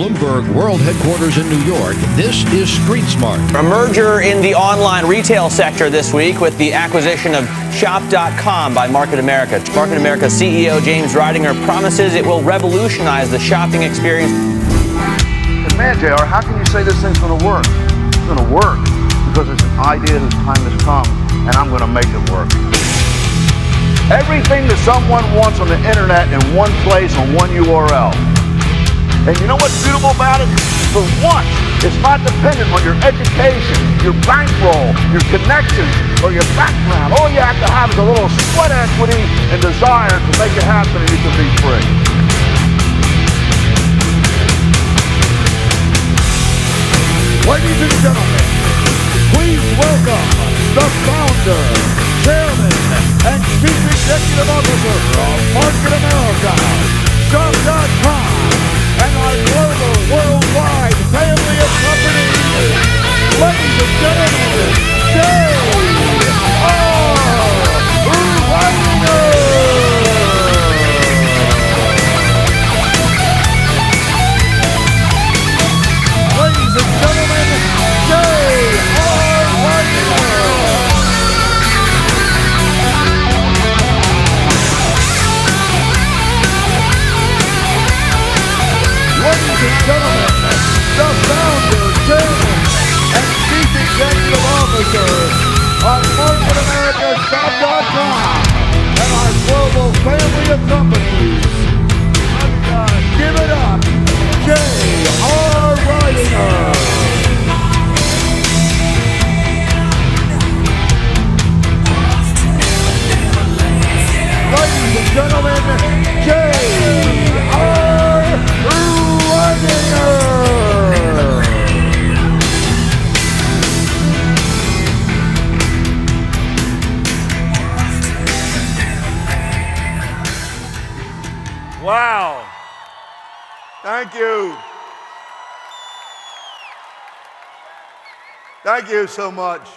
Bloomberg World Headquarters in New York, this is Street Smart. A merger in the online retail sector this week with the acquisition of Shop.com by Market America. Market America CEO James Ridinger promises it will revolutionize the shopping experience. And man, JR, how can you say this thing's going to work? It's going to work because it's an idea whose time has come, and I'm going to make it work. Everything that someone wants on the internet in one place on one URL. And you know what's beautiful about it? For once, it's not dependent on your education, your bankroll, your connections, or your background. All you have to have is a little sweat equity and desire to make it happen, and you can be free. Ladies and gentlemen, please welcome the founder, chairman, and chief executive officer of Market America, Shop.com, and our global, worldwide family of companies. Ladies and gentlemen, Ladies and gentlemen, Ladies and gentlemen, the founder, chairman, and chief executive officer of Market America, Shop.com, and our global family of companies. Give it up, J.R. Ridinger. Ladies and gentlemen, J.R. Ridinger. Wow. Thank you. Thank you so much.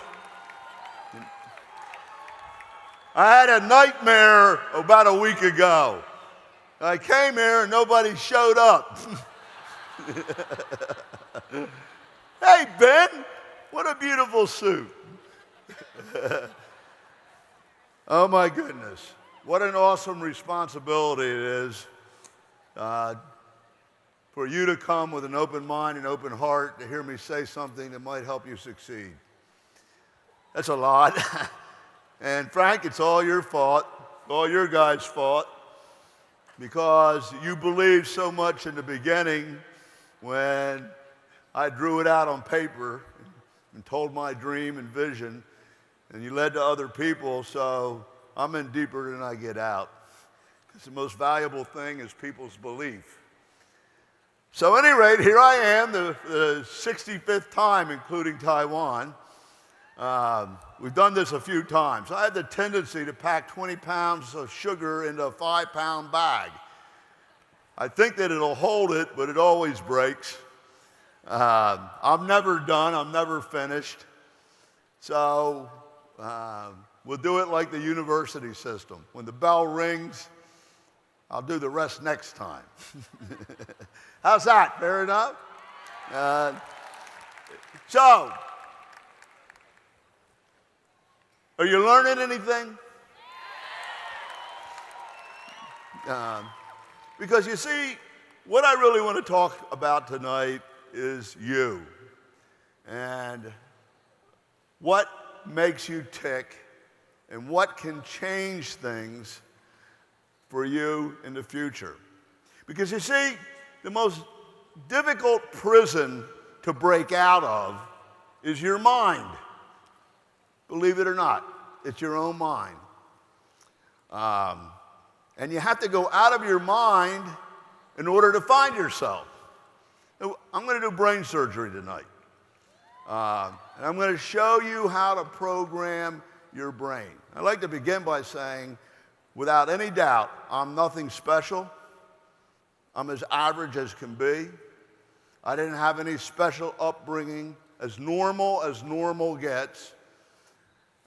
I had a nightmare about a week ago. I came here and nobody showed up. Hey, Ben, what a beautiful suit. Oh, my goodness. What an awesome responsibility it is for you to come with an open mind and open heart to hear me say something that might help you succeed. That's a lot. And Frank, it's all your fault, all your guys' fault, because you believed so much in the beginning when I drew it out on paper and told my dream and vision, and you led to other people, so I'm in deeper than I get out. Because the most valuable thing is people's belief. So at any rate, here I am, the 65th time, including Taiwan. We've done this a few times. I had the tendency to pack 20 pounds of sugar into a 5-pound bag. I think that it'll hold it, but it always breaks. I'm never done. I'm never finished. So we'll do it like the university system. When the bell rings, I'll do the rest next time. How's that? Fair enough? So, are you learning anything? Because you see, what I really want to talk about tonight is you. And what makes you tick and what can change things for you in the future. Because you see, the most difficult prison to break out of is your mind. Believe it or not, it's your own mind. And you have to go out of your mind in order to find yourself. I'm going to do brain surgery tonight. And I'm going to show you how to program your brain. I'd like to begin by saying, without any doubt, I'm nothing special. I'm as average as can be. I didn't have any special upbringing, as normal gets.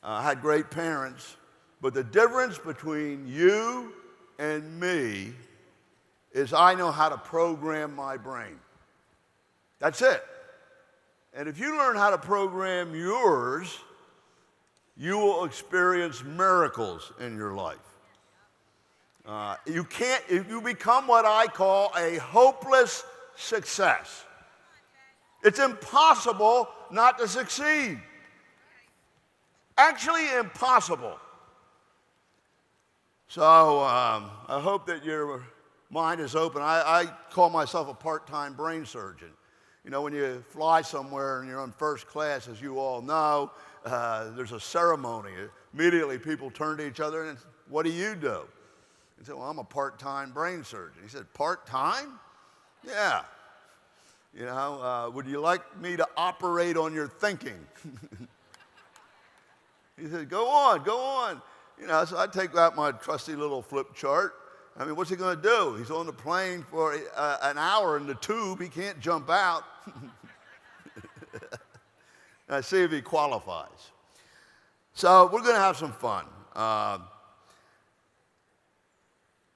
I had great parents. But the difference between you and me is I know how to program my brain. That's it. And if you learn how to program yours, you will experience miracles in your life. You become what I call a hopeless success. It's impossible not to succeed. Actually impossible. So I hope that your mind is open. I call myself a part-time brain surgeon. You know, when you fly somewhere and you're in first class, as you all know, there's a ceremony. Immediately people turn to each other and, what do you do? I said, well, I'm a part-time brain surgeon. He said, part-time? Yeah. You know, would you like me to operate on your thinking? He said, go on, go on. You know, so I take out my trusty little flip chart. I mean, what's he going to do? He's on the plane for an hour in the tube. He can't jump out. And I see if he qualifies. So we're going to have some fun.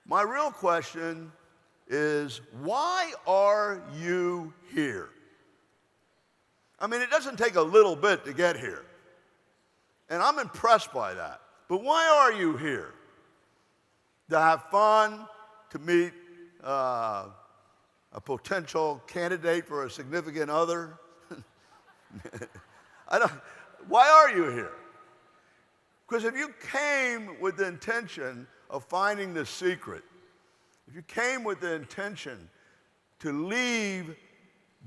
My real question is, why are you here? I mean, it doesn't take a little bit to get here. And I'm impressed by that. But why are you here? To have fun, to meet a potential candidate for a significant other? Why are you here? Because if you came with the intention of finding the secret, if you came with the intention to leave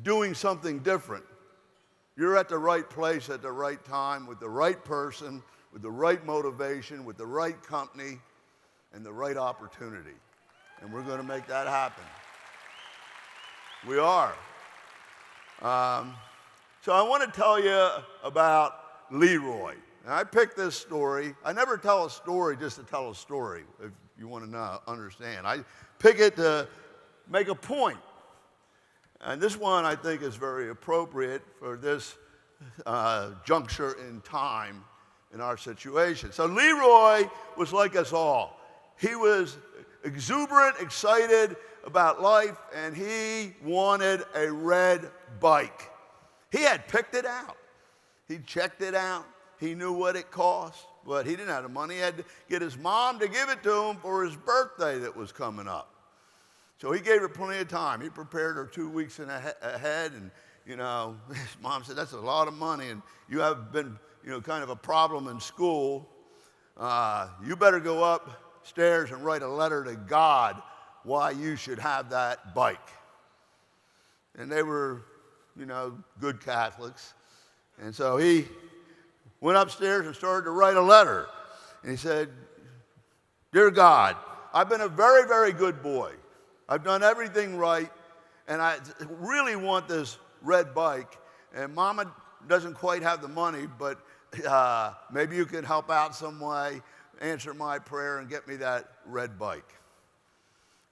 doing something different, you're at the right place at the right time with the right person, with the right motivation, with the right company, and the right opportunity. And we're going to make that happen. We are. So I want to tell you about Leroy. And I picked this story. I never tell a story just to tell a story, if you want to know, understand. I pick it to make a point. And this one, I think, is very appropriate for this juncture in time in our situation. So Leroy was like us all. He was exuberant, excited about life, and he wanted a red bike. He had picked it out. He checked it out. He knew what it cost, but he didn't have the money. He had to get his mom to give it to him for his birthday that was coming up. So he gave her plenty of time. He prepared her 2 weeks ahead, and, you know, his mom said, that's a lot of money, and you have been, you know, kind of a problem in school. You better go upstairs and write a letter to God why you should have that bike. And they were, you know, good Catholics. And so he went upstairs and started to write a letter. And he said, Dear God, I've been a very, very good boy. I've done everything right, and I really want this red bike. And Mama doesn't quite have the money, but maybe you can help out some way, answer my prayer, and get me that red bike.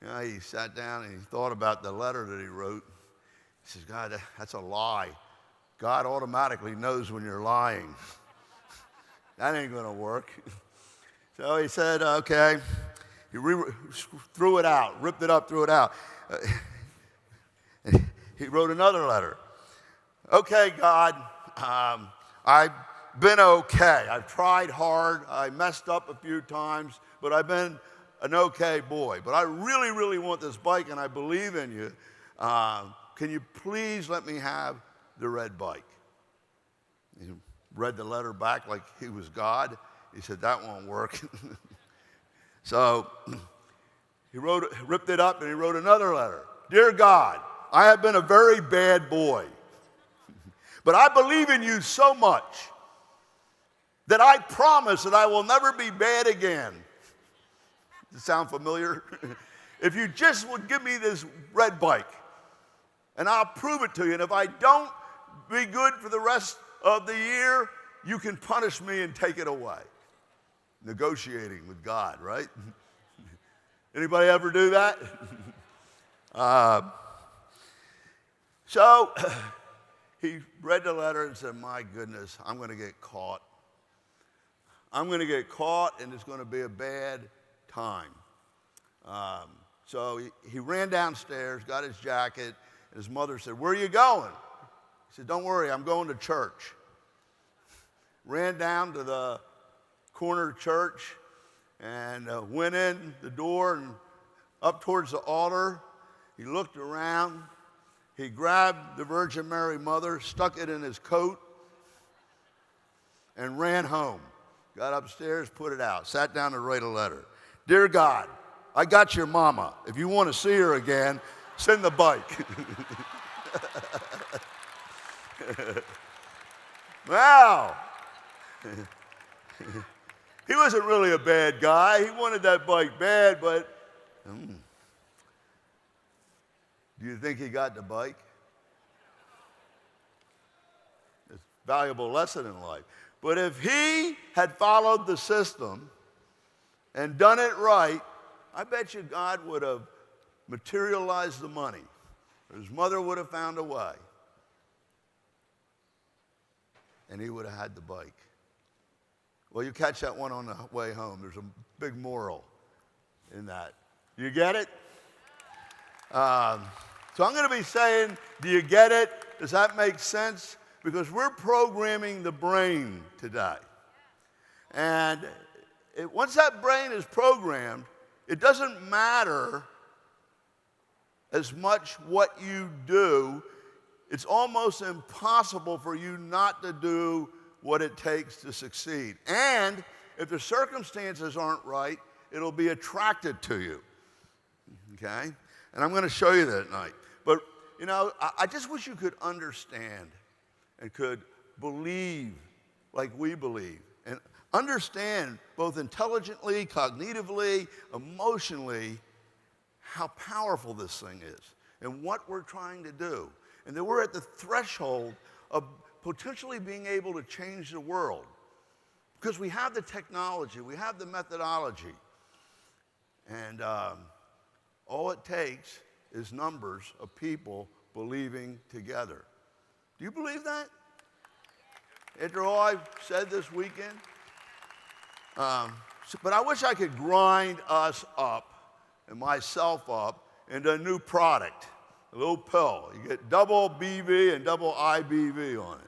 You know, he sat down and he thought about the letter that he wrote. He says, God, that's a lie. God automatically knows when you're lying. That ain't going to work. So he said, okay. He threw it out, ripped it up, threw it out. He wrote another letter. Okay, God, I've been okay. I've tried hard. I messed up a few times, but I've been an okay boy. But I really, really want this bike, and I believe in you. Can you please let me have the red bike? He read the letter back like he was God. He said, that won't work. So he ripped it up, and he wrote another letter. Dear God, I have been a very bad boy, but I believe in you so much that I promise that I will never be bad again. Does it sound familiar? If you just would give me this red bike, and I'll prove it to you, and if I don't be good for the rest of the year, you can punish me and take it away. Negotiating with God, right? Anybody ever do that? So he read the letter and said, my goodness, I'm going to get caught. I'm going to get caught, and it's going to be a bad time. So he ran downstairs, got his jacket, His mother said, "Where are you going?" He said, "Don't worry, I'm going to church." Ran down to the corner church and went in the door and up towards the altar. He looked around. He grabbed the Virgin Mary Mother, stuck it in his coat, and ran home. Got upstairs, put it out, sat down to write a letter. "Dear God, I got your mama. If you want to see her again, send the bike." Wow. He wasn't really a bad guy. He wanted that bike bad, but do you think he got the bike? It's a valuable lesson in life. But if he had followed the system and done it right, I bet you God would have materialized the money. His mother would have found a way. And he would have had the bike. Well, you catch that one on the way home. There's a big moral in that. You get it? So I'm going to be saying, do you get it? Does that make sense? Because we're programming the brain today. And once that brain is programmed, it doesn't matter as much what you do. It's almost impossible for you not to do what it takes to succeed. And if the circumstances aren't right, it'll be attracted to you. Okay? And I'm going to show you that tonight. But, you know, I just wish you could understand and could believe like we believe. And understand both intelligently, cognitively, emotionally, how powerful this thing is and what we're trying to do. And that we're at the threshold of potentially being able to change the world. Because we have the technology, we have the methodology. And all it takes is numbers of people believing together. Do you believe that? After all I've said this weekend? But I wish I could grind us up and myself up into a new product, a little pill. You get double BV and double IBV on it.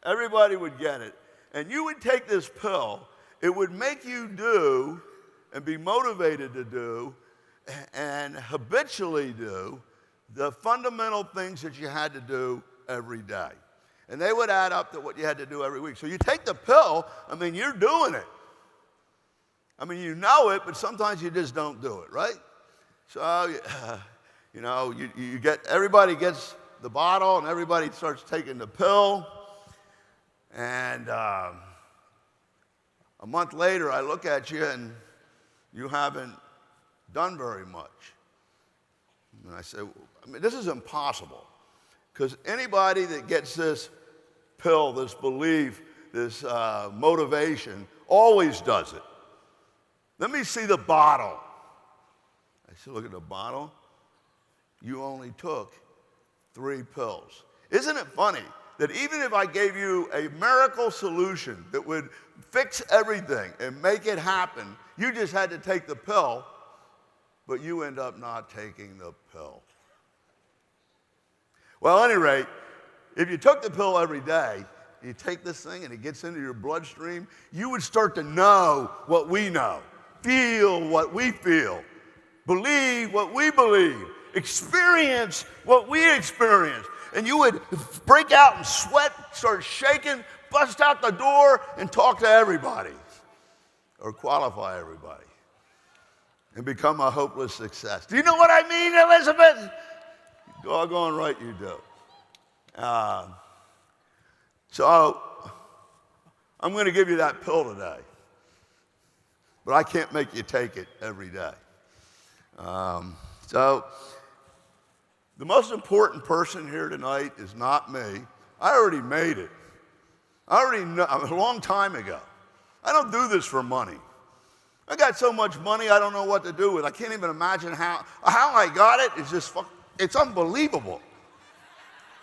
Everybody would get it. And you would take this pill, it would make you do and be motivated to do and habitually do the fundamental things that you had to do every day. And they would add up to what you had to do every week. So you take the pill, I mean, you're doing it. I mean, you know it, but sometimes you just don't do it, right? So, you know, everybody gets the bottle and everybody starts taking the pill. And a month later, I look at you and you haven't done very much. And I say, I mean, this is impossible. Because anybody that gets this pill, this belief, this motivation, always does it. Let me see the bottle. I said, look at the bottle. You only took 3 pills. Isn't it funny that even if I gave you a miracle solution that would fix everything and make it happen, you just had to take the pill, but you end up not taking the pill? Well, at any rate, if you took the pill every day, you take this thing and it gets into your bloodstream, you would start to know what we know, feel what we feel, believe what we believe, experience what we experience. And you would break out in sweat, start shaking, bust out the door, and talk to everybody, or qualify everybody, and become a hopeless success. Do you know what I mean, Elizabeth? Doggone right you do. So I'm going to give you that pill today, but I can't make you take it every day. So the most important person here tonight is not me. I already made it. I already know, a long time ago. I don't do this for money. I got so much money I don't know what to do with. I can't even imagine how I got it. It's just it's unbelievable.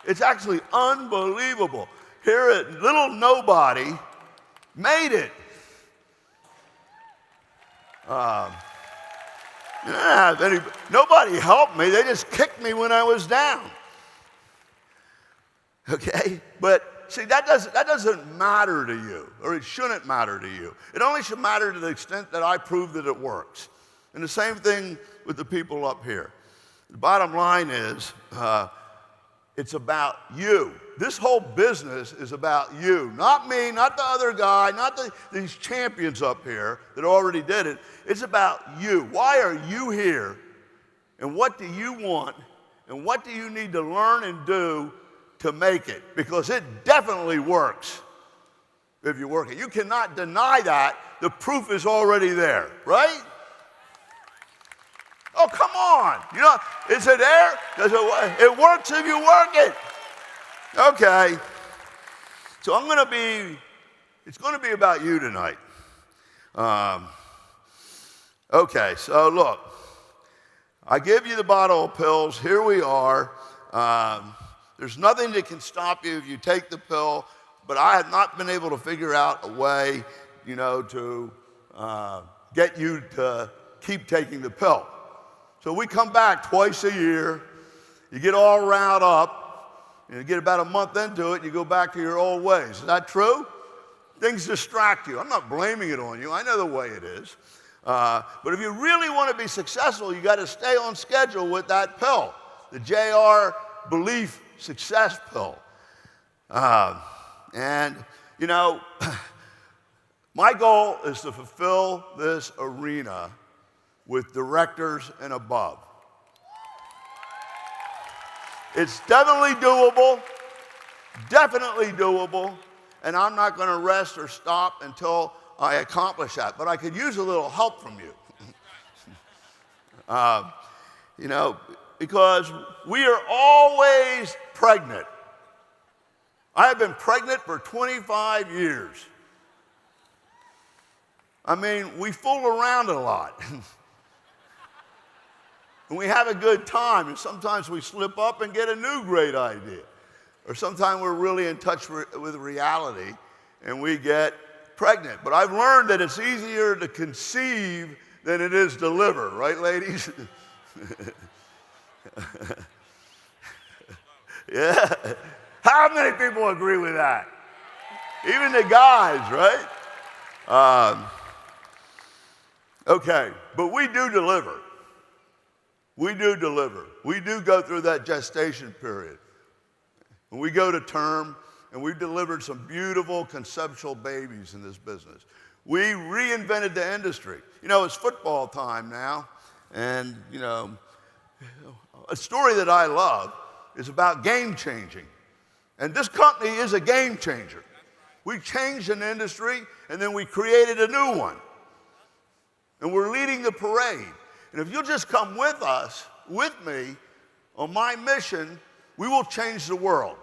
It's actually unbelievable. Here at little nobody made it. Nobody helped me. They just kicked me when I was down. Okay? But see, that doesn't matter to you, or it shouldn't matter to you. It only should matter to the extent that I prove that it works. And the same thing with the people up here. The bottom line is, it's about you. This whole business is about you. Not me, not the other guy, not these champions up here that already did it. It's about you. Why are you here? And what do you want? And what do you need to learn and do to make it? Because it definitely works if you work it. You cannot deny that. The proof is already there, right? Oh, come on. You know, is it there? It works if you work it. Okay. So it's going to be about you tonight. Okay, so look. I give you the bottle of pills. Here we are. There's nothing that can stop you if you take the pill, but I have not been able to figure out a way, to get you to keep taking the pill. So we come back twice a year. You get all riled up, and you get about a month into it, you go back to your old ways. Is that true? Things distract you. I'm not blaming it on you. I know the way it is. But if you really want to be successful, you got to stay on schedule with that pill, the JR Belief Success Pill. My goal is to fulfill this arena with directors and above. It's definitely doable, and I'm not going to rest or stop until I accomplish that. But I could use a little help from you. Because we are always pregnant. I have been pregnant for 25 years. I mean, we fool around a lot. And we have a good time, and sometimes we slip up and get a new great idea. Or sometimes we're really in touch with reality, and we get pregnant. But I've learned that it's easier to conceive than it is deliver, right, ladies? Yeah. How many people agree with that? Even the guys, right? Okay, but we do deliver. We do deliver. We do go through that gestation period. And we go to term, and we've delivered some beautiful conceptual babies in this business. We reinvented the industry. It's football time now, and, a story that I love is about game changing. And this company is a game changer. We changed an industry, and then we created a new one. And we're leading the parade. And if you'll just come with me, on my mission, we will change the world.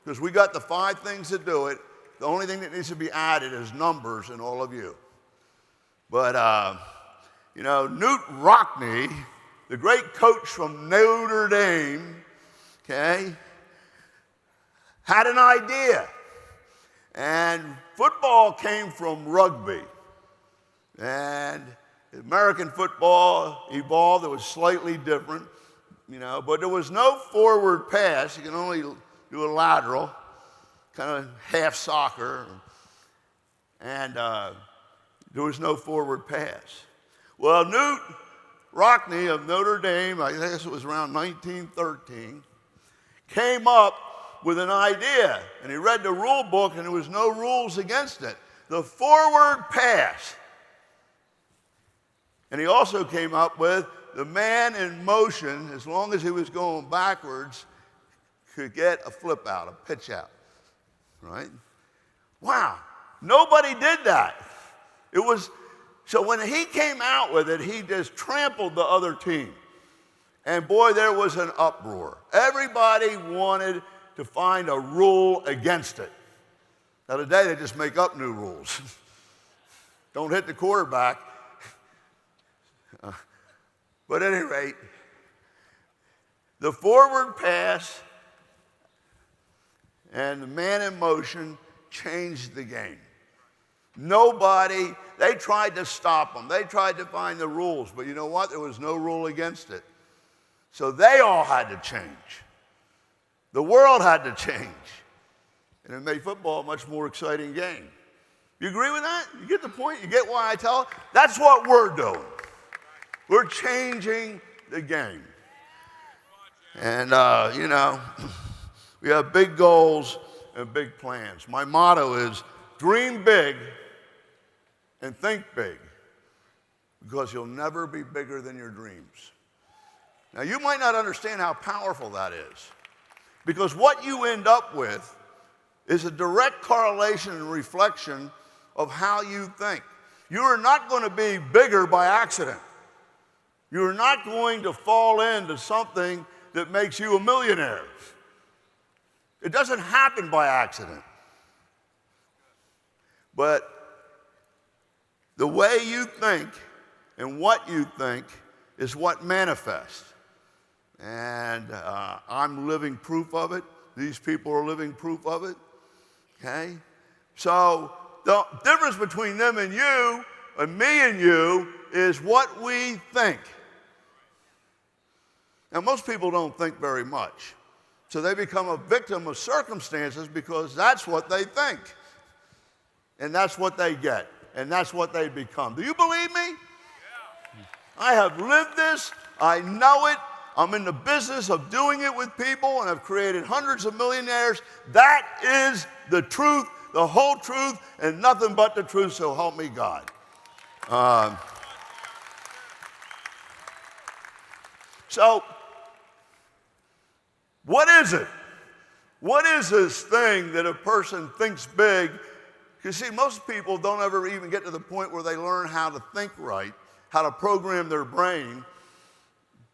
Because we got the 5 things to do it. The only thing that needs to be added is numbers in all of you. But, Newt Rockne, the great coach from Notre Dame, okay, had an idea. And football came from rugby. And American football evolved. It was slightly different, but there was no forward pass. You can only do a lateral, kind of half soccer, and there was no forward pass. Well, Newt Rockne of Notre Dame, I guess it was around 1913, came up with an idea, and he read the rule book, and there was no rules against it. The forward pass. And he also came up with the man in motion, as long as he was going backwards, could get a flip out, a pitch out, right? Wow, nobody did that. So when he came out with it, he just trampled the other team. And boy, there was an uproar. Everybody wanted to find a rule against it. Now today they just make up new rules. Don't hit the quarterback. But at any rate, the forward pass and the man in motion changed the game. They tried to stop them. They tried to find the rules, but you know what? There was no rule against it. So they all had to change. The world had to change. And it made football a much more exciting game. You agree with that? You get the point? You get why I tell it? That's what we're doing. We're changing the game. And, we have big goals and big plans. My motto is dream big and think big, because you'll never be bigger than your dreams. Now, you might not understand how powerful that is, because what you end up with is a direct correlation and reflection of how you think. You are not going to be bigger by accident. You're not going to fall into something that makes you a millionaire. It doesn't happen by accident. But the way you think and what you think is what manifests. And I'm living proof of it. These people are living proof of it. Okay? So the difference between them and you, and me and you, is what we think. Now, most people don't think very much. So they become a victim of circumstances because that's what they think. And that's what they get. And that's what they become. Do you believe me? Yeah. I have lived this. I know it. I'm in the business of doing it with people, and I've created hundreds of millionaires. That is the truth, the whole truth, and nothing but the truth, so help me God. So, what is it? What is this thing that a person thinks big? You see, most people don't ever even get to the point where they learn how to think right, how to program their brain,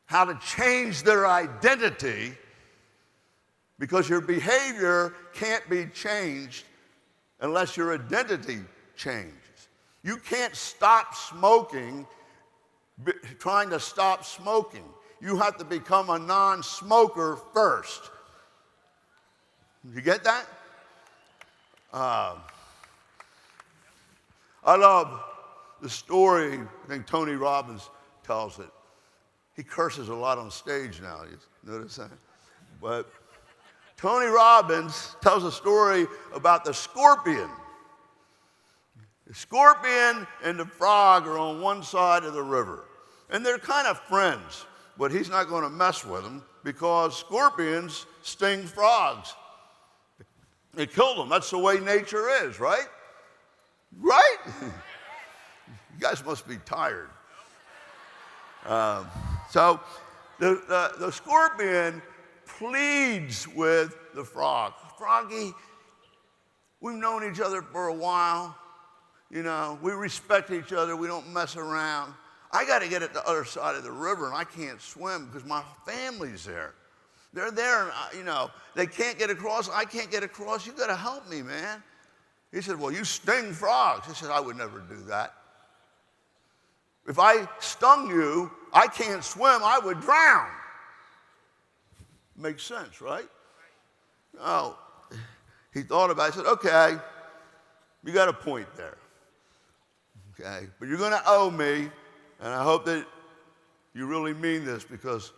how to change their identity, because your behavior can't be changed unless your identity changes. You can't stop smoking trying to stop smoking. You have to become a non-smoker first. You get that? I love the story. I think Tony Robbins tells it. He curses a lot on stage now. You notice that? But Tony Robbins tells a story about the scorpion. The scorpion and the frog are on one side of the river. And they're kind of friends, but he's not going to mess with them because scorpions sting frogs. They kill them. That's the way nature is, right? Right? You guys must be tired. So the scorpion pleads with the frog. Froggy, we've known each other for a while. You know, we respect each other. We don't mess around. I got to get at the other side of the river, and I can't swim because my family's there. They're there, and you know, they can't get across. I can't get across. You got to help me, man. He said, well, you sting frogs. He said, I would never do that. If I stung you, I can't swim, I would drown. Makes sense, right? Oh, he thought about it. He said, okay, you got a point there. Okay, but you're going to owe me, and I hope that you really mean this because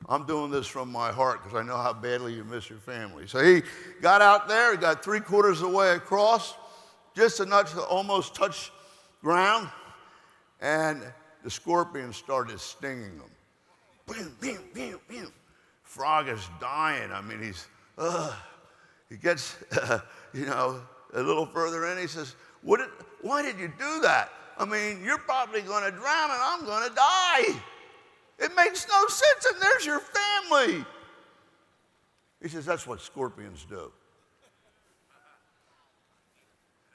I'm doing this from my heart because I know how badly you miss your family. So he got out there, he got 3/4 of the way across, just enough to almost touch ground, and the scorpion started stinging him. Bam, bam, bam, bam. Frog is dying. I mean, he gets, a little further in. He says, why did you do that? I mean, you're probably going to drown and I'm going to die. It makes no sense, and there's your family. He says, that's what scorpions do.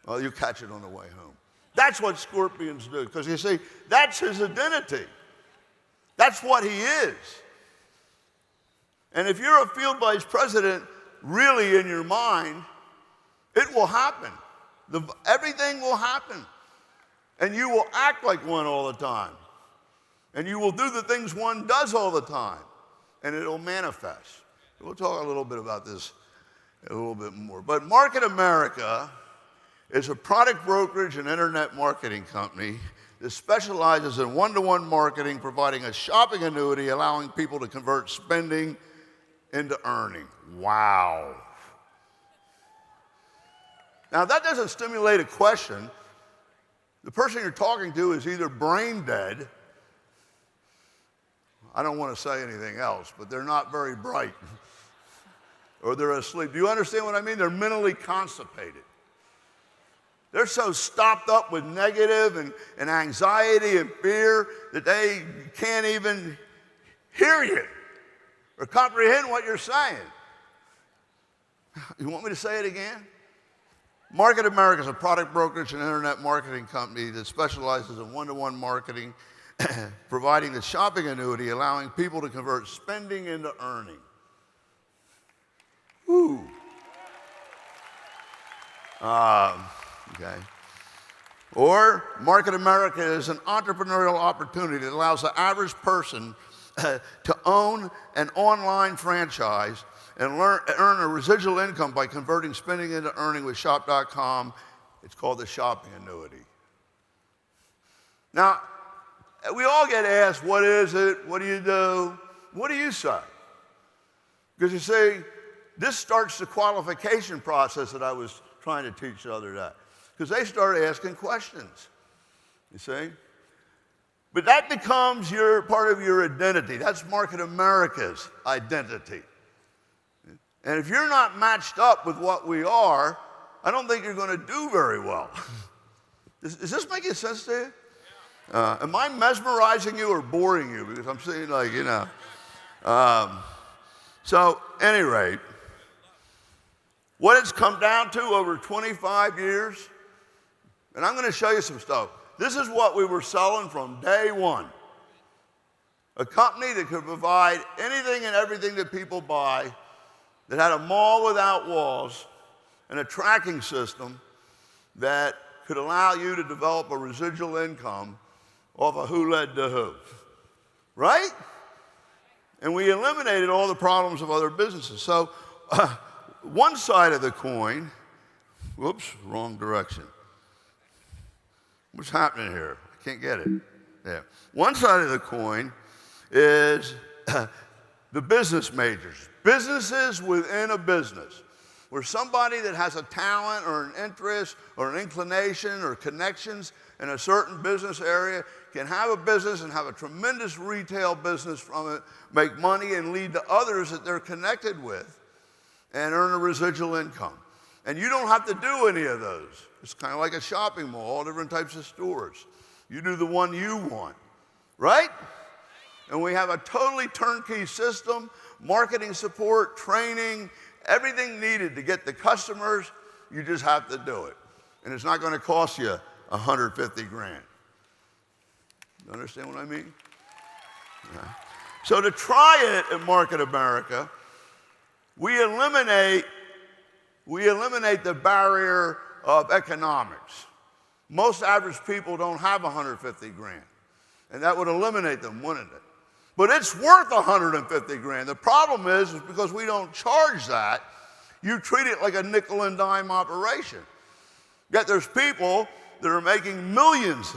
Well, you catch it on the way home. That's what scorpions do, because you see, that's his identity. That's what he is. And if you're a field vice president really in your mind, it will happen. Everything will happen. And you will act like one all the time. And you will do the things one does all the time. And it'll manifest. We'll talk a little bit about this a little bit more. But Market America is a product brokerage and internet marketing company that specializes in one-to-one marketing, providing a shopping annuity, allowing people to convert spending into earning. Wow. Now, that doesn't stimulate a question. The person you're talking to is either brain dead, I don't want to say anything else, but they're not very bright, or they're asleep. Do you understand what I mean? They're mentally constipated. They're so stopped up with negative and anxiety and fear that they can't even hear you or comprehend what you're saying. You want me to say it again? Market America is a product brokerage and internet marketing company that specializes in one-to-one marketing, providing the shopping annuity, allowing people to convert spending into earning. Woo. Okay. Or Market America is an entrepreneurial opportunity that allows the average person to own an online franchise and earn a residual income by converting spending into earning with shop.com. It's called the shopping annuity. Now, we all get asked, what is it? What do you do? What do you say? Because you see, this starts the qualification process that I was trying to teach the other day. Because they start asking questions, you see? But that becomes part of your identity. That's Market America's identity. And if you're not matched up with what we are, I don't think you're going to do very well. Is this making sense to you? Am I mesmerizing you or boring you? Because I'm saying, like, you know. So, at any rate, what it's come down to over 25 years, and I'm going to show you some stuff. This is what we were selling from day one. A company that could provide anything and everything that people buy, that had a mall without walls and a tracking system that could allow you to develop a residual income off of who led to who, right? And we eliminated all the problems of other businesses. So one side of the coin, whoops, wrong direction. What's happening here? I can't get it. Yeah. One side of the coin is the business majors. Businesses within a business, where somebody that has a talent or an interest or an inclination or connections in a certain business area can have a business and have a tremendous retail business from it, make money and lead to others that they're connected with and earn a residual income. And you don't have to do any of those. It's kind of like a shopping mall, all different types of stores. You do the one you want, right? And we have a totally turnkey system, marketing support, training, everything needed to get the customers. You just have to do it. And it's not going to cost you 150 grand. You understand what I mean? Yeah. So to try it at Market America, we eliminate the barrier of economics. Most average people don't have 150 grand. And that would eliminate them, wouldn't it? But it's worth 150 grand. The problem is because we don't charge that, you treat it like a nickel and dime operation. Yet there's people that are making millions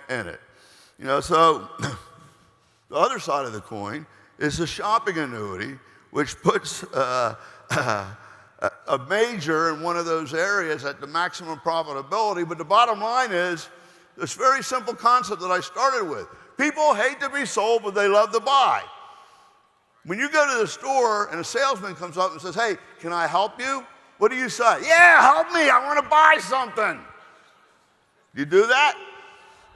in it. You know, so the other side of the coin is the shopping annuity, which puts a major in one of those areas at the maximum profitability. But the bottom line is this very simple concept that I started with. People hate to be sold, but they love to buy. When you go to the store and a salesman comes up and says, hey, can I help you? What do you say? Yeah, help me, I want to buy something. You do that?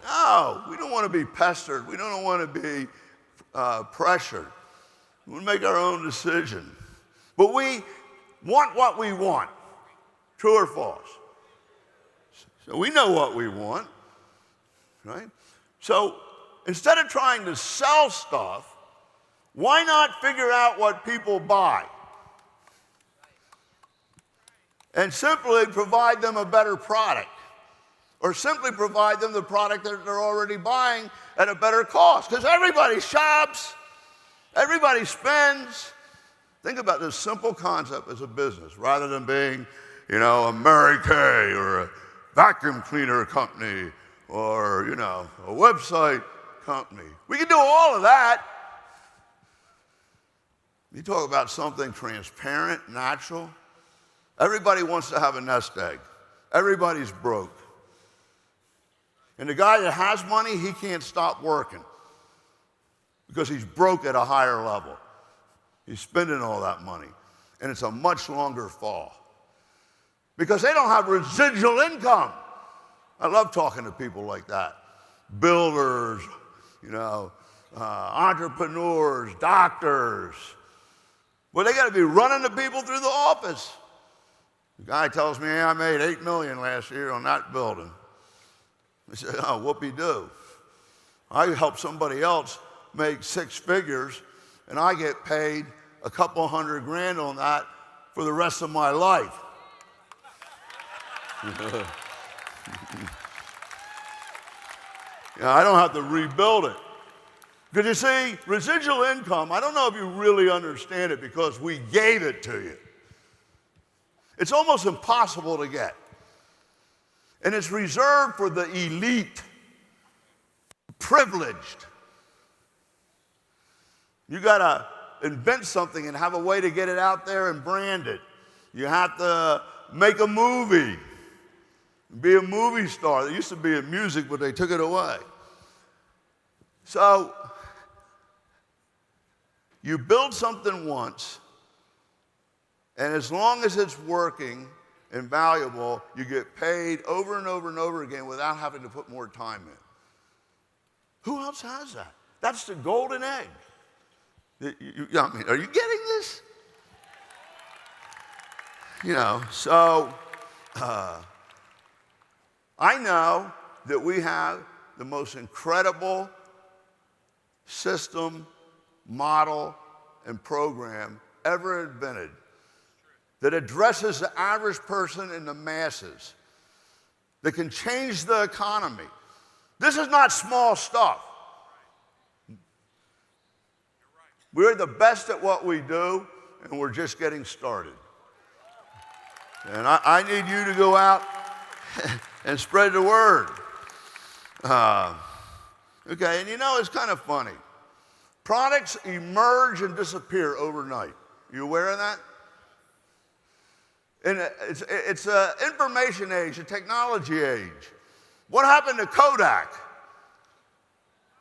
No, we don't want to be pestered. We don't want to be pressured. We want to make our own decision. But we want what we want. True or false? So we know what we want, right? So instead of trying to sell stuff, why not figure out what people buy? And simply provide them a better product. Or simply provide them the product that they're already buying at a better cost. Because everybody shops, everybody spends. Think about this simple concept as a business, rather than being, you know, a Mary Kay or a vacuum cleaner company or, you know, a website company. We can do all of that. You talk about something transparent, natural. Everybody wants to have a nest egg. Everybody's broke. And the guy that has money, he can't stop working because he's broke at a higher level. He's spending all that money. And it's a much longer fall because they don't have residual income. I love talking to people like that. Builders, entrepreneurs, doctors. Well, they got to be running the people through the office. The guy tells me, I made $8 million last year on that building. I said, oh, whoopee-doo. I help somebody else make 6 figures, and I get paid a couple $100,000 on that for the rest of my life. I don't have to rebuild it. Because you see, residual income, I don't know if you really understand it because we gave it to you. It's almost impossible to get. And it's reserved for the elite, privileged. You got to invent something and have a way to get it out there and brand it. You have to make a movie, be a movie star. There used to be in music, but they took it away. So you build something once, and as long as it's working and valuable, you get paid over and over and over again without having to put more time in. Who else has that? That's the golden egg. Are you getting this? So I know that we have the most incredible system, model, and program ever invented that addresses the average person and the masses, that can change the economy. This is not small stuff. We're the best at what we do, and we're just getting started. And I need you to go out and spread the word. Okay, and it's kind of funny. Products emerge and disappear overnight. You aware of that? And it's an information age, a technology age. What happened to Kodak?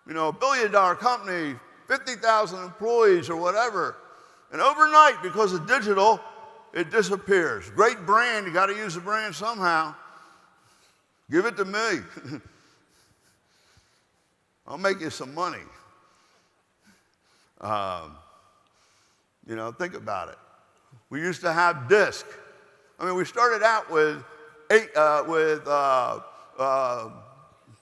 A $1 billion company, 50,000 employees or whatever. And overnight, because of digital, it disappears. Great brand, you got to use the brand somehow. Give it to me. I'll make you some money. Think about it. We used to have disc. We started out with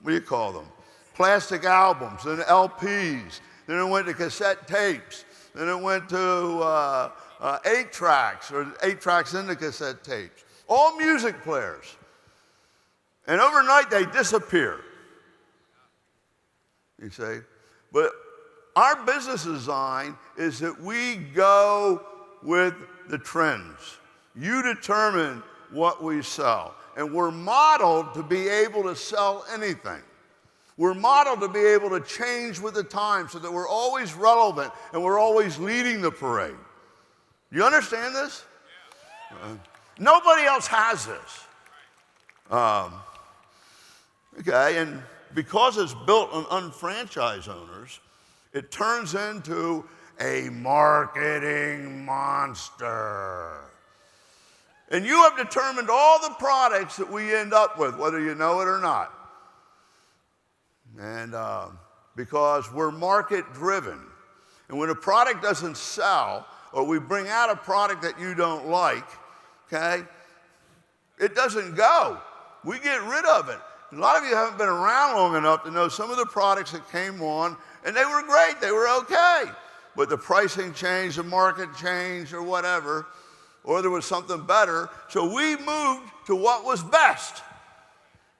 what do you call them? Plastic albums, then LPs, then it went to cassette tapes, then it went to 8 tracks, or 8 tracks into cassette tapes. All music players. And overnight they disappear. You see? But our business design is that we go with the trends. You determine what we sell. And we're modeled to be able to sell anything. We're modeled to be able to change with the times so that we're always relevant and we're always leading the parade. You understand this? Nobody else has this. Okay, and because it's built on unfranchised owners, it turns into a marketing monster. And you have determined all the products that we end up with, whether you know it or not. And because we're market driven. And when a product doesn't sell, or we bring out a product that you don't like, okay, it doesn't go. We get rid of it. A lot of you haven't been around long enough to know some of the products that came on, and they were great, they were okay. But the pricing changed, the market changed, or whatever, or there was something better. So we moved to what was best,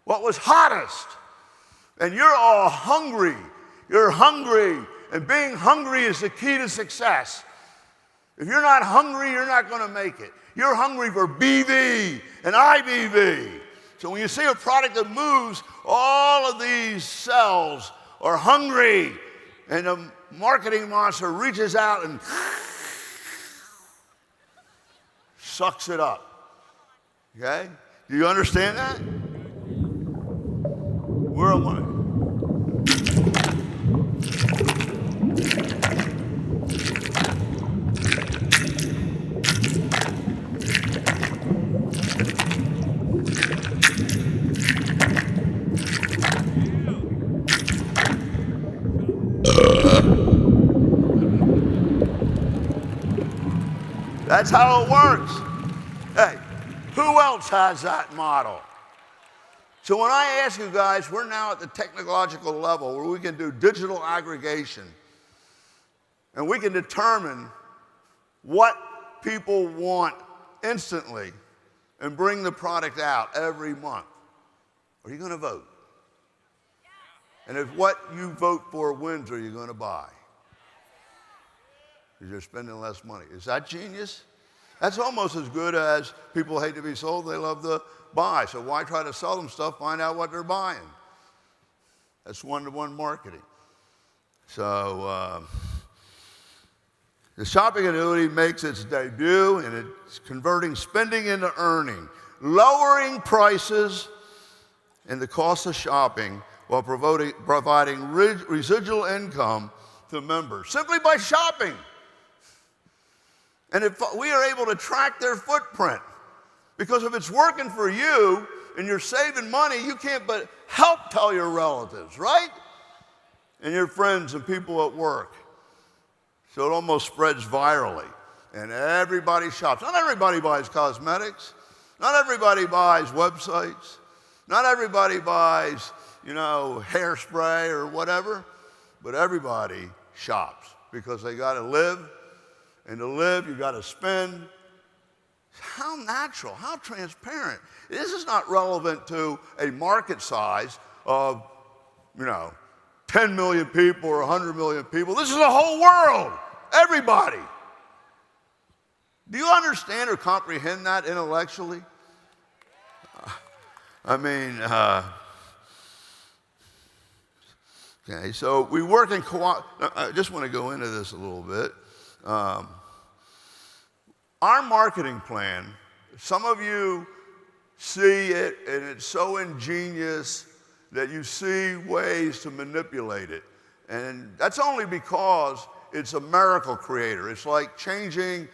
what was hottest. And you're all hungry. You're hungry, and being hungry is the key to success. If you're not hungry, you're not going to make it. You're hungry for BV and IBV. So when you see a product that moves, all of these cells are hungry, and the marketing monster reaches out and sucks it up. Okay? Do you understand that? Where am I? That's how it works. Hey, who else has that model? So when I ask you guys, we're now at the technological level where we can do digital aggregation and we can determine what people want instantly and bring the product out every month. Are you going to vote? And if what you vote for wins, are you going to buy? Because you're spending less money. Is that genius? That's almost as good as people hate to be sold, they love to buy. So why try to sell them stuff, find out what they're buying? That's one-to-one marketing. So the shopping annuity makes its debut, and it's converting spending into earning, lowering prices and the cost of shopping while providing residual income to members simply by shopping. And if we are able to track their footprint, because if it's working for you and you're saving money, you can't but help tell your relatives, right? And your friends and people at work. So it almost spreads virally. And everybody shops. Not everybody buys cosmetics. Not everybody buys websites. Not everybody buys, hairspray or whatever. But everybody shops because they got to live. And to live, you got to spend. How natural, how transparent. This is not relevant to a market size of, 10 million people or 100 million people. This is the whole world, everybody. Do you understand or comprehend that intellectually? Okay, so we work in I just want to go into this a little bit. Our marketing plan, some of you see it and it's so ingenious that you see ways to manipulate it. And that's only because it's a miracle creator. It's like changing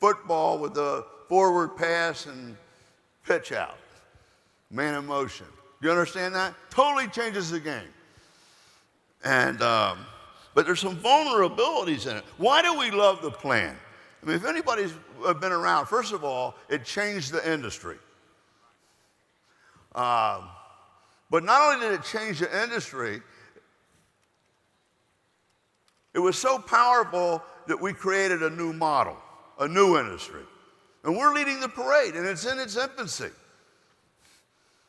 football with the forward pass and pitch out, man in motion. Do you understand that? Totally changes the game. And but there's some vulnerabilities in it. Why do we love the plan? I mean, if anybody's been around, first of all, it changed the industry. But not only did it change the industry, it was so powerful that we created a new model, a new industry. And we're leading the parade, and it's in its infancy.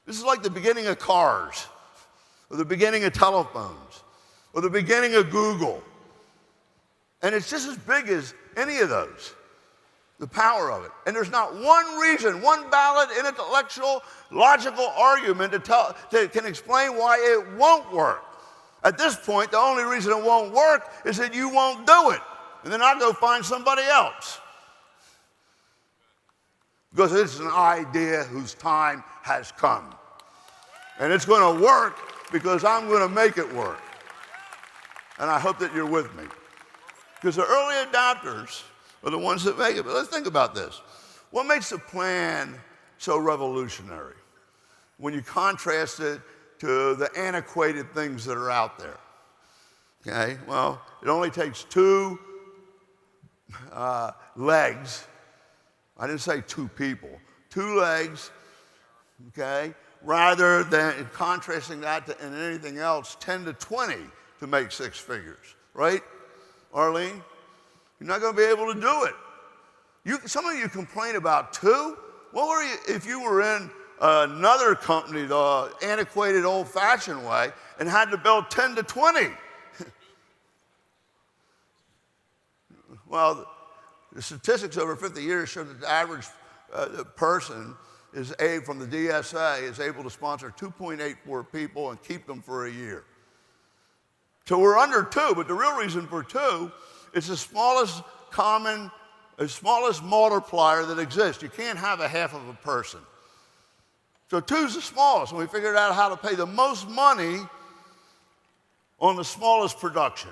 This is like the beginning of cars, or the beginning of telephones, or the beginning of Google. And it's just as big as any of those, the power of it. And there's not one reason, one valid, intellectual, logical argument that can explain why it won't work. At this point, the only reason it won't work is that you won't do it. And then I'll go find somebody else. Because it's an idea whose time has come. And it's going to work because I'm going to make it work. And I hope that you're with me. Because the early adopters are the ones that make it. But let's think about this. What makes the plan so revolutionary when you contrast it to the antiquated things that are out there? Okay, well, it only takes two legs. I didn't say two people. Two legs, okay, rather than contrasting that to and anything else, 10 to 20 to make six figures, right? Arlene, you're not going to be able to do it. Some of you complain about two. What were you if you were in another company, the antiquated, old-fashioned way, and had to build 10 to 20? Well, the statistics over 50 years show that the average person from the DSA is able to sponsor 2.84 people and keep them for a year. So we're under two, but the real reason for two is the smallest multiplier that exists. You can't have a half of a person. So 2's the smallest, and we figured out how to pay the most money on the smallest production.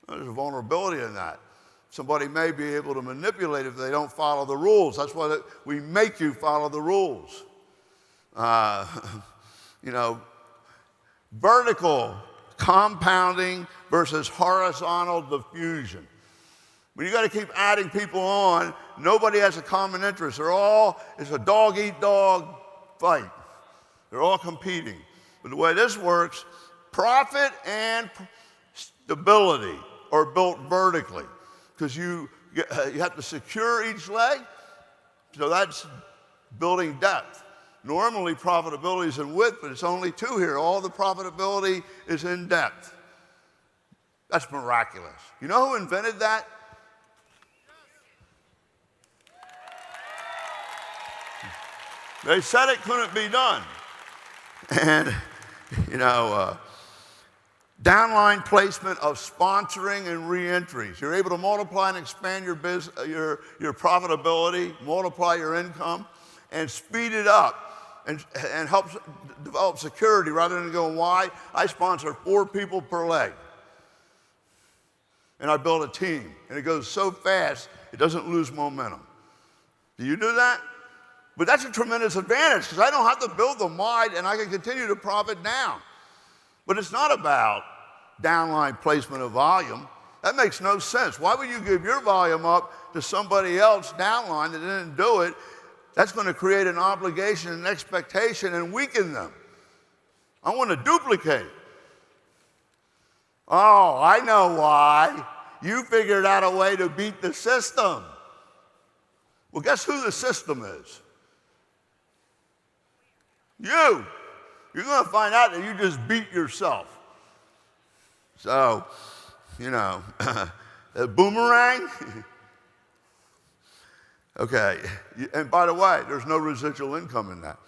There's a vulnerability in that. Somebody may be able to manipulate if they don't follow the rules. That's why we make you follow the rules. Vertical compounding versus horizontal diffusion. When you got to keep adding people on, nobody has a common interest. It's a dog-eat-dog fight. They're all competing. But the way this works, profit and stability are built vertically because you have to secure each leg, so that's building depth. Normally, profitability is in width, but it's only 2 here. All the profitability is in depth. That's miraculous. You know who invented that? They said it couldn't be done. And, downline placement of sponsoring and reentries. You're able to multiply and expand your profitability, multiply your income, and speed it up and help develop security rather than going, why? I sponsor 4 people per leg. And I build a team. And it goes so fast, it doesn't lose momentum. Do you do that? But that's a tremendous advantage because I don't have to build them wide and I can continue to profit down. But it's not about downline placement of volume. That makes no sense. Why would you give your volume up to somebody else downline that didn't do it? That's going to create an obligation and expectation and weaken them. I want to duplicate. Oh, I know why. You figured out a way to beat the system. Well, guess who the system is? You. You're going to find out that you just beat yourself. So, a boomerang. Okay, and by the way, there's no residual income in that.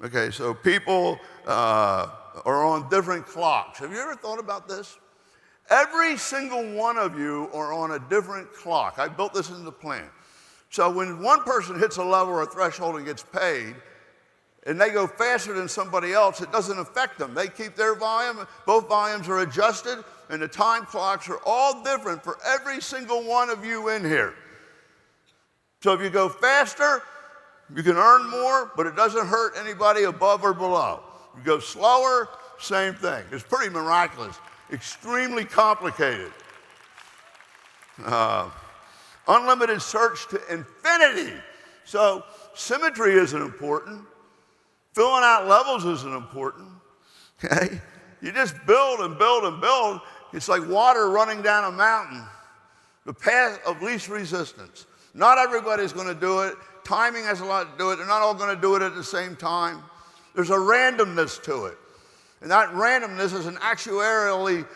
Okay, so people are on different clocks. Have you ever thought about this? Every single one of you are on a different clock. I built this into the plan. So when one person hits a level or a threshold and gets paid, and they go faster than somebody else, it doesn't affect them. They keep their volume, both volumes are adjusted, and the time clocks are all different for every single one of you in here. So if you go faster, you can earn more, but it doesn't hurt anybody above or below. You go slower, same thing. It's pretty miraculous, extremely complicated. Unlimited search to infinity. So symmetry isn't important. Filling out levels isn't important, okay? You just build and build and build. It's like water running down a mountain, the path of least resistance. Not everybody's going to do it. Timing has a lot to do with it. They're not all going to do it at the same time. There's a randomness to it. And that randomness is an actuarially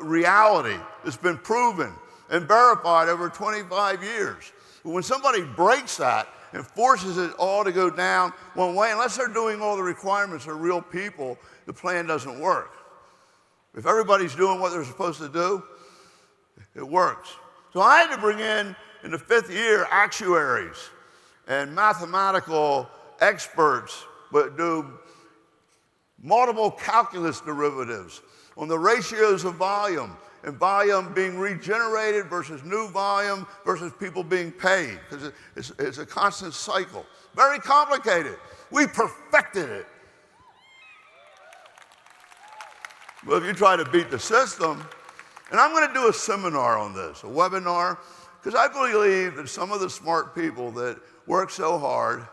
reality. It's been proven and verified over 25 years. But when somebody breaks that, and forces it all to go down one way, unless they're doing all the requirements of real people, the plan doesn't work. If everybody's doing what they're supposed to do, it works. So I had to bring in the 5th year, actuaries and mathematical experts, but do multiple calculus derivatives on the ratios of volume, and volume being regenerated versus new volume versus people being paid, because it's a constant cycle. Very complicated. We perfected it. Well, if you try to beat the system, and I'm going to do a seminar on this, a webinar, because I believe that some of the smart people that work so hard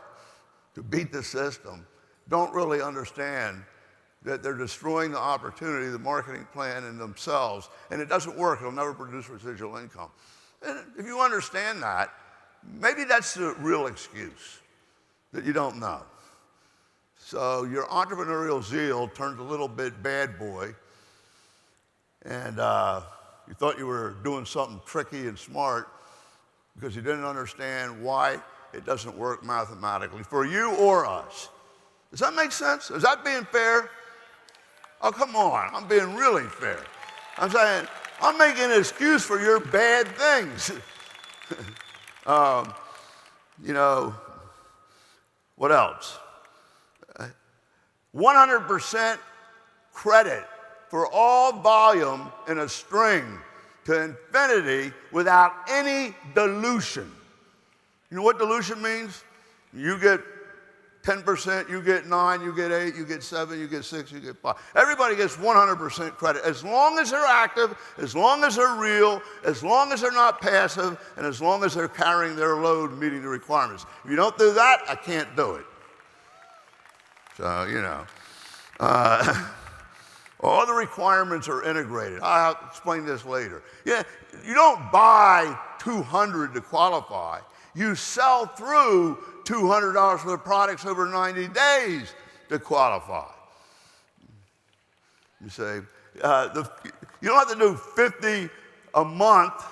to beat the system don't really understand that they're destroying the opportunity, the marketing plan in themselves, and it doesn't work. It'll never produce residual income. And if you understand that, maybe that's the real excuse, that you don't know. So your entrepreneurial zeal turns a little bit bad boy, and you thought you were doing something tricky and smart because you didn't understand why it doesn't work mathematically for you or us. Does that make sense? Is that being fair? Oh, come on, I'm being really fair. I'm saying, I'm making an excuse for your bad things. What else? 100% credit for all volume in a string to infinity without any dilution. You know what dilution means? You get 10%, you get 9, you get 8, you get 7, you get 6, you get 5. Everybody gets 100% credit as long as they're active, as long as they're real, as long as they're not passive, and as long as they're carrying their load, meeting the requirements. If you don't do that, I can't do it. So, you know. All the requirements are integrated. I'll explain this later. Yeah, you don't buy 200 to qualify. You sell through $200 for the products over 90 days to qualify. You say, you don't have to do 50 a month.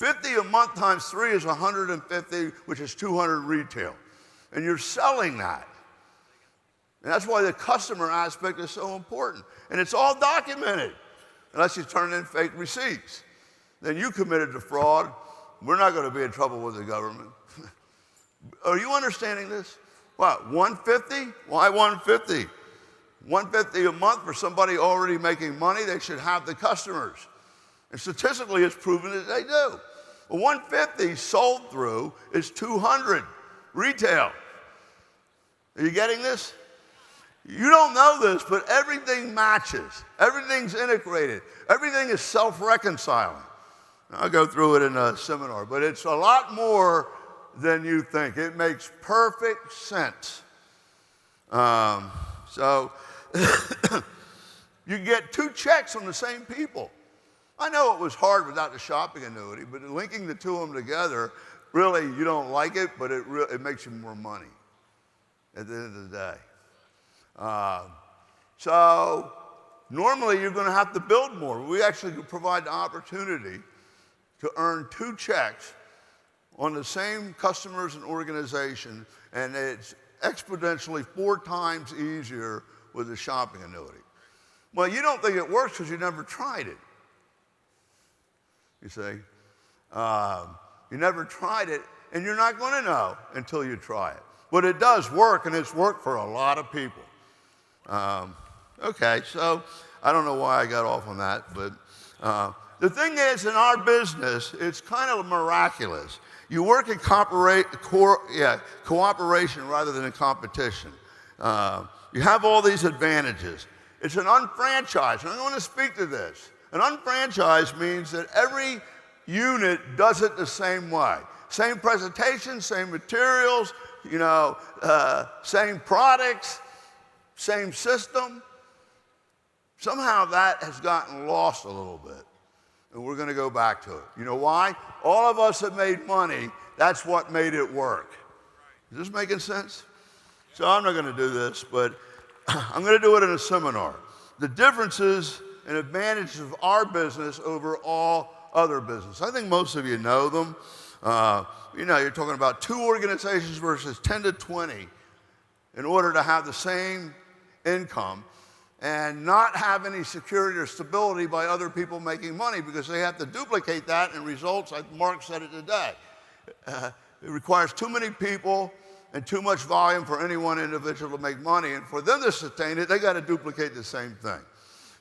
50 a month times 3 is 150, which is 200 retail. And you're selling that. And that's why the customer aspect is so important. And it's all documented, unless you turn in fake receipts. Then you committed to fraud. We're not going to be in trouble with the government. Are you understanding this? What, 150? Why 150? 150 a month for somebody already making money, they should have the customers. And statistically, it's proven that they do. Well, 150 sold through is 200 retail. Are you getting this? You don't know this, but everything matches. Everything's integrated. Everything is self-reconciling. I'll go through it in a seminar, but it's a lot more than you think. It makes perfect sense. So you get 2 checks from the same people. I know it was hard without the shopping annuity, but linking the 2 of them together, really, you don't like it, but it makes you more money at the end of the day. So normally you're going to have to build more. We actually provide the opportunity to earn 2 checks on the same customers and organization, and it's exponentially 4 times easier with the shopping annuity. Well, you don't think it works because you never tried it. You see, you never tried it, and you're not going to know until you try it. But it does work, and it's worked for a lot of people. Okay, so I don't know why I got off on that, but the thing is, in our business, it's kind of miraculous. You work in cooperation rather than in competition. You have all these advantages. It's an unfranchise, and I'm going to speak to this. An unfranchise means that every unit does it the same way. Same presentation, same materials, same products, same system. Somehow that has gotten lost a little bit, and we're going to go back to it. You know why? All of us have made money. That's what made it work. Is this making sense? So I'm not going to do this, but I'm going to do it in a seminar. The differences and advantages of our business over all other business. I think most of you know them. You're talking about 2 organizations versus 10 to 20 in order to have the same income and not have any security or stability by other people making money, because they have to duplicate that in results, like Mark said it today. It requires too many people and too much volume for any one individual to make money, and for them to sustain it, they got to duplicate the same thing.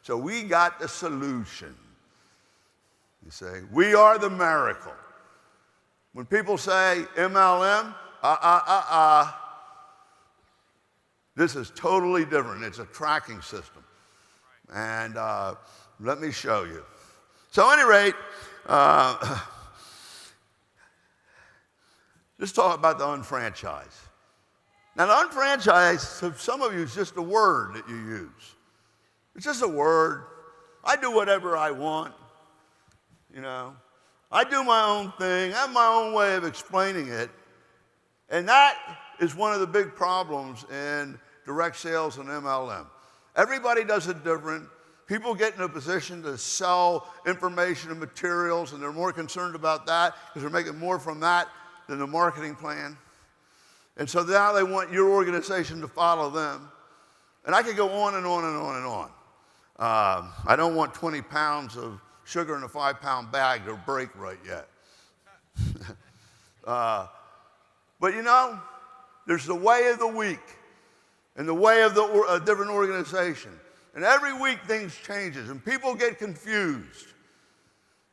So we got the solution. You say, we are the miracle. When people say MLM, this is totally different. It's a tracking system. And let me show you. So at any rate, let's talk about the unfranchise. Now, the unfranchise, to some of you, is just a word that you use. It's just a word. I do whatever I want. I do my own thing. I have my own way of explaining it. And that is one of the big problems in direct sales and MLM. Everybody does it different. People get in a position to sell information and materials, and they're more concerned about that because they're making more from that than the marketing plan. And so now they want your organization to follow them. And I could go on and on and on and on. I don't want 20 pounds of sugar in a 5-pound bag to break right yet. But there's the way of the week. and the way of a different organization. And every week things changes and people get confused.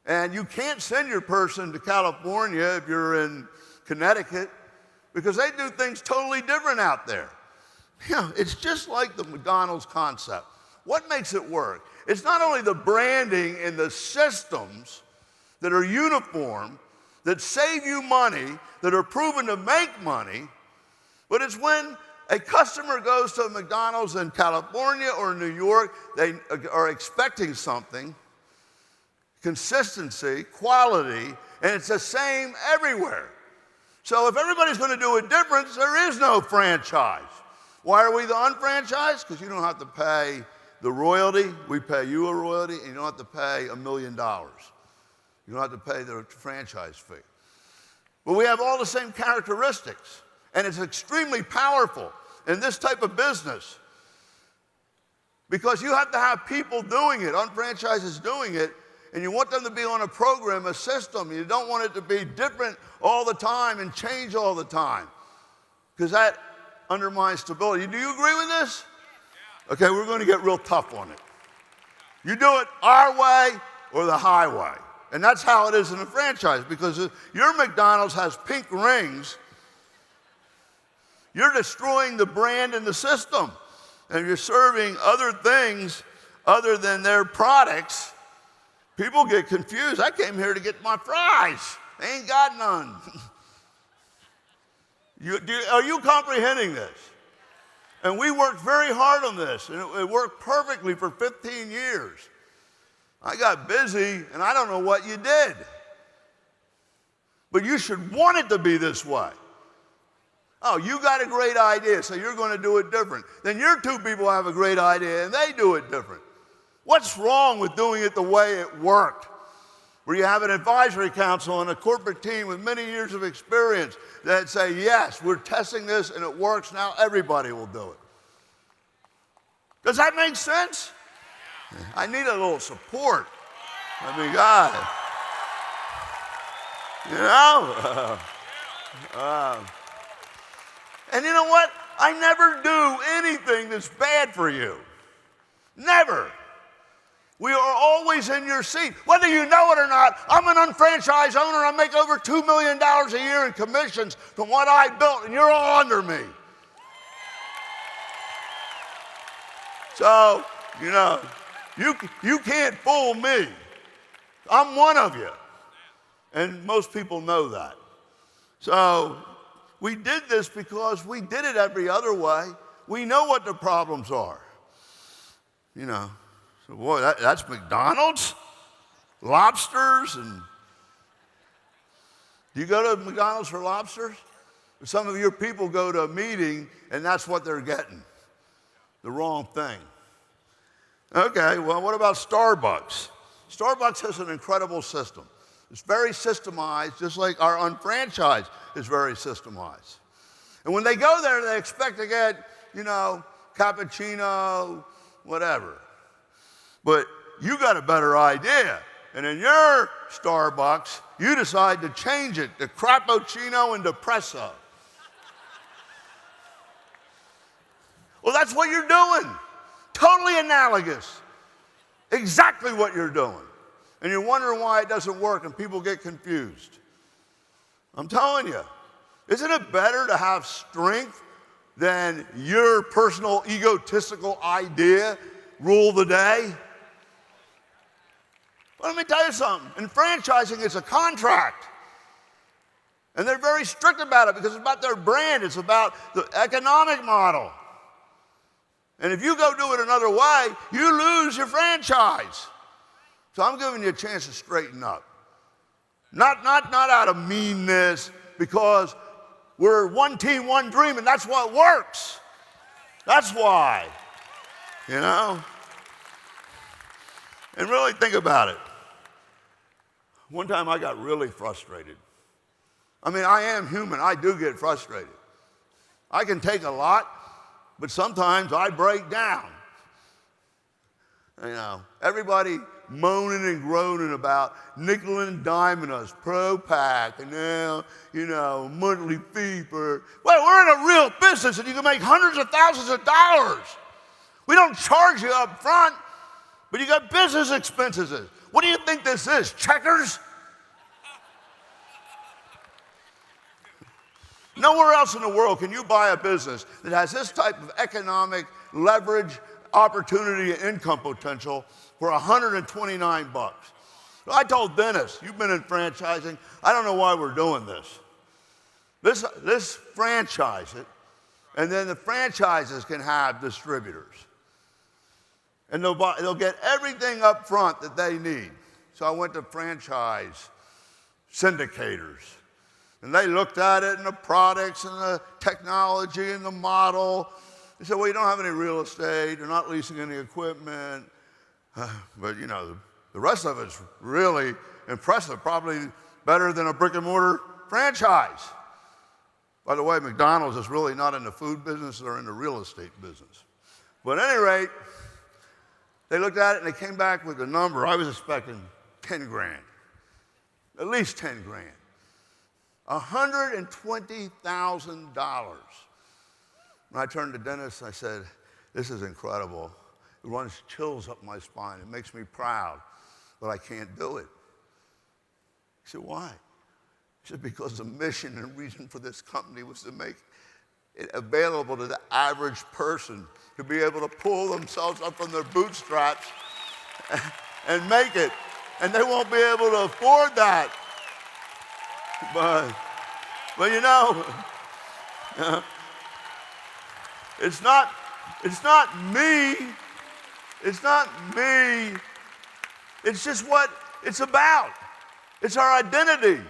And you can't send your person to California if you're in Connecticut because they do things totally different out there. It's just like the McDonald's concept. What makes it work? It's not only the branding and the systems that are uniform, that save you money, that are proven to make money, but it's when a customer goes to McDonald's in California or New York, they are expecting something, consistency, quality, and it's the same everywhere. So if everybody's going to do it different, there is no franchise. Why are we the unfranchised? Because you don't have to pay the royalty. We pay you a royalty, and you don't have to pay $1 million. You don't have to pay the franchise fee. But we have all the same characteristics, and it's extremely powerful in this type of business because you have to have people doing it, unfranchises doing it, and you want them to be on a program, a system. You don't want it to be different all the time and change all the time because that undermines stability. Do you agree with this? Okay, we're going to get real tough on it. You do it our way or the highway. And that's how it is in a franchise because if your McDonald's has pink rings, you're destroying the brand and the system. And if you're serving other things other than their products, people get confused. I came here to get my fries. They ain't got none. Are you comprehending this? And we worked very hard on this, and it worked perfectly for 15 years. I got busy, and I don't know what you did. But you should want it to be this way. Oh, you got a great idea, so you're going to do it different. Then your two people have a great idea, and they do it different. What's wrong with doing it the way it worked? Where you have an advisory council and a corporate team with many years of experience that say, yes, we're testing this and it works, now everybody will do it. Does that make sense? I need a little support. I mean, God, you know? And you know what? I never do anything that's bad for you. Never. We are always in your seat. Whether you know it or not, I'm an unfranchised owner. I make over $2 million a year in commissions from what I built, and you're all under me. So, you know, you can't fool me. I'm one of you. And most people know that. So we did this because we did it every other way. We know what the problems are. You know. Boy, that's McDonald's, lobsters, and do you go to McDonald's for lobsters? Some of your people go to a meeting and that's what they're getting, the wrong thing. Okay, well, what about Starbucks? Starbucks has an incredible system. It's very systemized, just like our unfranchised is very systemized. And when they go there, they expect to get, you know, cappuccino, whatever. But you got a better idea. And in your Starbucks, you decide to change it to Crappuccino and Depresso. Well, that's what you're doing. Totally analogous. Exactly what you're doing. And you're wondering why it doesn't work and people get confused. I'm telling you, isn't it better to have strength than your personal egotistical idea rule the day? Well, let me tell you something. In franchising, it's a contract. And they're very strict about it because it's about their brand. It's about the economic model. And if you go do it another way, you lose your franchise. So I'm giving you a chance to straighten up. Not out of meanness, because we're one team, one dream, and that's what works. That's why, you know? And really think about it. One time I got really frustrated. I mean, I am human. I do get frustrated. I can take a lot, but sometimes I break down. You know, everybody moaning and groaning about nickel and diming us, pro pack, and now, you know, monthly fee for, well, we're in a real business and you can make hundreds of thousands of dollars. We don't charge you up front, but you got business expenses. What do you think this is, Checkers? Nowhere else in the world can you buy a business that has this type of economic leverage, opportunity, and income potential for $129. I told Dennis, you've been in franchising, I don't know why we're doing this. Let's franchise it, and then the franchises can have distributors. And they'll get everything up front that they need. So I went to franchise syndicators. And they looked at it and the products and the technology and the model. They said, well, you don't have any real estate. You're not leasing any equipment. But, you know, the rest of it's really impressive, probably better than a brick and mortar franchise. By the way, McDonald's is really not in the food business. They're in the real estate business. But at any rate, they looked at it and they came back with a number. I was expecting 10 grand, at least 10 grand. $120,000. When I turned to Dennis, I said, this is incredible. It runs chills up my spine. It makes me proud, but I can't do it. He said, why? He said, because the mission and reason for this company was to make it available to the average person to be able to pull themselves up from their bootstraps and make it. And they won't be able to afford that. But you know, it's not me. It's not me. It's just what it's about. It's our identity.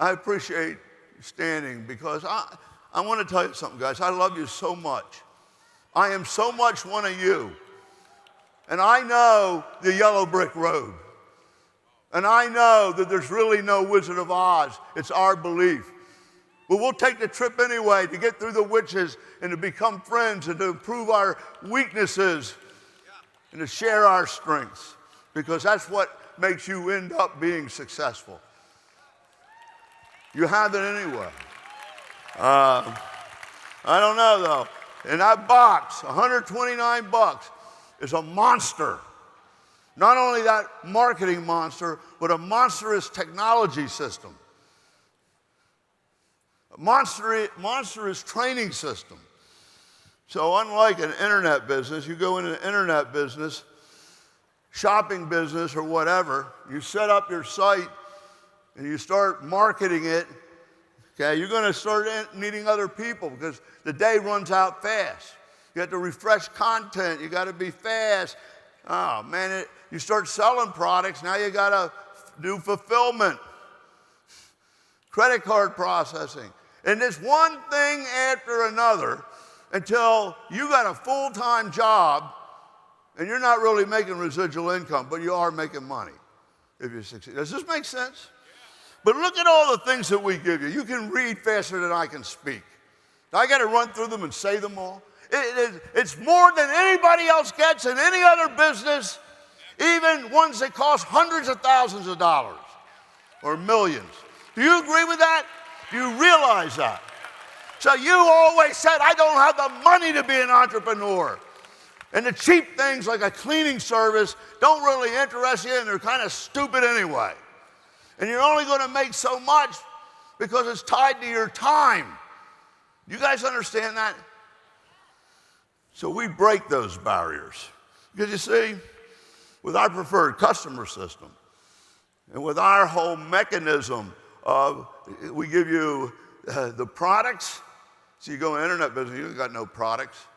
I appreciate you standing because I want to tell you something, guys. I love you so much. I am so much one of you. And I know the yellow brick road. And I know that there's really no Wizard of Oz. It's our belief. But we'll take the trip anyway to get through the witches and to become friends and to improve our weaknesses and to share our strengths, because that's what makes you end up being successful. You have it anyway. I don't know though. In that box, $129 is a monster. Not only that marketing monster, but a monstrous technology system. A monstrous training system. So unlike an internet business, you go into an internet business, shopping business or whatever, you set up your site and you start marketing it, okay, you're gonna start needing other people because the day runs out fast. You have to refresh content, you gotta be fast. Oh man, you start selling products, now you gotta do fulfillment, credit card processing, and this one thing after another until you got a full-time job and you're not really making residual income, but you are making money if you succeed. Does this make sense? But look at all the things that we give you. You can read faster than I can speak. I got to run through them and say them all. It's more than anybody else gets in any other business, even ones that cost hundreds of thousands of dollars or millions. Do you agree with that? Do you realize that? So you always said, I don't have the money to be an entrepreneur. And the cheap things like a cleaning service don't really interest you and they're kind of stupid anyway. And you're only going to make so much because it's tied to your time. You guys understand that? So we break those barriers. Because you see, with our preferred customer system and with our whole mechanism of, we give you the products. So you go in internet business, you got no products.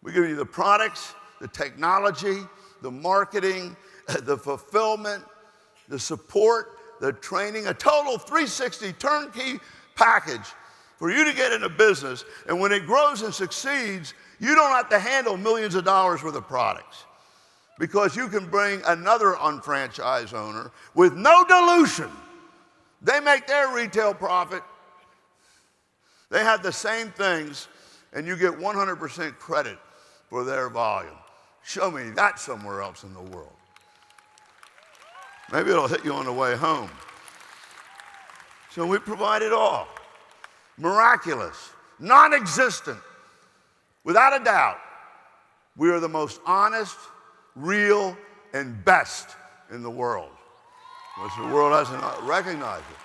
We give you the products, the technology, the marketing, the fulfillment, the support, the training, a total 360 turnkey package for you to get into business. And when it grows and succeeds, you don't have to handle millions of dollars worth of products because you can bring another unfranchised owner with no dilution. They make their retail profit. They have the same things, and you get 100% credit for their volume. Show me that somewhere else in the world. Maybe it'll hit you on the way home. So we provide it all. Miraculous. non-existent. Without a doubt, we are the most honest, real, and best in the world. Which the world hasn't recognized it.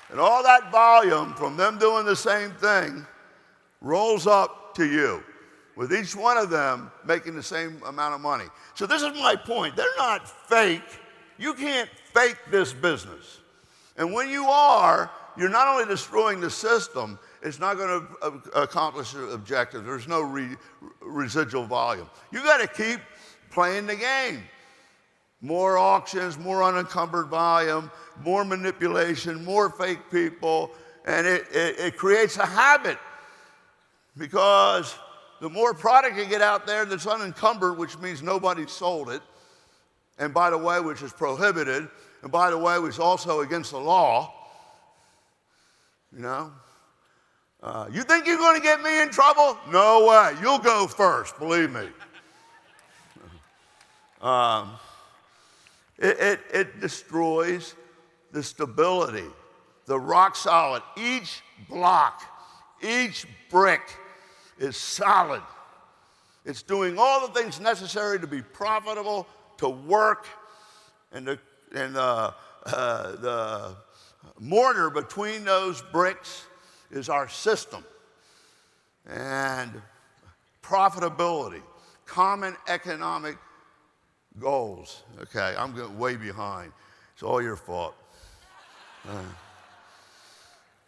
And all that volume from them doing the same thing rolls up to you, with each one of them making the same amount of money. So this is my point. They're not fake. You can't fake this business. And when you are, you're not only destroying the system, it's not going to accomplish the objective. There's no residual volume. You got to keep playing the game. More auctions, more unencumbered volume, more manipulation, more fake people, and it creates a habit, because the more product you get out there that's unencumbered, which means nobody sold it, and by the way, which is prohibited, and by the way, which is also against the law, you know? You think you're going to get me in trouble? No way. You'll go first, believe me. It destroys the stability, the rock solid. Each block, each brick is solid. It's doing all the things necessary to be profitable, to work, and the mortar between those bricks is our system. And profitability, common economic goals. Okay, I'm getting way behind. It's all your fault.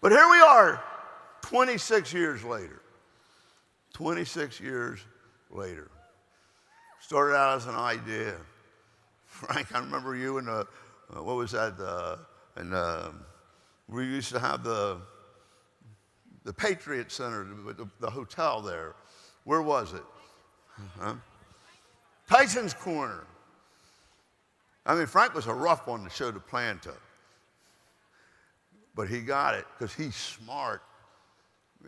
But here we are, 26 years later. 26 years later. Started out as an idea. Frank, I remember you in the, what was that? We used to have the Patriot Center, the hotel there. Where was it? Tyson's Corner. I mean, Frank was a rough one to show the plan to. But he got it because he's smart,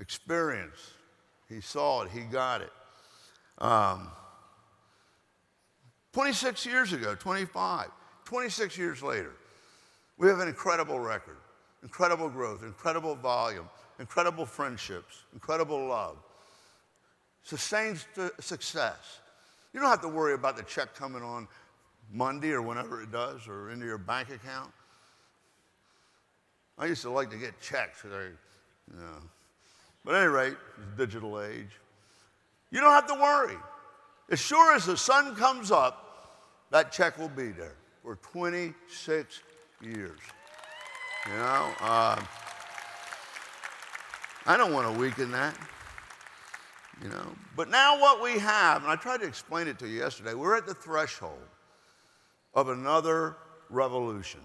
experienced. He saw it, he got it. 26 years ago, 25, 26 years later, we have an incredible record, incredible growth, incredible volume, incredible friendships, incredible love, sustained success. You don't have to worry about the check coming on Monday or whenever it does, or into your bank account. I used to like to get checks, you know. But at any rate, it's a digital age. You don't have to worry. As sure as the sun comes up, that check will be there for 26 years. You know, I don't want to weaken that. You know, but now what we have, and I tried to explain it to you yesterday, we're at the threshold of another revolution.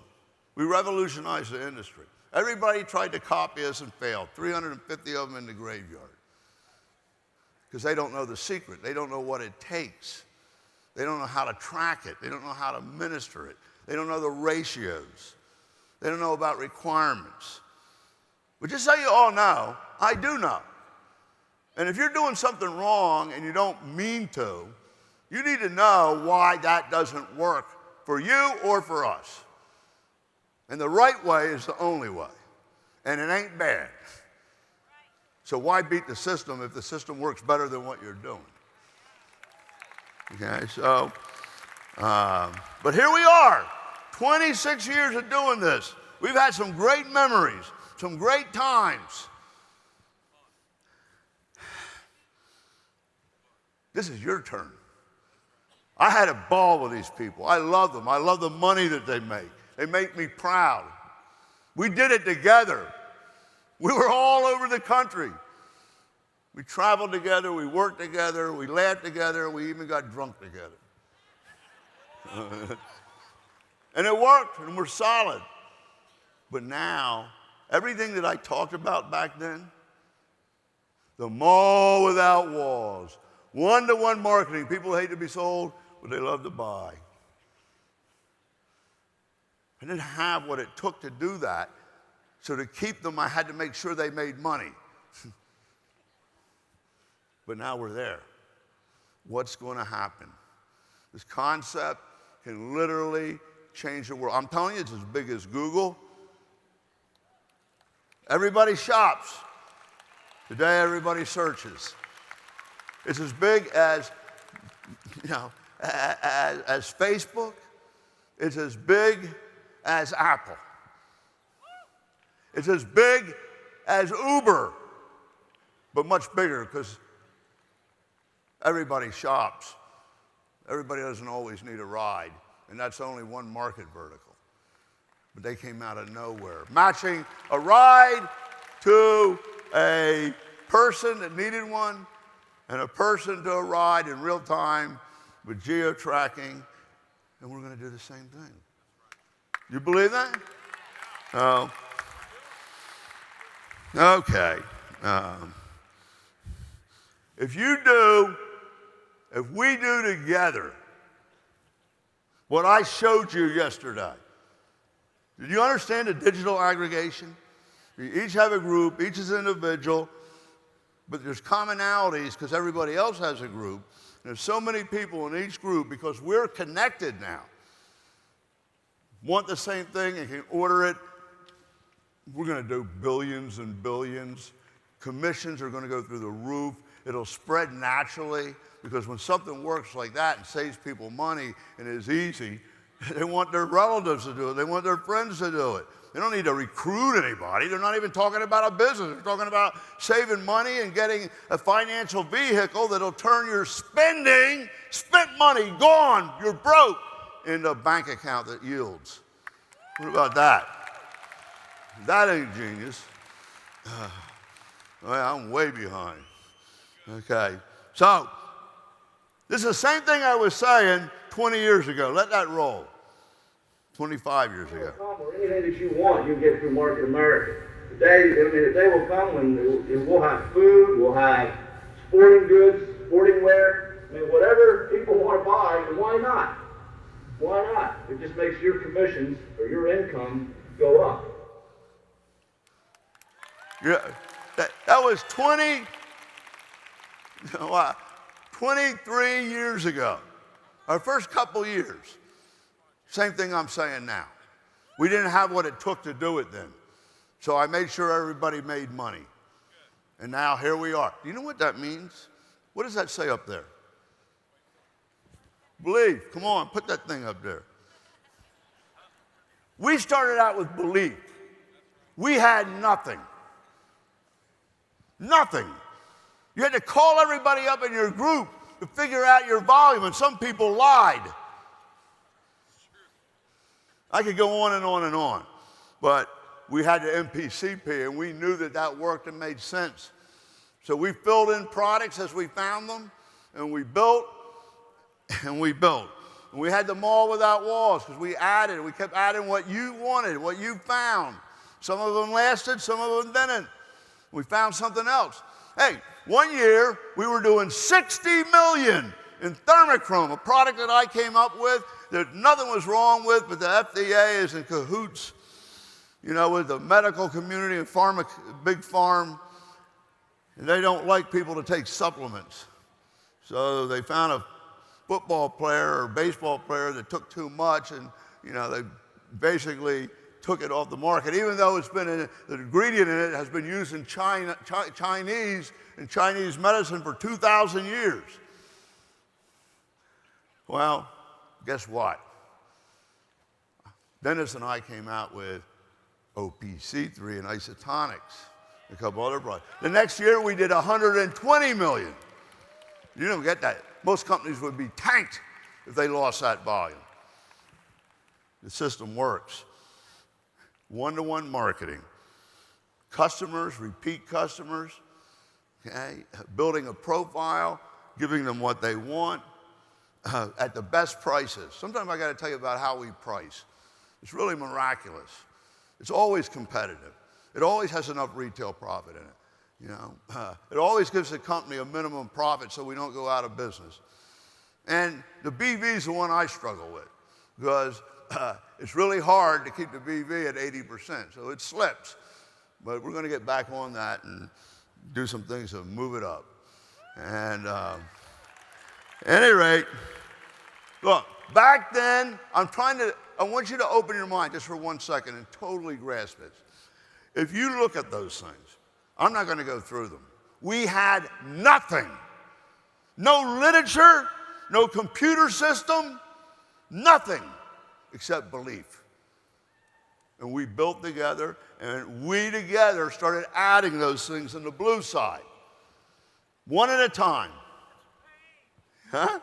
We revolutionized the industry. Everybody tried to copy us and failed. 350 of them in the graveyard. Because they don't know the secret. They don't know what it takes. They don't know how to track it. They don't know how to minister it. They don't know the ratios. They don't know about requirements. But just so you all know, I do know. And if you're doing something wrong and you don't mean to, you need to know why that doesn't work for you or for us. And the right way is the only way. And it ain't bad. So why beat the system if the system works better than what you're doing? Okay, so, but here we are, 26 years of doing this. We've had some great memories, some great times. This is your turn. I had a ball with these people. I love them. I love the money that they make. They make me proud. We did it together. We were all over the country. We traveled together. We worked together. We laughed together. We even got drunk together. And it worked, and we're solid. But now, everything that I talked about back then, the mall without walls, one-to-one marketing. People hate to be sold, but they love to buy. I didn't have what it took to do that. So to keep them, I had to make sure they made money. But now we're there. What's going to happen? This concept can literally change the world. I'm telling you, it's as big as Google. Everybody shops. Today, everybody searches. It's as big as, as Facebook. It's as big as Apple. It's as big as Uber, but much bigger because everybody shops. Everybody doesn't always need a ride, and that's only one market vertical. But they came out of nowhere, matching a ride to a person that needed one and a person to a ride in real time with geo-tracking, and we're going to do the same thing. You believe that? Oh. Okay. If we do together what I showed you yesterday, did you understand the digital aggregation? You each have a group, each is an individual, but there's commonalities because everybody else has a group. And there's so many people in each group because we're connected now. Want the same thing and can order it. We're going to do billions and billions. Commissions are going to go through the roof. It'll spread naturally because when something works like that and saves people money and is easy, they want their relatives to do it. They want their friends to do it. They don't need to recruit anybody. They're not even talking about a business. They're talking about saving money and getting a financial vehicle that'll turn your spent money, gone, you're broke, into a bank account that yields. What about that? That ain't genius. Well, I'm way behind. Okay, so this is the same thing I was saying 20 years ago. Let that roll. 25 years ago. Anything that you want, you can get through Market America. The day will come when we'll have food, we'll have sporting goods, sporting wear. I mean, whatever people want to buy, why not? Why not? It just makes your commissions or your income go up. Yeah, that was 23 years ago. Our first couple years. Same thing I'm saying now. We didn't have what it took to do it then. So I made sure everybody made money. And now here we are. Do you know what that means? What does that say up there? Believe. Come on, put that thing up there. We started out with belief. We had nothing. Nothing. You had to call everybody up in your group to figure out your volume, and some people lied. I could go on and on and on, but we had the MPCP, and we knew that that worked and made sense. So we filled in products as we found them, and we built, and we built. And we had the mall without walls because we kept adding what you wanted, what you found. Some of them lasted, some of them didn't. We found something else. Hey, one year we were doing $60 million in thermochrome, a product that I came up with that nothing was wrong with, but the FDA is in cahoots, with the medical community and big pharma, and they don't like people to take supplements. So they found a football player or baseball player that took too much, and they basically took it off the market, even though the ingredient in it has been used in Chinese medicine for 2,000 years. Well, guess what? Dennis and I came out with OPC3 and isotonics, a couple other products. The next year we did 120 million. You don't get that. Most companies would be tanked if they lost that volume. The system works. One-to-one marketing. Customers, repeat customers, okay? Building a profile, giving them what they want at the best prices. Sometimes I got to tell you about how we price. It's really miraculous. It's always competitive. It always has enough retail profit in it. It always gives the company a minimum profit so we don't go out of business. And the BV is the one I struggle with because it's really hard to keep the BV at 80%, so it slips. But we're going to get back on that and do some things to move it up. And at any rate, look, back then, I want you to open your mind just for 1 second and totally grasp this. If you look at those things, I'm not going to go through them, We had nothing. No literature, no computer system, nothing except belief. And we built together, and we together started adding those things in the blue side, one at a time. Huh?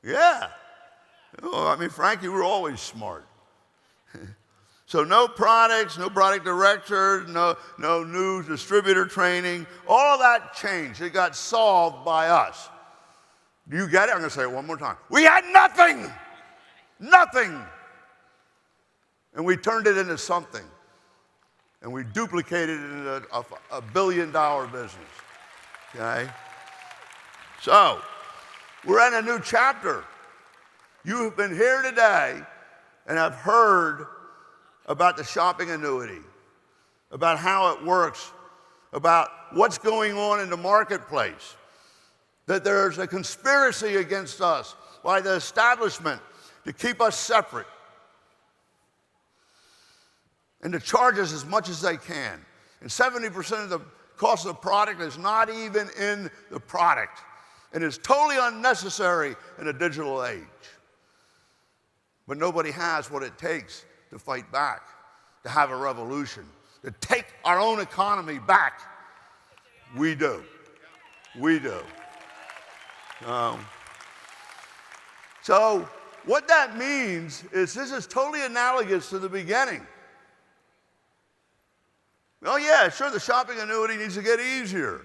Yeah. Oh, I mean, Frankie, we're always smart. So no products, no product director, no new distributor training. All of that changed. It got solved by us. Do you get it? I'm going to say it one more time. We had nothing. Nothing. And we turned it into something. And we duplicated it into a billion-dollar business. Okay? So, we're in a new chapter. You have been here today and have heard about the shopping annuity, about how it works, about what's going on in the marketplace, that there's a conspiracy against us by the establishment to keep us separate and to charge us as much as they can. And 70% of the cost of the product is not even in the product, and is totally unnecessary in a digital age. But nobody has what it takes to fight back, to have a revolution, to take our own economy back. We do. We do. So what that means is this is totally analogous to the beginning. Oh yeah, sure, the shopping annuity needs to get easier.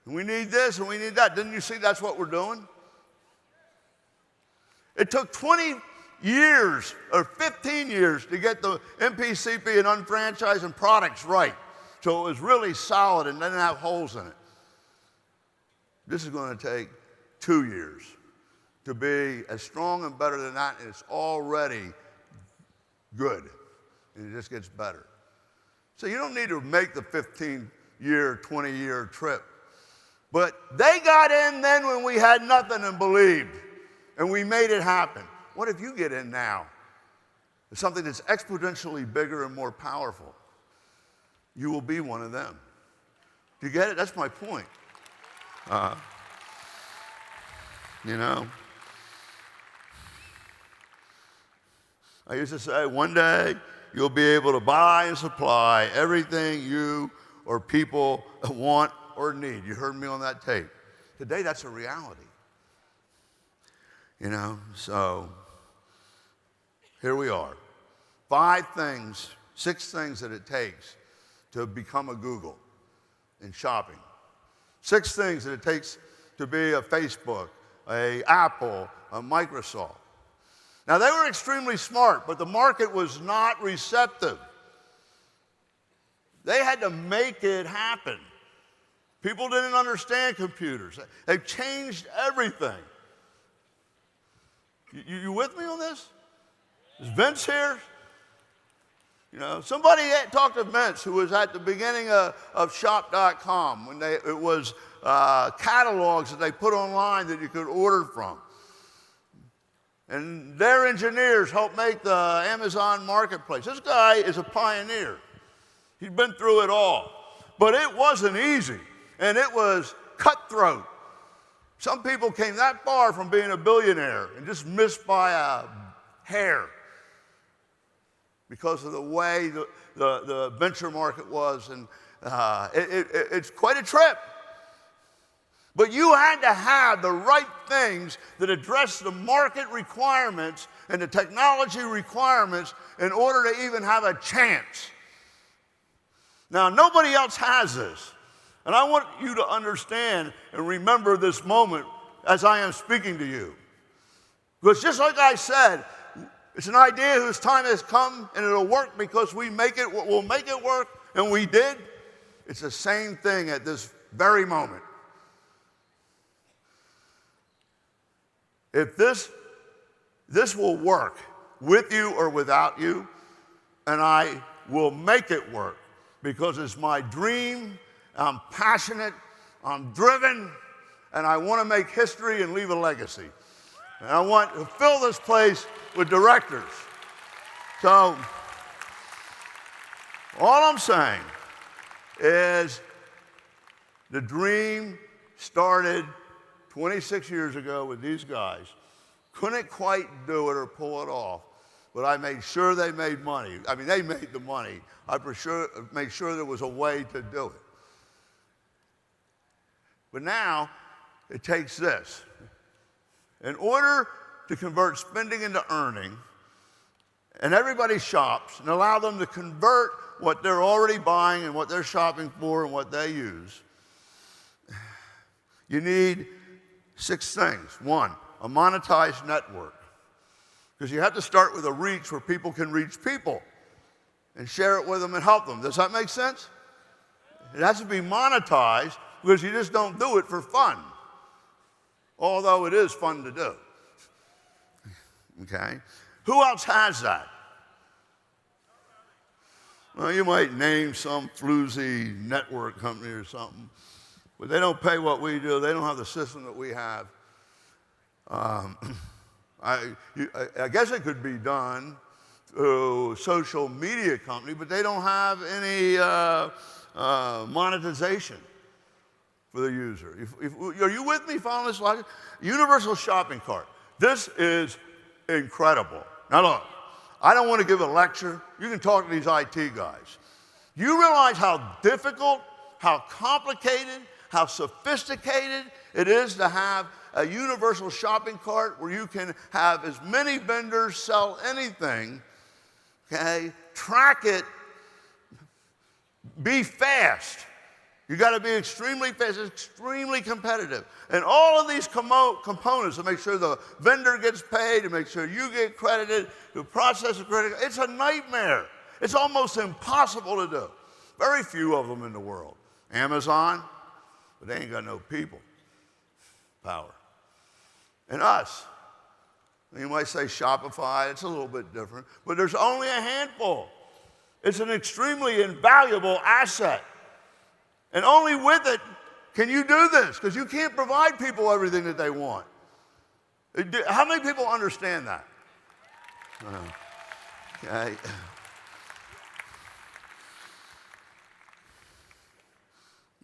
We need this and we need that. Didn't you see that's what we're doing? It took 20 years or 15 years to get the MPCP and unfranchise and products right. So it was really solid and didn't have holes in it. This is going to take 2 years to be as strong and better than that, and it's already good. And it just gets better. So you don't need to make the 15-year, 20-year trip. But they got in then when we had nothing and believed, and we made it happen. What if you get in now? It's something that's exponentially bigger and more powerful. You will be one of them. Do you get it? That's my point. You know, I used to say, one day you'll be able to buy and supply everything you or people want or need. You heard me on that tape. Today, that's a reality. You know, so here we are. 6 things that it takes to become a Google in shopping. 6 things that it takes to be a Facebook, a Apple, a Microsoft. Now, they were extremely smart, but the market was not receptive. They had to make it happen. People didn't understand computers. They've changed everything. You with me on this? Is Vince here? You know, somebody talked to Vince, who was at the beginning of shop.com when it was catalogs that they put online that you could order from. And their engineers helped make the Amazon marketplace. This guy is a pioneer. He's been through it all. But it wasn't easy, and it was cutthroat. Some people came that far from being a billionaire and just missed by a hair because of the way the venture market was. And it's quite a trip. But you had to have the right things that address the market requirements and the technology requirements in order to even have a chance. Now, nobody else has this. And I want you to understand and remember this moment as I am speaking to you. Because just like I said, it's an idea whose time has come and it'll work because we'll make it work, and we did. It's the same thing at this very moment. If this will work with you or without you, and I will make it work because it's my dream, I'm passionate, I'm driven, and I want to make history and leave a legacy. And I want to fill this place with directors. So, All I'm saying is the dream started 26 years ago with these guys. Couldn't quite do it or pull it off, but I made sure they made money. I mean, they made the money. I for sure made sure there was a way to do it. But now, it takes this. In order to convert spending into earning, and everybody shops, and allow them to convert what they're already buying and what they're shopping for and what they use, you need 6 things. 1, a monetized network. Because you have to start with a reach where people can reach people and share it with them and help them. Does that make sense? It has to be monetized because you just don't do it for fun. Although it is fun to do. Okay? Who else has that? Well, you might name some floozy network company or something, but they don't pay what we do. They don't have the system that we have. I guess it could be done through a social media company, but they don't have any monetization for the user. Are you with me following this logic? Universal shopping cart. This is incredible. Now look, I don't want to give a lecture. You can talk to these IT guys. You realize how difficult, how complicated, how sophisticated it is to have a universal shopping cart where you can have as many vendors sell anything, okay? Track it, be fast. You got to be extremely fast, extremely competitive. And all of these components to make sure the vendor gets paid, to make sure you get credited, to process the credit, it's a nightmare. It's almost impossible to do. Very few of them in the world. Amazon, but they ain't got no people power. And us. You might say Shopify, it's a little bit different, but there's only a handful. It's an extremely invaluable asset. And only with it can you do this, because you can't provide people everything that they want. How many people understand that? Okay.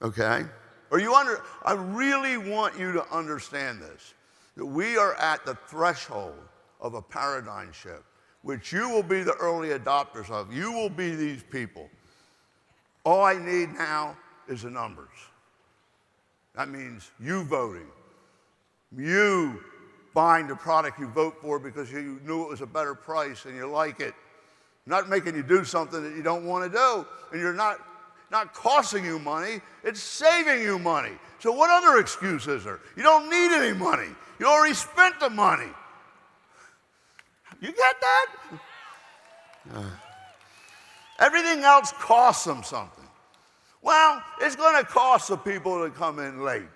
Okay? I really want you to understand this, that we are at the threshold of a paradigm shift, which you will be the early adopters of. You will be these people. All I need now is the numbers. That means you voting, you buying the product you vote for because you knew it was a better price and you like it. Not making you do something that you don't want to do, and you're not costing you money, it's saving you money. So what other excuse is there? You don't need any money. You already spent the money. You get that? Everything else costs them something. Well, it's going to cost the people that come in late.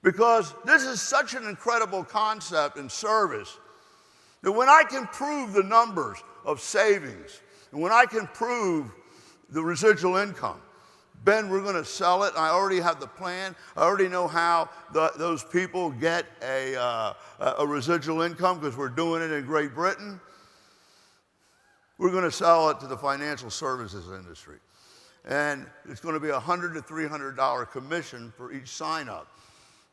Because this is such an incredible concept and service that when I can prove the numbers of savings, and when I can prove the residual income, Ben, we're going to sell it. I already have the plan. I already know how those people get a residual income because we're doing it in Great Britain. We're going to sell it to the financial services industry. And it's going to be a $100 to $300 commission for each sign-up.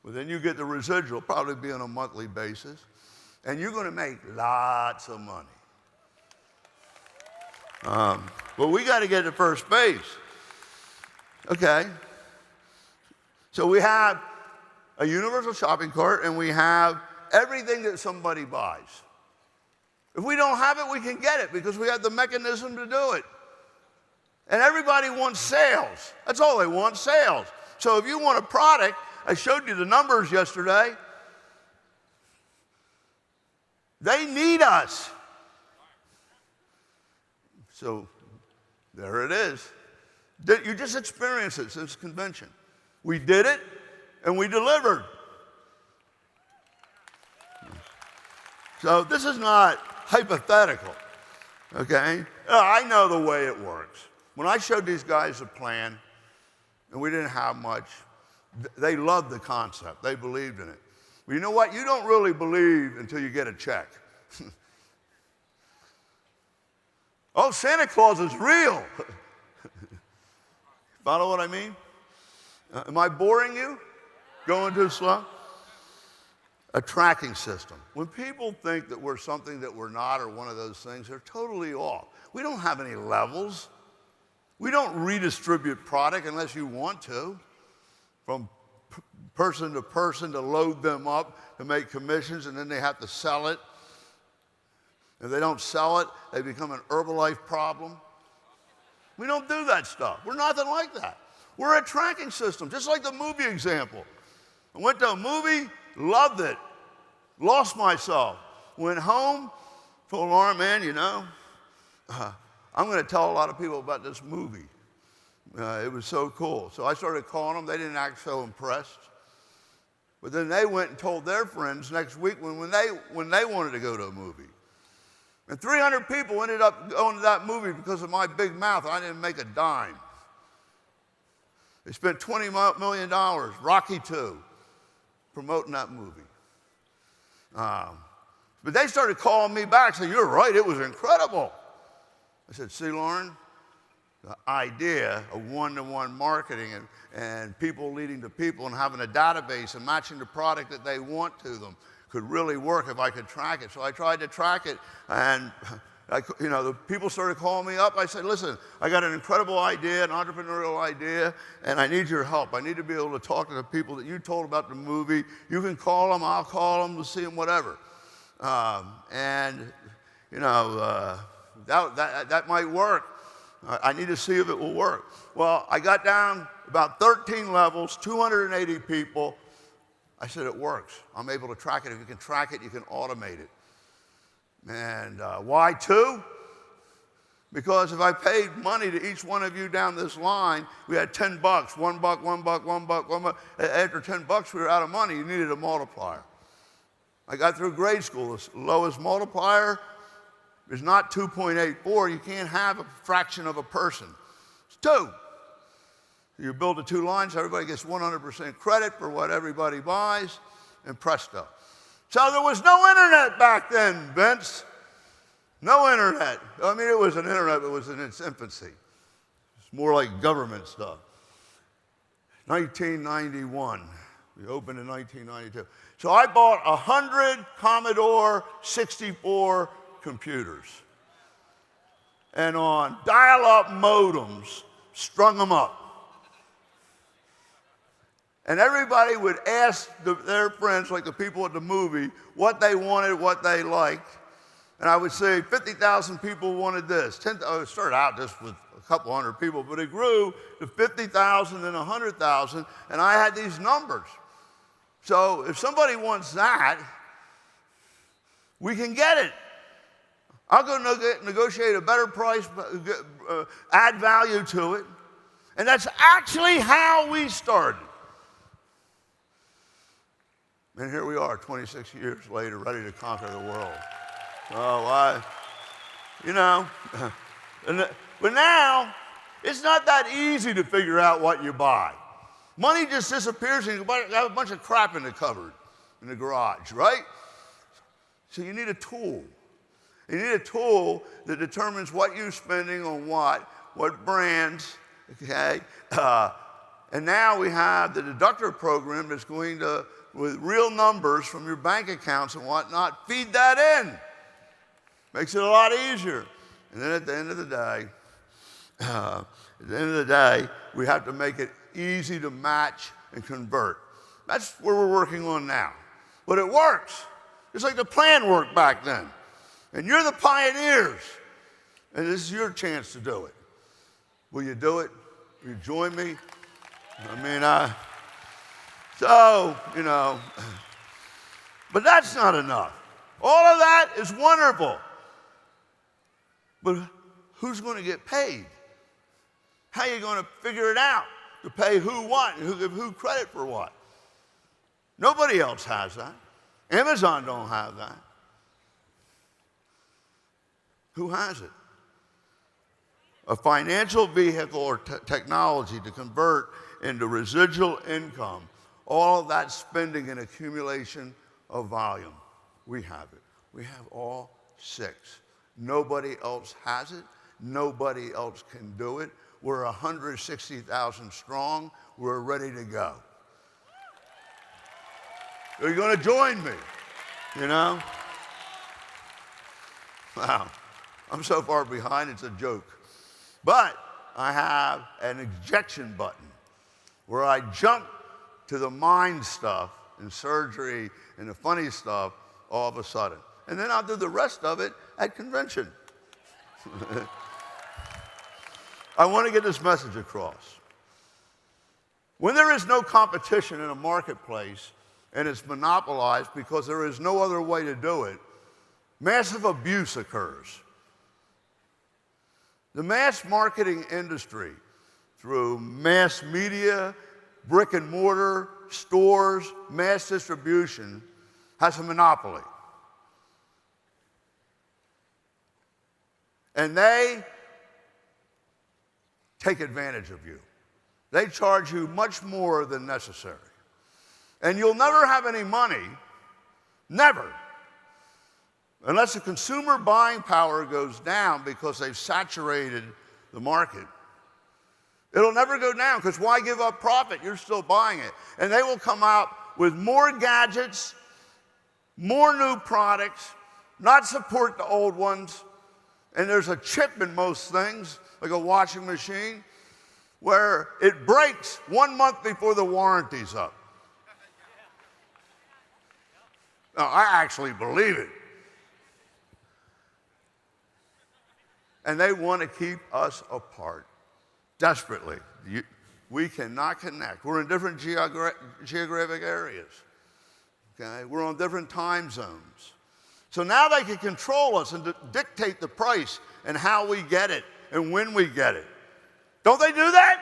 Well, then you get the residual, probably be on a monthly basis, and you're going to make lots of money. But we got to get to first base. Okay. So we have a universal shopping cart, and we have everything that somebody buys. If we don't have it, we can get it because we have the mechanism to do it. And everybody wants sales. That's all they want, sales. So if you want a product, I showed you the numbers yesterday. They need us. So there it is. You just experienced it since convention. We did it, and we delivered. So this is not hypothetical, okay? I know the way it works. When I showed these guys a plan, and we didn't have much, they loved the concept. They believed in it. But you know what? You don't really believe until you get a check. Oh, Santa Claus is real. Follow what I mean? Am I boring you? Going too slow? A tracking system. When people think that we're something that we're not or one of those things, they're totally off. We don't have any levels. We don't redistribute product unless you want to, from person to person to load them up to make commissions, and then they have to sell it. If they don't sell it, they become an Herbalife problem. We don't do that stuff. We're nothing like that. We're a tracking system, just like the movie example. I went to a movie, loved it, lost myself, went home, told Lauren, man, you know, I'm going to tell a lot of people about this movie. It was so cool. So I started calling them. They didn't act so impressed. But then they went and told their friends next week when they wanted to go to a movie. And 300 people ended up going to that movie because of my big mouth. I didn't make a dime. They spent $20 million, Rocky II, promoting that movie. But they started calling me back, saying, you're right, it was incredible. I said, see, Lauren, the idea of one-to-one marketing and people leading to people and having a database and matching the product that they want to them could really work if I could track it. So I tried to track it, and the people started calling me up. I said, listen, I got an incredible idea, an entrepreneurial idea, and I need your help. I need to be able to talk to the people that you told about the movie. You can call them, I'll call them, we'll see them, whatever. That might work. I need to see if it will work. Well, I got down about 13 levels, 280 people. I said, it works. I'm able to track it. If you can track it, you can automate it. And why 2? Because if I paid money to each one of you down this line, we had $10, $1, $1, $1. After $10, we were out of money. You needed a multiplier. I got through grade school. The lowest multiplier is not 2.84. You can't have a fraction of a person. It's 2. You build the 2 lines, everybody gets 100% credit for what everybody buys, and presto. So there was no internet back then, Vince. No internet. I mean, it was an internet, but it was in its infancy. It's more like government stuff. 1991. We opened in 1992. So I bought 100 Commodore 64 computers. And on dial-up modems, strung them up. And everybody would ask their friends, like the people at the movie, what they wanted, what they liked. And I would say 50,000 people wanted this. It started out just with a couple hundred people, but it grew to 50,000 and 100,000, and I had these numbers. So if somebody wants that, we can get it. I'll go negotiate a better price, add value to it. And that's actually how we started. And here we are, 26 years later, ready to conquer the world. But now, it's not that easy to figure out what you buy. Money just disappears and you have a bunch of crap in the cupboard, in the garage, right? So you need a tool. You need a tool that determines what you're spending on what brands, okay? And now we have the deductor program that's going to, with real numbers from your bank accounts and whatnot, feed that in. Makes it a lot easier. And then at the end of the day, we have to make it easy to match and convert. That's where we're working on now. But it works. It's like the plan worked back then. And you're the pioneers. And this is your chance to do it. Will you do it? Will you join me? But that's not enough. All of that is wonderful. But who's going to get paid? How are you going to figure it out to pay who what and who credit for what? Nobody else has that. Amazon don't have that. Who has it? A financial vehicle or technology to convert into residual income, all of that spending and accumulation of volume. We have it. We have all 6. Nobody else has it, Nobody else can do it. We're 160,000 strong. We're ready to go. Are you going to join me? You know? Wow. I'm so far behind, it's a joke. But I have an ejection button where I jump to the mind stuff and surgery and the funny stuff all of a sudden. And then I'll do the rest of it at convention. I want to get this message across. When there is no competition in a marketplace and it's monopolized because there is no other way to do it, massive abuse occurs. The mass marketing industry, through mass media, brick and mortar, stores, mass distribution, has a monopoly. And they take advantage of you. They charge you much more than necessary. And you'll never have any money, never, unless the consumer buying power goes down because they've saturated the market. It'll never go down, because why give up profit? You're still buying it. And they will come out with more gadgets, more new products, not support the old ones. And there's a chip in most things, like a washing machine, where it breaks 1 month before the warranty's up. Now, I actually believe it. And they want to keep us apart desperately. We cannot connect. We're in different geographic areas. Okay? We're on different time zones. So now they can control us and dictate the price and how we get it and when we get it. Don't they do that?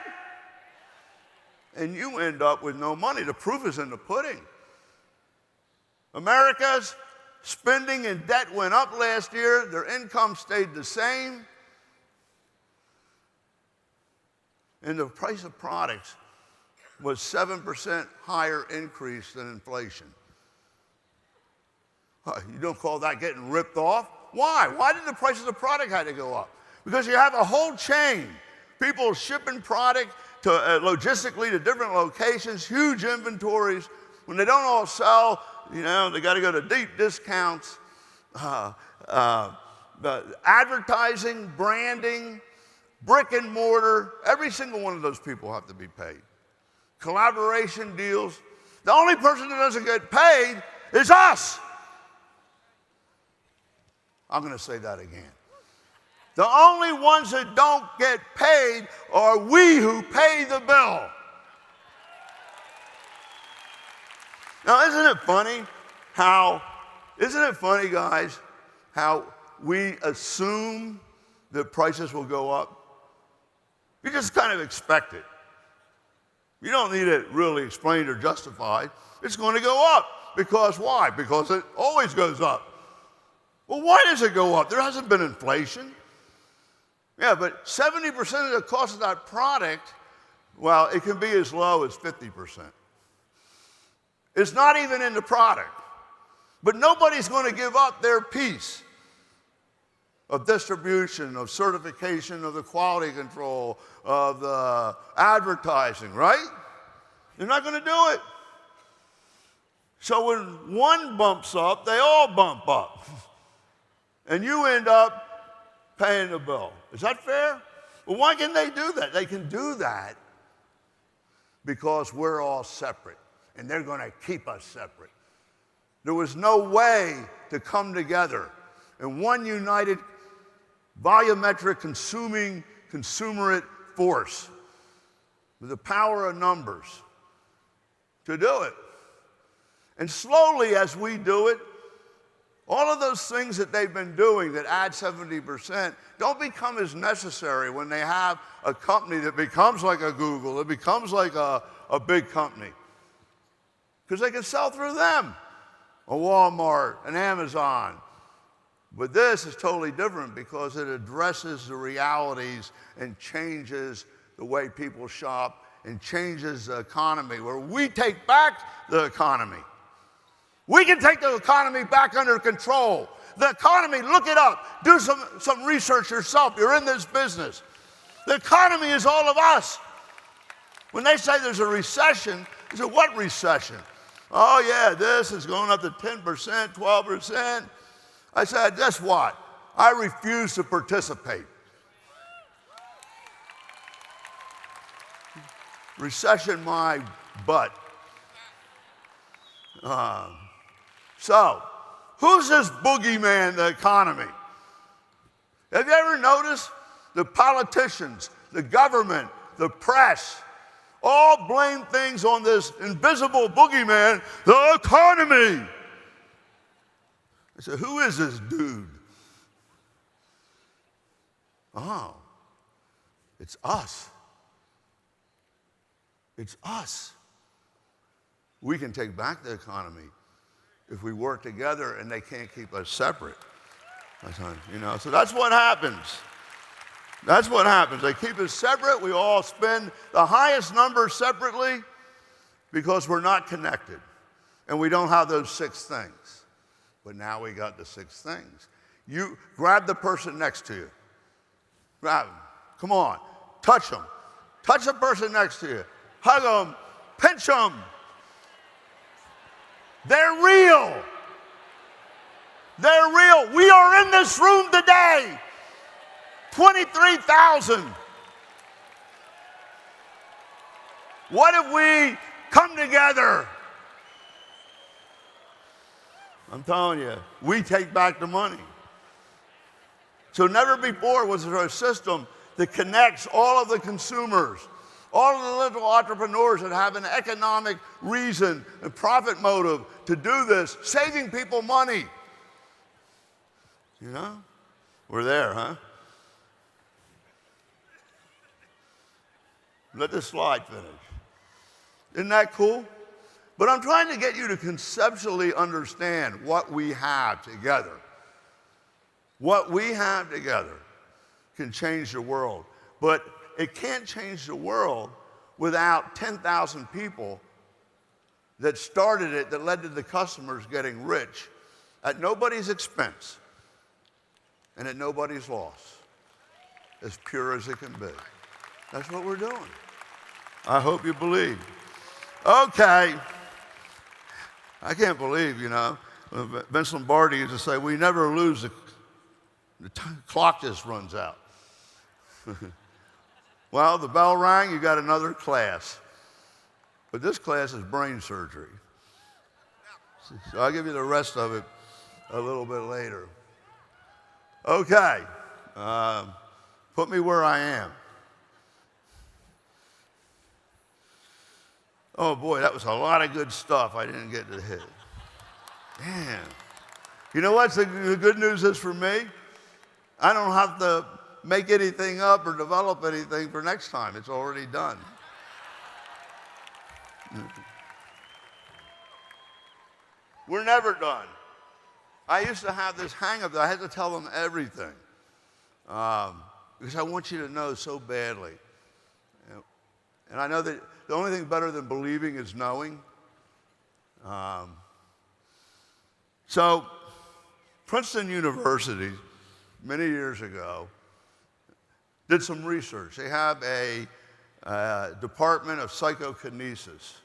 And you end up with no money. The proof is in the pudding. America's spending and debt went up last year. Their income stayed the same. And the price of products was 7% higher increase than inflation. You don't call that getting ripped off? Why? Why did the price of the product have to go up? Because you have a whole chain. People shipping product to logistically to different locations, huge inventories. When they don't all sell, you know, they got to go to deep discounts. Advertising, branding, brick and mortar, every single one of those people have to be paid. Collaboration deals. The only person that doesn't get paid is us. I'm going to say that again. The only ones that don't get paid are we who pay the bill. Now, isn't it funny, guys, how we assume that prices will go up? You just kind of expect it. You don't need it really explained or justified. It's going to go up. Because why? Because it always goes up. Well, why does it go up? There hasn't been inflation. Yeah, but 70% of the cost of that product, well, it can be as low as 50%. It's not even in the product. But nobody's going to give up their piece of distribution, of certification, of the quality control, of the advertising, right? They're not going to do it. So when one bumps up, they all bump up. And you end up paying the bill. Is that fair? Well, why can they do that? They can do that because we're all separate, and they're going to keep us separate. There was no way to come together in one united volumetric consuming consumerate force with the power of numbers to do it. And slowly as we do it, all of those things that they've been doing that add 70% don't become as necessary when they have a company that becomes like a Google, it becomes like a big company. Because they can sell through them, a Walmart, an Amazon. But this is totally different because it addresses the realities and changes the way people shop and changes the economy, where we take back the economy. We can take the economy back under control. The economy, look it up. Do some research yourself. You're in this business. The economy is all of us. When they say there's a recession, they say, what recession? Oh, yeah, this is going up to 10%, 12%. I said, guess what? I refuse to participate. Recession my butt. So, who's this boogeyman, the economy? Have you ever noticed the politicians, the government, the press, all blame things on this invisible boogeyman, the economy? I said, who is this dude? Oh, it's us. It's us. We can take back the economy if we work together, and they can't keep us separate. So that's what happens. That's what happens. They keep us separate. We all spend the highest number separately because we're not connected. And we don't have those 6 things. But now we got the 6 things. You grab the person next to you. Grab them. Come on. Touch them. Touch the person next to you. Hug them. Pinch them. They're real. They're real. We are in this room today. 23,000. What if we come together? I'm telling you, we take back the money. So never before was there a system that connects all of the consumers, all of the little entrepreneurs that have an economic reason and profit motive to do this, saving people money. We're there, huh? Let this slide finish. Isn't that cool? But I'm trying to get you to conceptually understand what we have together. What we have together can change the world. But it can't change the world without 10,000 people that started it, that led to the customers getting rich at nobody's expense and at nobody's loss. As pure as it can be. That's what we're doing. I hope you believe. Okay. I can't believe, Vince Lombardi used to say, we never lose, the clock just runs out. Well, the bell rang, you got another class. But this class is brain surgery. So I'll give you the rest of it a little bit later. Okay. Put me where I am. Oh boy, that was a lot of good stuff I didn't get to hit. Man. You know what the good news is for me? I don't have to make anything up or develop anything for next time. It's already done. We're never done. I used to have this hang-up that I had to tell them everything because I want you to know so badly. And I know that the only thing better than believing is knowing. So Princeton University, many years ago, did some research. They have a department of psychokinesis.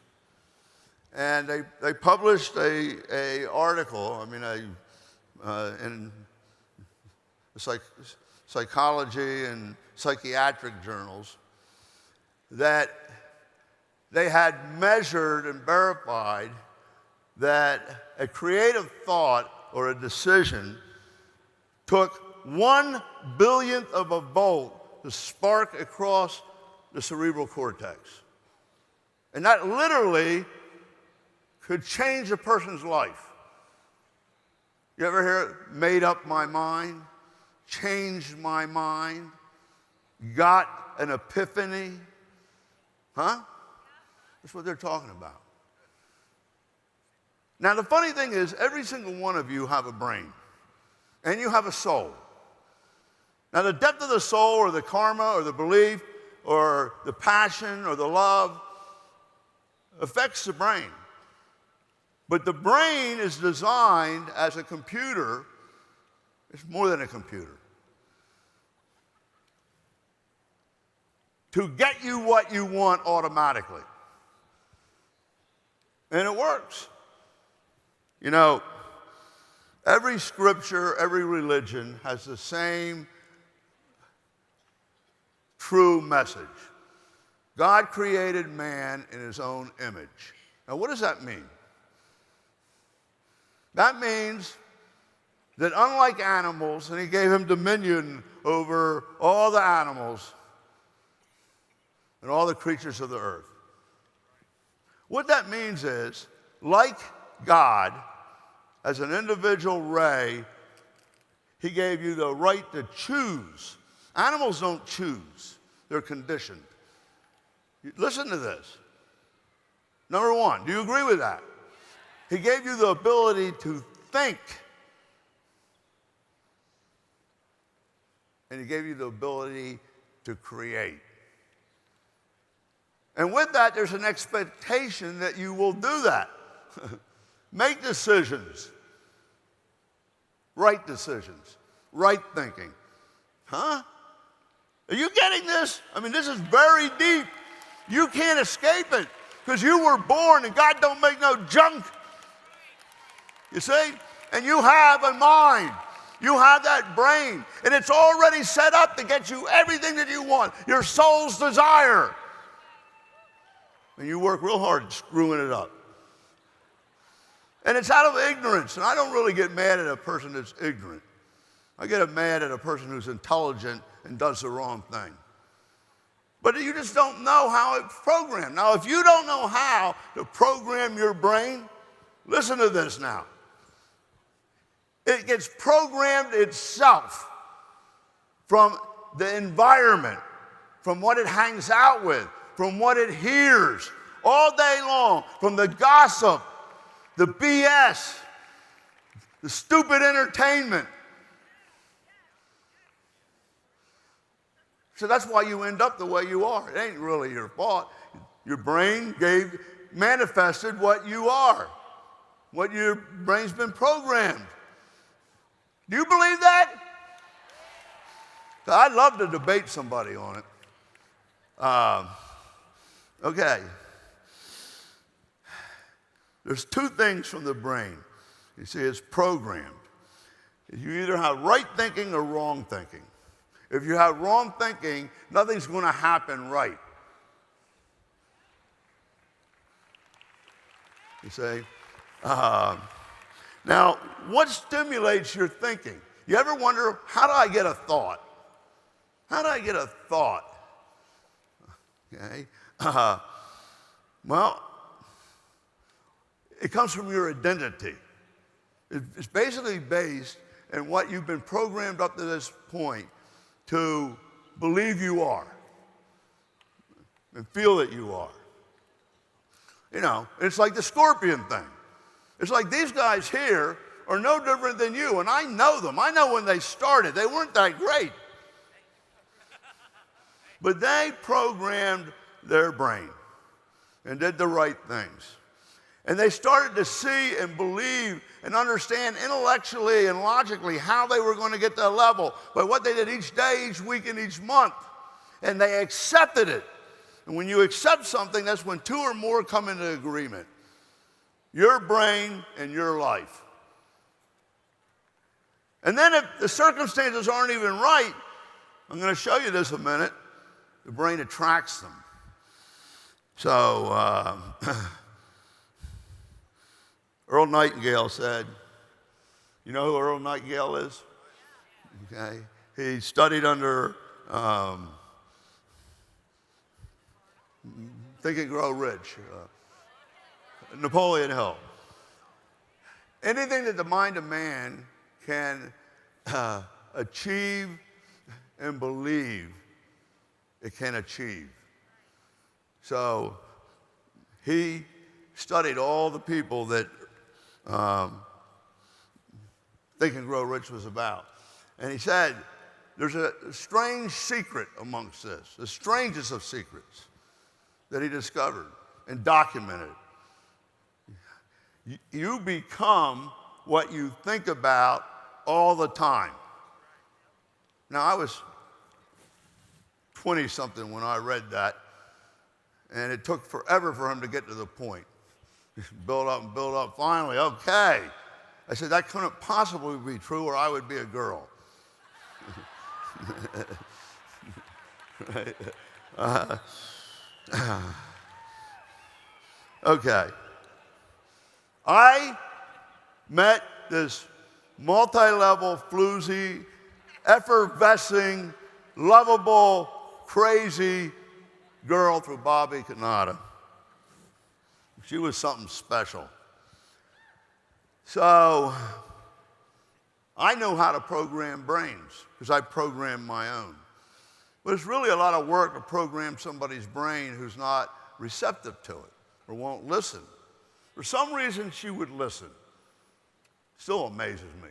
And they published a article, in psychology and psychiatric journals, that they had measured and verified that a creative thought or a decision took 1/1000th of a volt to spark across the cerebral cortex. And that literally could change a person's life. You ever hear, made up my mind, changed my mind, got an epiphany? Huh? That's what they're talking about. Now, the funny thing is, every single one of you have a brain, and you have a soul. Now, the depth of the soul, or the karma, or the belief, or the passion, or the love, affects the brain. But the brain is designed as a computer It's more than a computer. To get you what you want automatically. And it works. You know, every scripture, every religion has the same true message. God created man in his own image. Now, what does that mean? That means that unlike animals, and he gave him dominion over all the animals and all the creatures of the earth. What that means is, like God, as an individual ray, he gave you the right to choose. Animals don't choose, they're conditioned. Listen to this. Number one, do you agree with that? He gave you the ability to think. And he gave you the ability to create. And with that, there's an expectation that you will do that. Make decisions. Right decisions. Right thinking. Huh? Are you getting this? I mean, this is very deep. You can't escape it because you were born and God don't make no junk. You see? And you have a mind. You have that brain. And it's already set up to get you everything that you want. Your soul's desire. And you work real hard screwing it up. And it's out of ignorance. And I don't really get mad at a person that's ignorant. I get mad at a person who's intelligent and does the wrong thing. But you just don't know how it's programmed. Now, if you don't know how to program your brain, listen to this now. It gets programmed itself from the environment, from what it hangs out with, from what it hears all day long, from the gossip, the BS, the stupid entertainment. So that's why you end up the way you are. It ain't really your fault. Your brain manifested what you are, what your brain's been programmed. Do you believe that? I'd love to debate somebody on it. Okay. There's two things from the brain. You see, it's programmed. You either have right thinking or wrong thinking. If you have wrong thinking, nothing's going to happen right. You see? Now, what stimulates your thinking? You ever wonder, how do I get a thought? How do I get a thought? Okay. Well, it comes from your identity. It's basically based on what you've been programmed up to this point to believe you are and feel that you are. You know, it's like the scorpion thing. It's like these guys here are no different than you, and I know them. I know when they started. They weren't that great. But they programmed their brain and did the right things. And they started to see and believe and understand intellectually and logically how they were going to get to a level by what they did each day, each week, and each month. And they accepted it. And when you accept something, that's when two or more come into agreement. Your brain and your life. And then if the circumstances aren't even right, I'm going to show you this in a minute, the brain attracts them. So, Earl Nightingale said, you know who Earl Nightingale is? Okay. He studied under Think and Grow Rich, Napoleon Hill. Anything that the mind of man can achieve and believe, it can achieve. So he studied all the people that Think and Grow Rich was about. And he said, there's a strange secret amongst this, the strangest of secrets that he discovered and documented. You become what you think about all the time. Now, I was 20-something when I read that, and it took forever for him to get to the point. Build up and build up. Finally, okay. I said, that couldn't possibly be true, or I would be a girl. Right? Okay. I met this multi-level, floozy, effervescing, lovable, crazy girl through Bobby Canada. She was something special. So I know how to program brains because I programmed my own. But it's really a lot of work to program somebody's brain who's not receptive to it or won't listen. For some reason, she would listen. Still amazes me.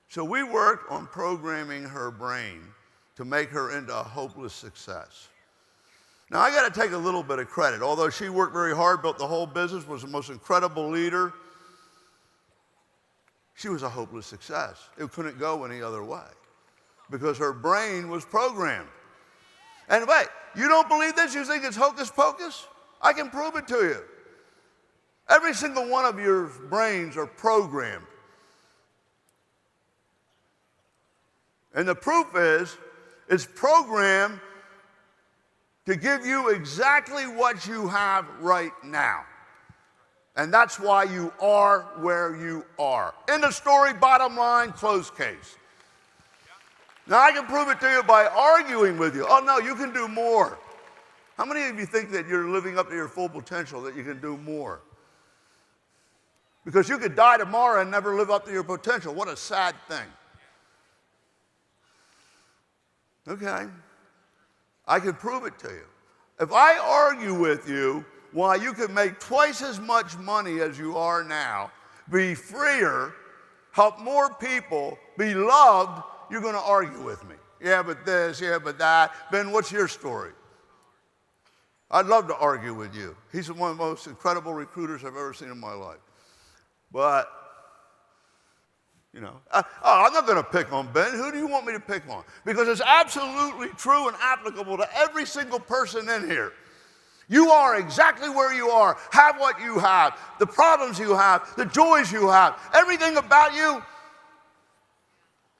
So we worked on programming her brain to make her into a hopeless success. Now, I got to take a little bit of credit. Although she worked very hard, built the whole business, was the most incredible leader, she was a hopeless success. It couldn't go any other way because her brain was programmed. And wait, you don't believe this? You think it's hocus pocus? I can prove it to you. Every single one of your brains are programmed. And the proof is, it's programmed to give you exactly what you have right now. And that's why you are where you are. End of story, bottom line, closed case. Now, I can prove it to you by arguing with you. Oh, no, you can do more. How many of you think that you're living up to your full potential, that you can do more? Because you could die tomorrow and never live up to your potential. What a sad thing. Okay. I can prove it to you. If I argue with you why you could make twice as much money as you are now, be freer, help more people, be loved, you're going to argue with me. Yeah, but this, yeah, but that. Ben, what's your story? I'd love to argue with you. He's one of the most incredible recruiters I've ever seen in my life. But, you know, I'm not going to pick on Ben. Who do you want me to pick on? Because it's absolutely true and applicable to every single person in here. You are exactly where you are, have what you have, the problems you have, the joys you have. Everything about you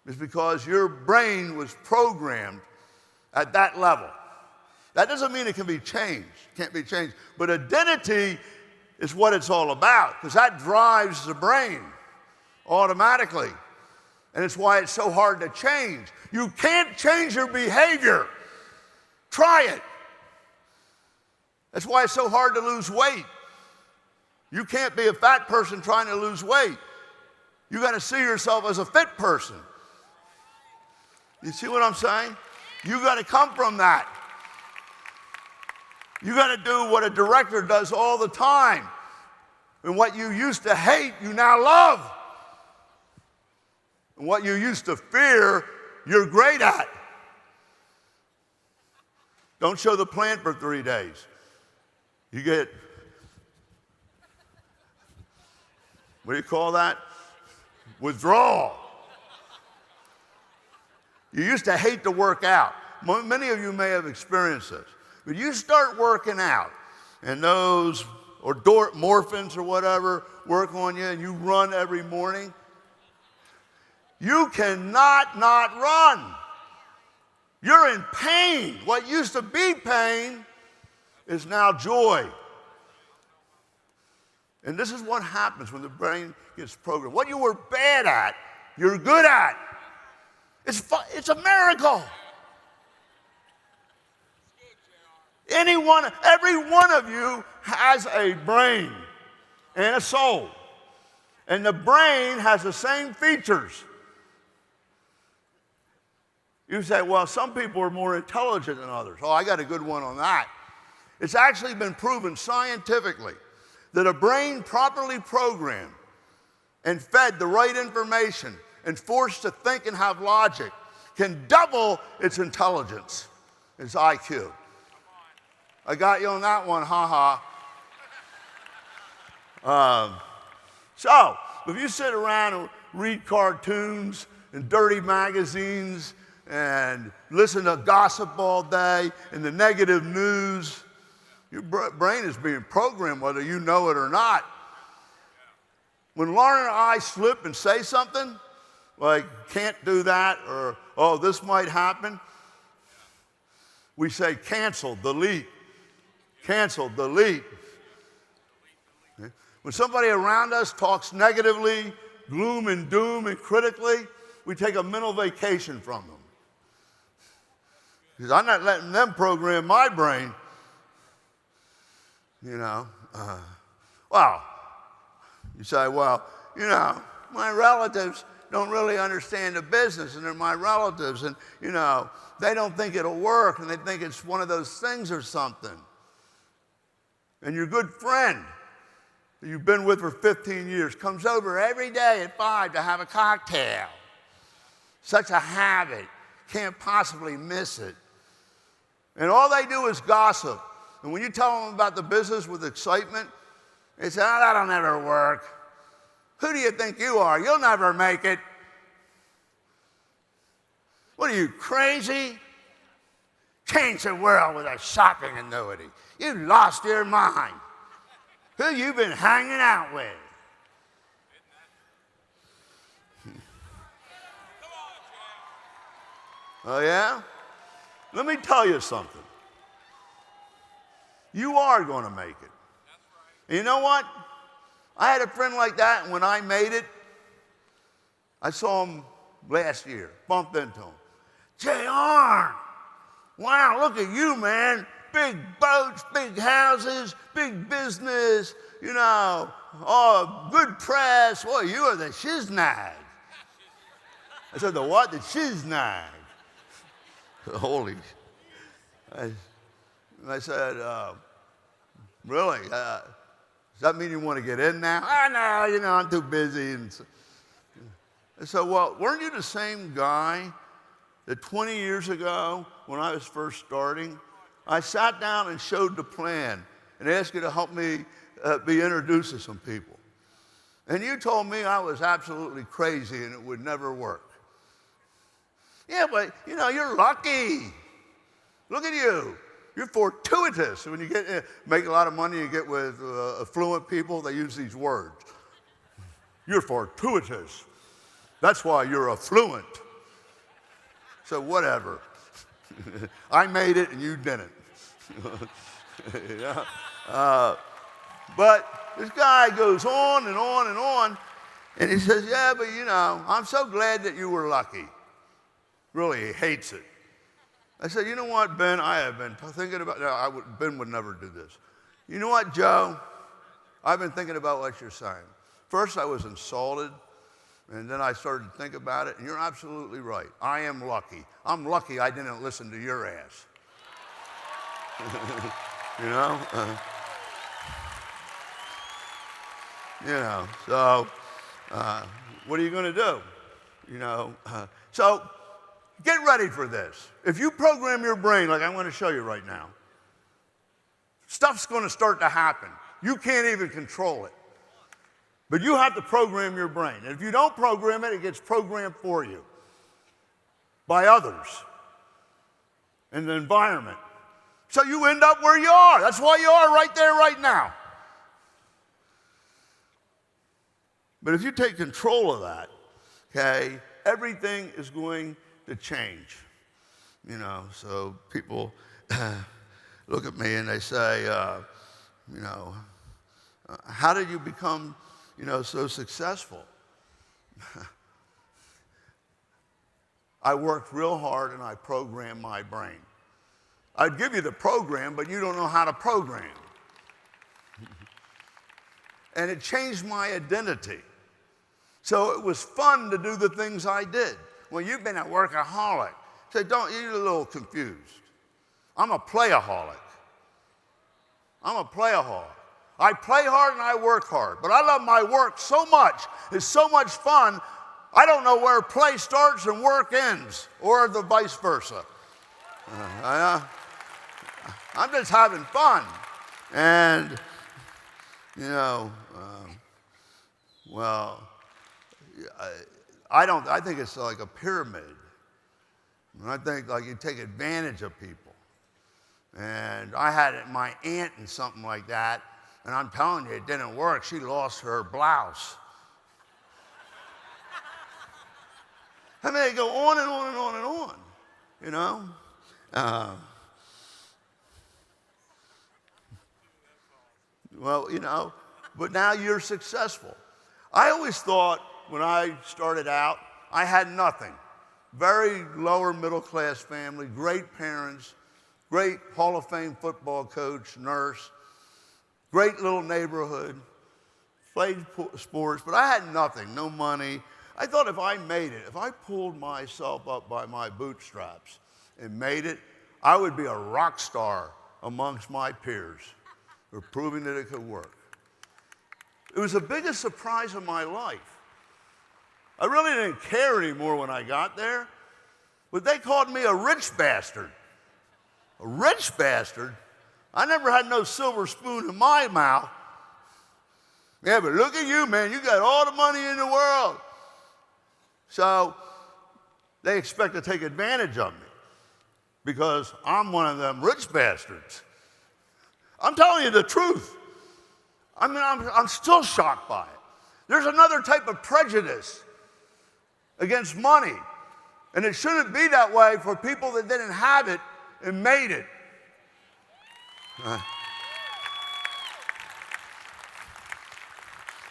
is because your brain was programmed at that level. That doesn't mean it can be changed, can't be changed. But identity is what it's all about, because that drives the brain automatically. And it's why it's so hard to change. You can't change your behavior. Try it. That's why it's so hard to lose weight. You can't be a fat person trying to lose weight. You got to see yourself as a fit person. You see what I'm saying? You got to come from that. You got to do what a director does all the time. And what you used to hate, you now love. And what you used to fear, you're great at. Don't show the plant for 3 days. You get, what do you call that? Withdrawal. You used to hate to work out. Many of you may have experienced this. But you start working out, and those, or morphins or whatever, work on you, and you run every morning. You cannot not run. You're in pain. What used to be pain is now joy. And this is what happens when the brain gets programmed. What you were bad at, you're good at. It's a miracle. Every one of you has a brain and a soul. And the brain has the same features. You say, well, some people are more intelligent than others. Oh, I got a good one on that. It's actually been proven scientifically that a brain properly programmed and fed the right information and forced to think and have logic can double its intelligence, its IQ. I got you on that one, ha-ha. So, if you sit around read cartoons and dirty magazines and listen to gossip all day and the negative news. Your brain is being programmed whether you know it or not. When Lauren and I slip and say something, like can't do that or, oh, this might happen, we say cancel, delete, cancel, delete. Okay? When somebody around us talks negatively, gloom and doom and critically, we take a mental vacation from them. Because I'm not letting them program my brain. You know, well, you say, well, you know, my relatives don't really understand the business, and they're my relatives, and, you know, they don't think it'll work, and they think it's one of those things or something. And your good friend that you've been with for 15 years comes over every day at 5 to have a cocktail. Such a habit, can't possibly miss it. And all they do is gossip. And when you tell them about the business with excitement, they say, oh, that'll never work. Who do you think you are? You'll never make it. What are you, crazy? Change the world with a shopping annuity. You lost your mind. Who you been hanging out with? Oh, yeah? Let me tell you something. You are going to make it. And you know what? I had a friend like that, and when I made it, I saw him last year, bumped into him. JR, wow, look at you, man. Big boats, big houses, big business, you know, oh, good press. Boy, you are the shiznag. I said, the what? The shiznag. Holy. I said, really? Does that mean you want to get in now? Oh, no, you know, I'm too busy. And so, well, weren't you the same guy that 20 years ago, when I was first starting, I sat down and showed the plan and asked you to help me be introduced to some people? And you told me I was absolutely crazy and it would never work. Yeah, but, you know, you're lucky. Look at you. You're fortuitous. When you make a lot of money, you get with affluent people, they use these words. You're fortuitous. That's why you're affluent. So whatever. I made it and you didn't. Yeah? But this guy goes on and on and on, and he says, yeah, but you know, I'm so glad that you were lucky. Really, he hates it. I said, you know what, Ben, I have been thinking about, Ben would never do this. You know what, Joe? I've been thinking about what you're saying. First, I was insulted, and then I started to think about it, and you're absolutely right. I am lucky. I'm lucky I didn't listen to your ass. You know? You know, so what are you going to do? You know, so get ready for this. If you program your brain like I'm going to show you right now, stuff's going to start to happen. You can't even control it. But you have to program your brain. And if you don't program it, it gets programmed for you by others and the environment. So you end up where you are. That's why you are right there, right now. But if you take control of that, okay, everything is going to change. You know, so people look at me and they say, you know, how did you become, you know, so successful? I worked real hard and I programmed my brain. I'd give you the program, but you don't know how to program. And it changed my identity. So it was fun to do the things I did. Well, you've been a workaholic. So you're a little confused. I'm a playaholic. I'm a playaholic. I play hard and I work hard, but I love my work so much. It's so much fun. I don't know where play starts and work ends, or the vice versa. I'm just having fun. And, you know, well, I think it's like a pyramid. And I think like you take advantage of people. And I had my aunt in something like that, and I'm telling you, it didn't work. She lost her blouse. I mean, they go on and on and on and on, you know? Well, you know, but now you're successful. I always thought when I started out, I had nothing. Very lower middle class family, great parents, great Hall of Fame football coach, nurse, great little neighborhood, played sports, but I had nothing, no money. I thought if I made it, if I pulled myself up by my bootstraps and made it, I would be a rock star amongst my peers for proving that it could work. It was the biggest surprise of my life. I really didn't care anymore when I got there, but they called me a rich bastard. A rich bastard? I never had no silver spoon in my mouth. Yeah, but look at you, man. You got all the money in the world. So they expect to take advantage of me because I'm one of them rich bastards. I'm telling you the truth. I mean, I'm still shocked by it. There's another type of prejudice against money, and it shouldn't be that way for people that didn't have it and made it.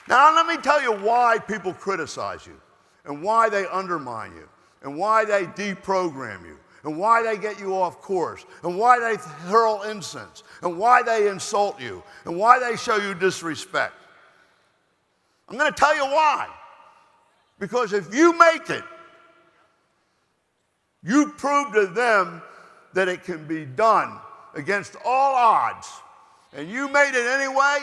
Now, let me tell you why people criticize you, and why they undermine you, and why they deprogram you, and why they get you off course, and why they hurl incense, and why they insult you, and why they show you disrespect. I'm going to tell you why. Because if you make it, you prove to them that it can be done against all odds. And you made it anyway,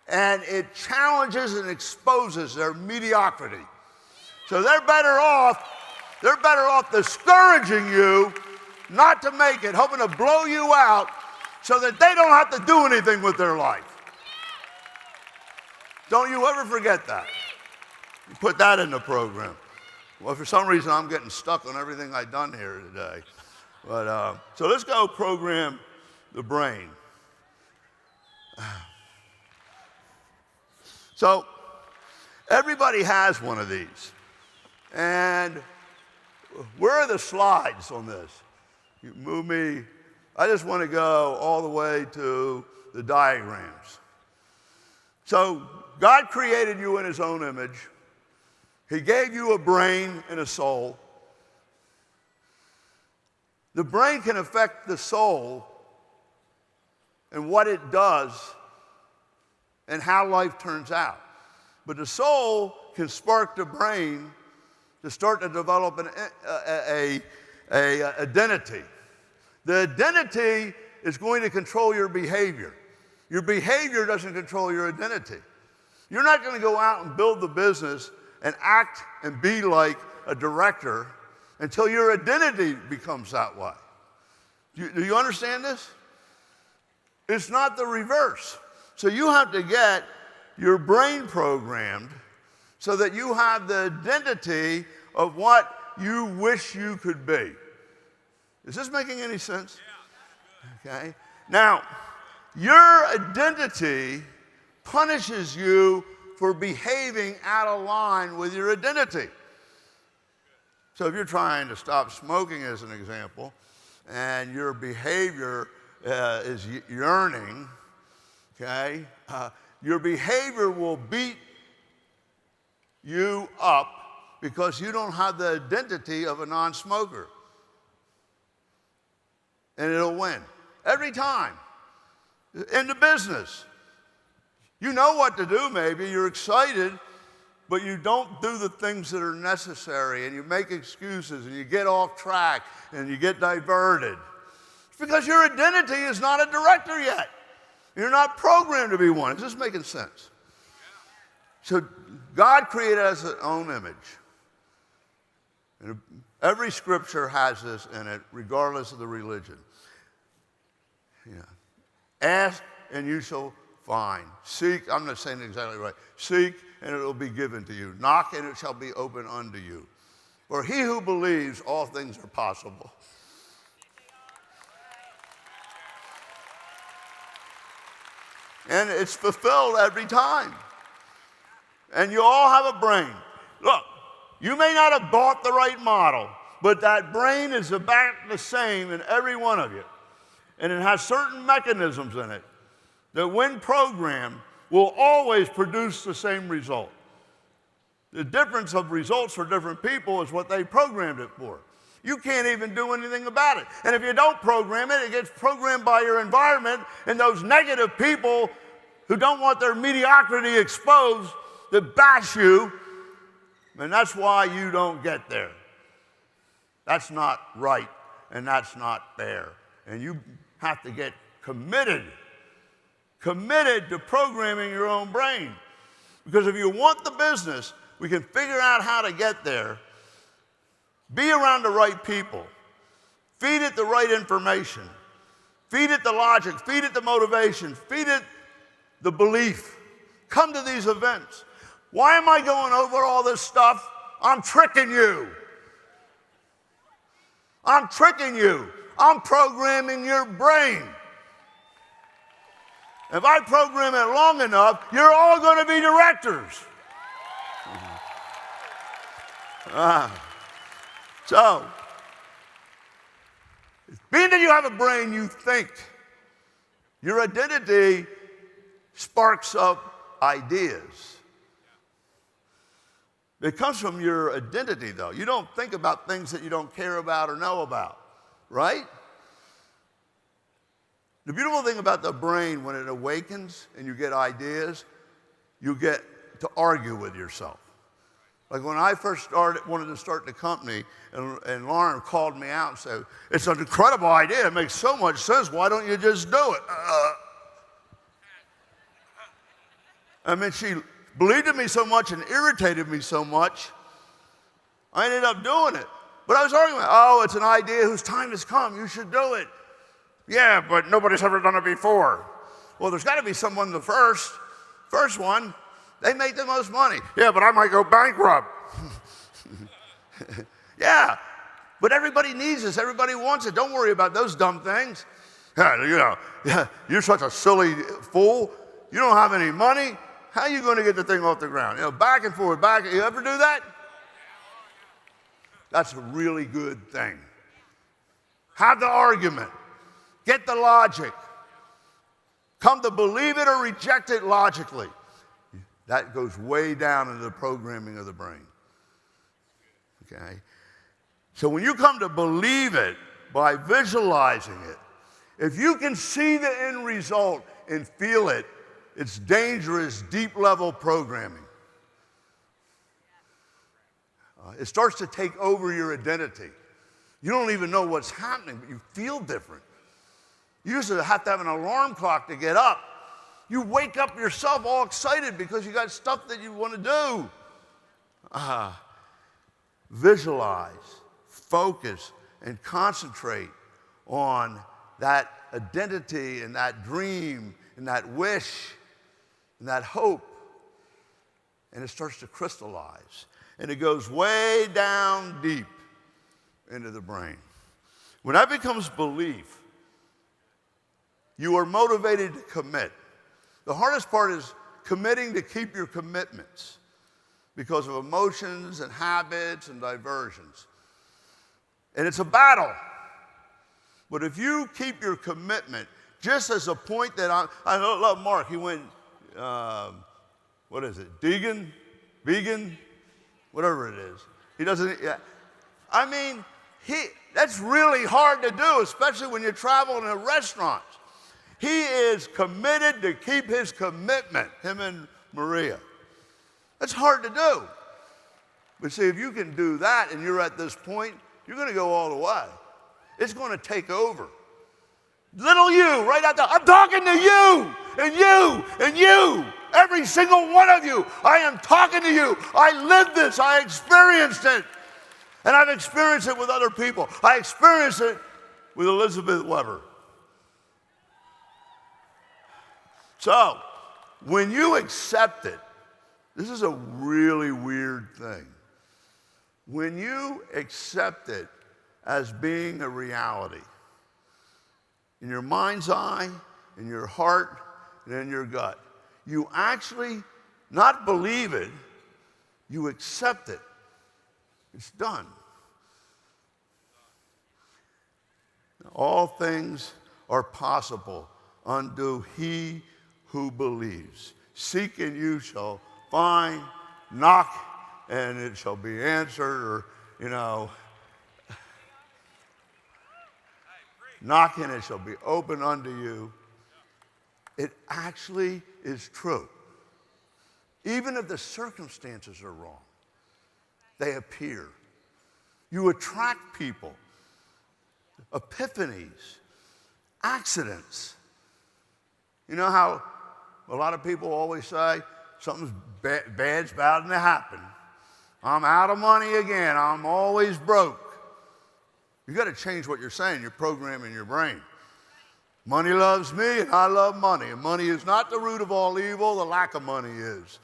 and it challenges and exposes their mediocrity. So they're better off discouraging you not to make it, hoping to blow you out so that they don't have to do anything with their life. Don't you ever forget that. You put that in the program. Well, for some reason, I'm getting stuck on everything I've done here today. But so let's go program the brain. So everybody has one of these. And where are the slides on this? You move me. I just want to go all the way to the diagrams. So God created you in his own image. He gave you a brain and a soul. The brain can affect the soul and what it does and how life turns out. But the soul can spark the brain to start to develop an identity. The identity is going to control your behavior. Your behavior doesn't control your identity. You're not going to go out and build the business and act and be like a director until your identity becomes that way. Do you understand this? It's not the reverse. So you have to get your brain programmed so that you have the identity of what you wish you could be. Is this making any sense? Yeah. Okay. Now, your identity punishes you for behaving out of line with your identity. So if you're trying to stop smoking, as an example, and your behavior is yearning, okay, your behavior will beat you up because you don't have the identity of a non-smoker. And it'll win every time. In the business, you know what to do maybe, you're excited, but you don't do the things that are necessary, and you make excuses, and you get off track, and you get diverted. It's because your identity is not a director yet. You're not programmed to be one. Is this making sense? So God created us his own image. And every scripture has this in it, regardless of the religion. Yeah. Ask and you shall find. Seek, I'm not saying it exactly right. Seek and it will be given to you. Knock, and it shall be opened unto you. For he who believes, all things are possible. And it's fulfilled every time. And you all have a brain. Look, you may not have bought the right model, but that brain is about the same in every one of you. And it has certain mechanisms in it that when programmed will always produce the same result. The difference of results for different people is what they programmed it for. You can't even do anything about it. And if you don't program it, it gets programmed by your environment and those negative people who don't want their mediocrity exposed that bash you, and that's why you don't get there. That's not right, and that's not fair. And you have to get committed to programming your own brain. Because if you want the business, we can figure out how to get there. Be around the right people. Feed it the right information. Feed it the logic. Feed it the motivation. Feed it the belief. Come to these events. Why am I going over all this stuff? I'm tricking you. I'm tricking you. I'm programming your brain. If I program it long enough, you're all going to be directors. So, being that you have a brain, you think. Your identity sparks up ideas. It comes from your identity, though. You don't think about things that you don't care about or know about, right? The beautiful thing about the brain, when it awakens and you get ideas, you get to argue with yourself. Like when I first wanted to start the company, and Lauren called me out and said, "It's an incredible idea. It makes so much sense. Why don't you just do it?" I mean, she believed in me so much and irritated me so much, I ended up doing it. But I was arguing, "Oh, it's an idea whose time has come. You should do it." "Yeah, but nobody's ever done it before." Well, there's got to be someone the first one. They make the most money. "Yeah, but I might go bankrupt." Yeah, but everybody needs this. Everybody wants it. Don't worry about those dumb things. You're such a silly fool. You don't have any money. How are you going to get the thing off the ground? Back and forth, back. You ever do that? That's a really good thing. Have the argument. Get the logic. Come to believe it or reject it logically. That goes way down into the programming of the brain. Okay? So when you come to believe it by visualizing it, if you can see the end result and feel it, it's dangerous, deep-level programming. It starts to take over your identity. You don't even know what's happening, but you feel different. You used to have to have an alarm clock to get up. You wake up yourself all excited because you got stuff that you want to do. Visualize, focus, and concentrate on that identity and that dream and that wish and that hope. And it starts to crystallize. And it goes way down deep into the brain. When that becomes belief, you are motivated to commit. The hardest part is committing to keep your commitments because of emotions and habits and diversions. And it's a battle. But if you keep your commitment, just as a point that I love Mark, he went, what is it, vegan, whatever it is. He doesn't, yeah. I mean, that's really hard to do, especially when you travel in a restaurant. He is committed to keep his commitment, him and Maria. That's hard to do. But see, if you can do that and you're at this point, you're going to go all the way. It's going to take over. Little you, right out there, I'm talking to you, and you, and you, every single one of you. I am talking to you. I lived this. I experienced it. And I've experienced it with other people. I experienced it with Elizabeth Weber. So, when you accept it, This is a really weird thing. When you accept it as being a reality, in your mind's eye, in your heart, and in your gut, you actually not believe it, you accept it. It's done. All things are possible unto he who believes. Seek and you shall find, knock and it shall be answered, or, knock and it shall be opened unto you. It actually is true. Even if the circumstances are wrong, they appear. You attract people, epiphanies, accidents. You know how a lot of people always say, something's bad's bound to happen. I'm out of money again. I'm always broke. You got to change what you're saying. You're programming your brain. Money loves me and I love money. And money is not the root of all evil. The lack of money is.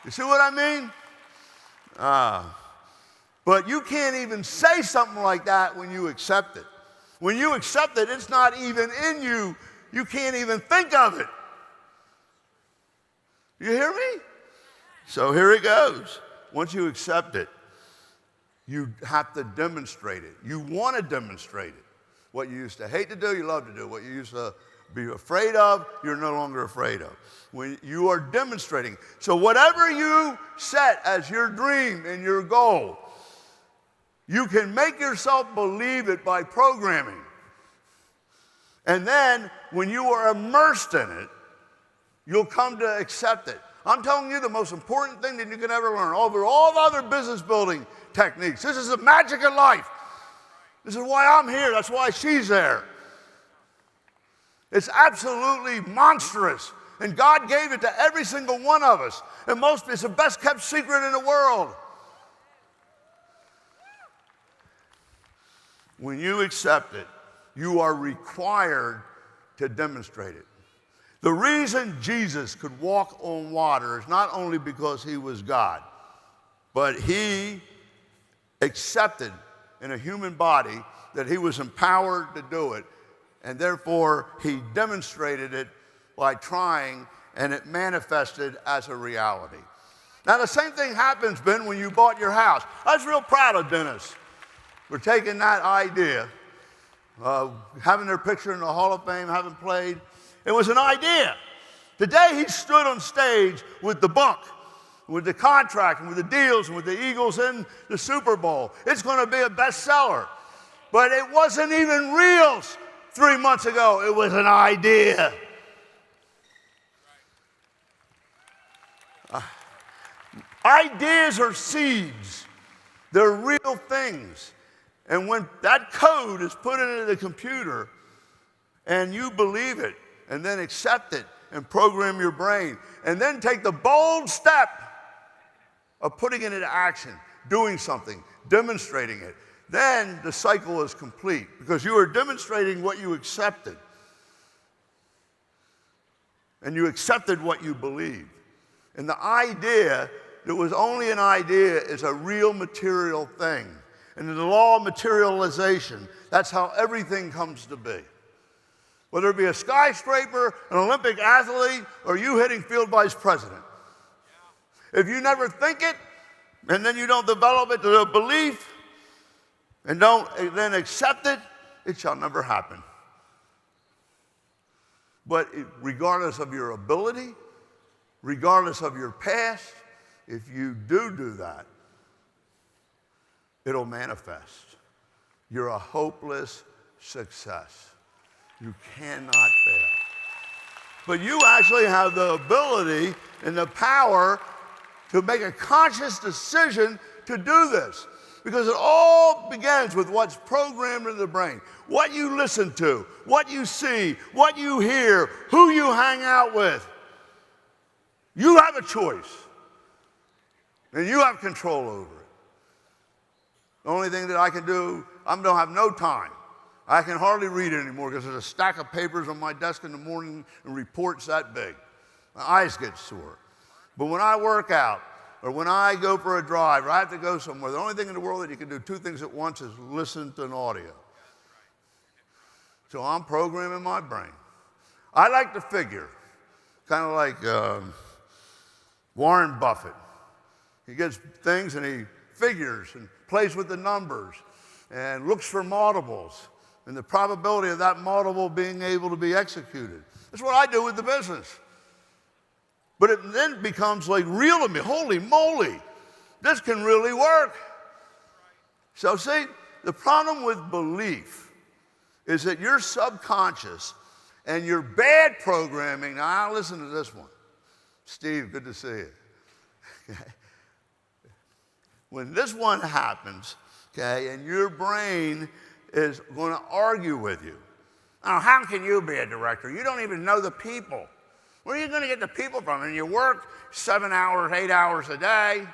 You see what I mean? But you can't even say something like that when you accept it. When you accept it, it's not even in you. You can't even think of it. You hear me? So here it goes. Once you accept it, you have to demonstrate it. You want to demonstrate it. What you used to hate to do, you love to do. What you used to be afraid of, you're no longer afraid of. When you are demonstrating. So whatever you set as your dream and your goal, you can make yourself believe it by programming. And then when you are immersed in it, you'll come to accept it. I'm telling you the most important thing that you can ever learn over all the other business building techniques. This is the magic of life. This is why I'm here. That's why she's there. It's absolutely monstrous. And God gave it to every single one of us. And it's the best kept secret in the world. When you accept it, you are required to demonstrate it. The reason Jesus could walk on water is not only because he was God, but he accepted in a human body that he was empowered to do it, and therefore he demonstrated it by trying, and it manifested as a reality. Now the same thing happens, Ben, when you bought your house. I was real proud of Dennis. We're taking that idea, having their picture in the Hall of Fame, having played. It was an idea. Today he stood on stage with the book, with the contract, and with the deals, and with the Eagles in the Super Bowl. It's going to be a bestseller. But it wasn't even real 3 months ago. It was an idea. Ideas are seeds. They're real things. And when that code is put into the computer and you believe it and then accept it and program your brain and then take the bold step of putting it into action, doing something, demonstrating it, then the cycle is complete because you are demonstrating what you accepted. And you accepted what you believed. And the idea that was only an idea is a real material thing. And in the law of materialization, that's how everything comes to be. Whether it be a skyscraper, an Olympic athlete, or you hitting field vice president. If you never think it, and then you don't develop it to a belief, and don't then accept it, it shall never happen. But regardless of your ability, regardless of your past, if you do that, it'll manifest. You're a hopeless success. You cannot fail. But you actually have the ability and the power to make a conscious decision to do this. Because it all begins with what's programmed in the brain. What you listen to, what you see, what you hear, who you hang out with. You have a choice. And you have control over it. The only thing that I can do, I don't have no time. I can hardly read it anymore because there's a stack of papers on my desk in the morning and reports that big. My eyes get sore. But when I work out, or when I go for a drive, or I have to go somewhere, the only thing in the world that you can do 2 things at once is listen to an audio. So I'm programming my brain. I like to figure, kind of like Warren Buffett. He gets things and he figures and plays with the numbers and looks for multiples and the probability of that multiple being able to be executed. That's what I do with the business. But it then becomes like real to me. Holy moly, this can really work. So see, the problem with belief is that your subconscious and your bad programming, now listen to this one. Steve, good to see you. Okay. When this one happens, okay, and your brain is going to argue with you. Now, how can you be a director? You don't even know the people. Where are you going to get the people from? And you work 7 hours, 8 hours a day,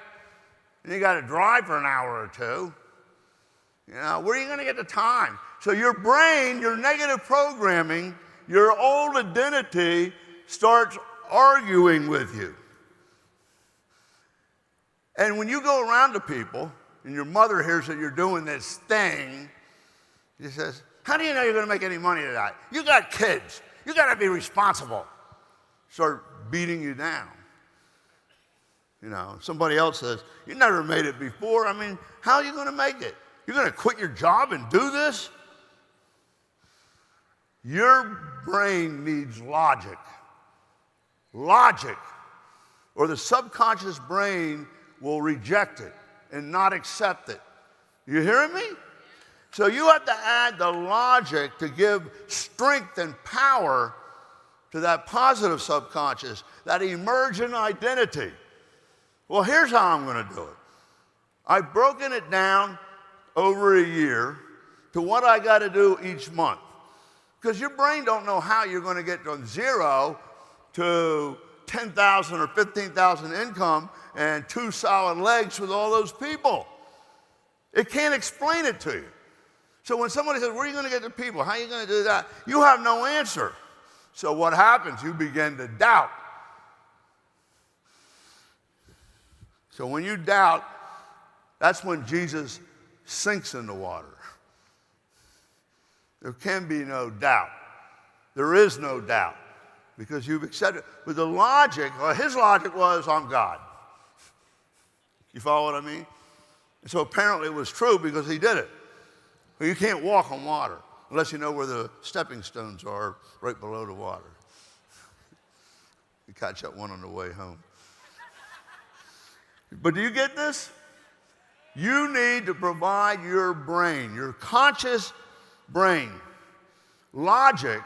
and you got to drive for an hour or 2. You know, where are you going to get the time? So your brain, your negative programming, your old identity starts arguing with you. And when you go around to people, and your mother hears that you're doing this thing, she says, how do you know you're going to make any money today? You got kids. You got to be responsible. Start beating you down. You know, somebody else says, you never made it before. I mean, how are you going to make it? You're going to quit your job and do this? Your brain needs logic. Logic. Or the subconscious brain will reject it and not accept it. You hearing me? So you have to add the logic to give strength and power to that positive subconscious, that emergent identity. Well, here's how I'm going to do it. I've broken it down over a year to what I got to do each month. Because your brain don't know how you're going to get from 0 to 10,000 or 15,000 income and 2 solid legs with all those people. It can't explain it to you. So when somebody says, where are you going to get the people? How are you going to do that? You have no answer. So what happens? You begin to doubt. So when you doubt, that's when Jesus sinks in the water. There can be no doubt. There is no doubt because you've accepted. But the logic, well, his logic was, I'm God. You follow what I mean? And so apparently it was true because he did it. Well, you can't walk on water unless you know where the stepping stones are right below the water. You catch that one on the way home. But do you get this? You need to provide your brain, your conscious brain, logic,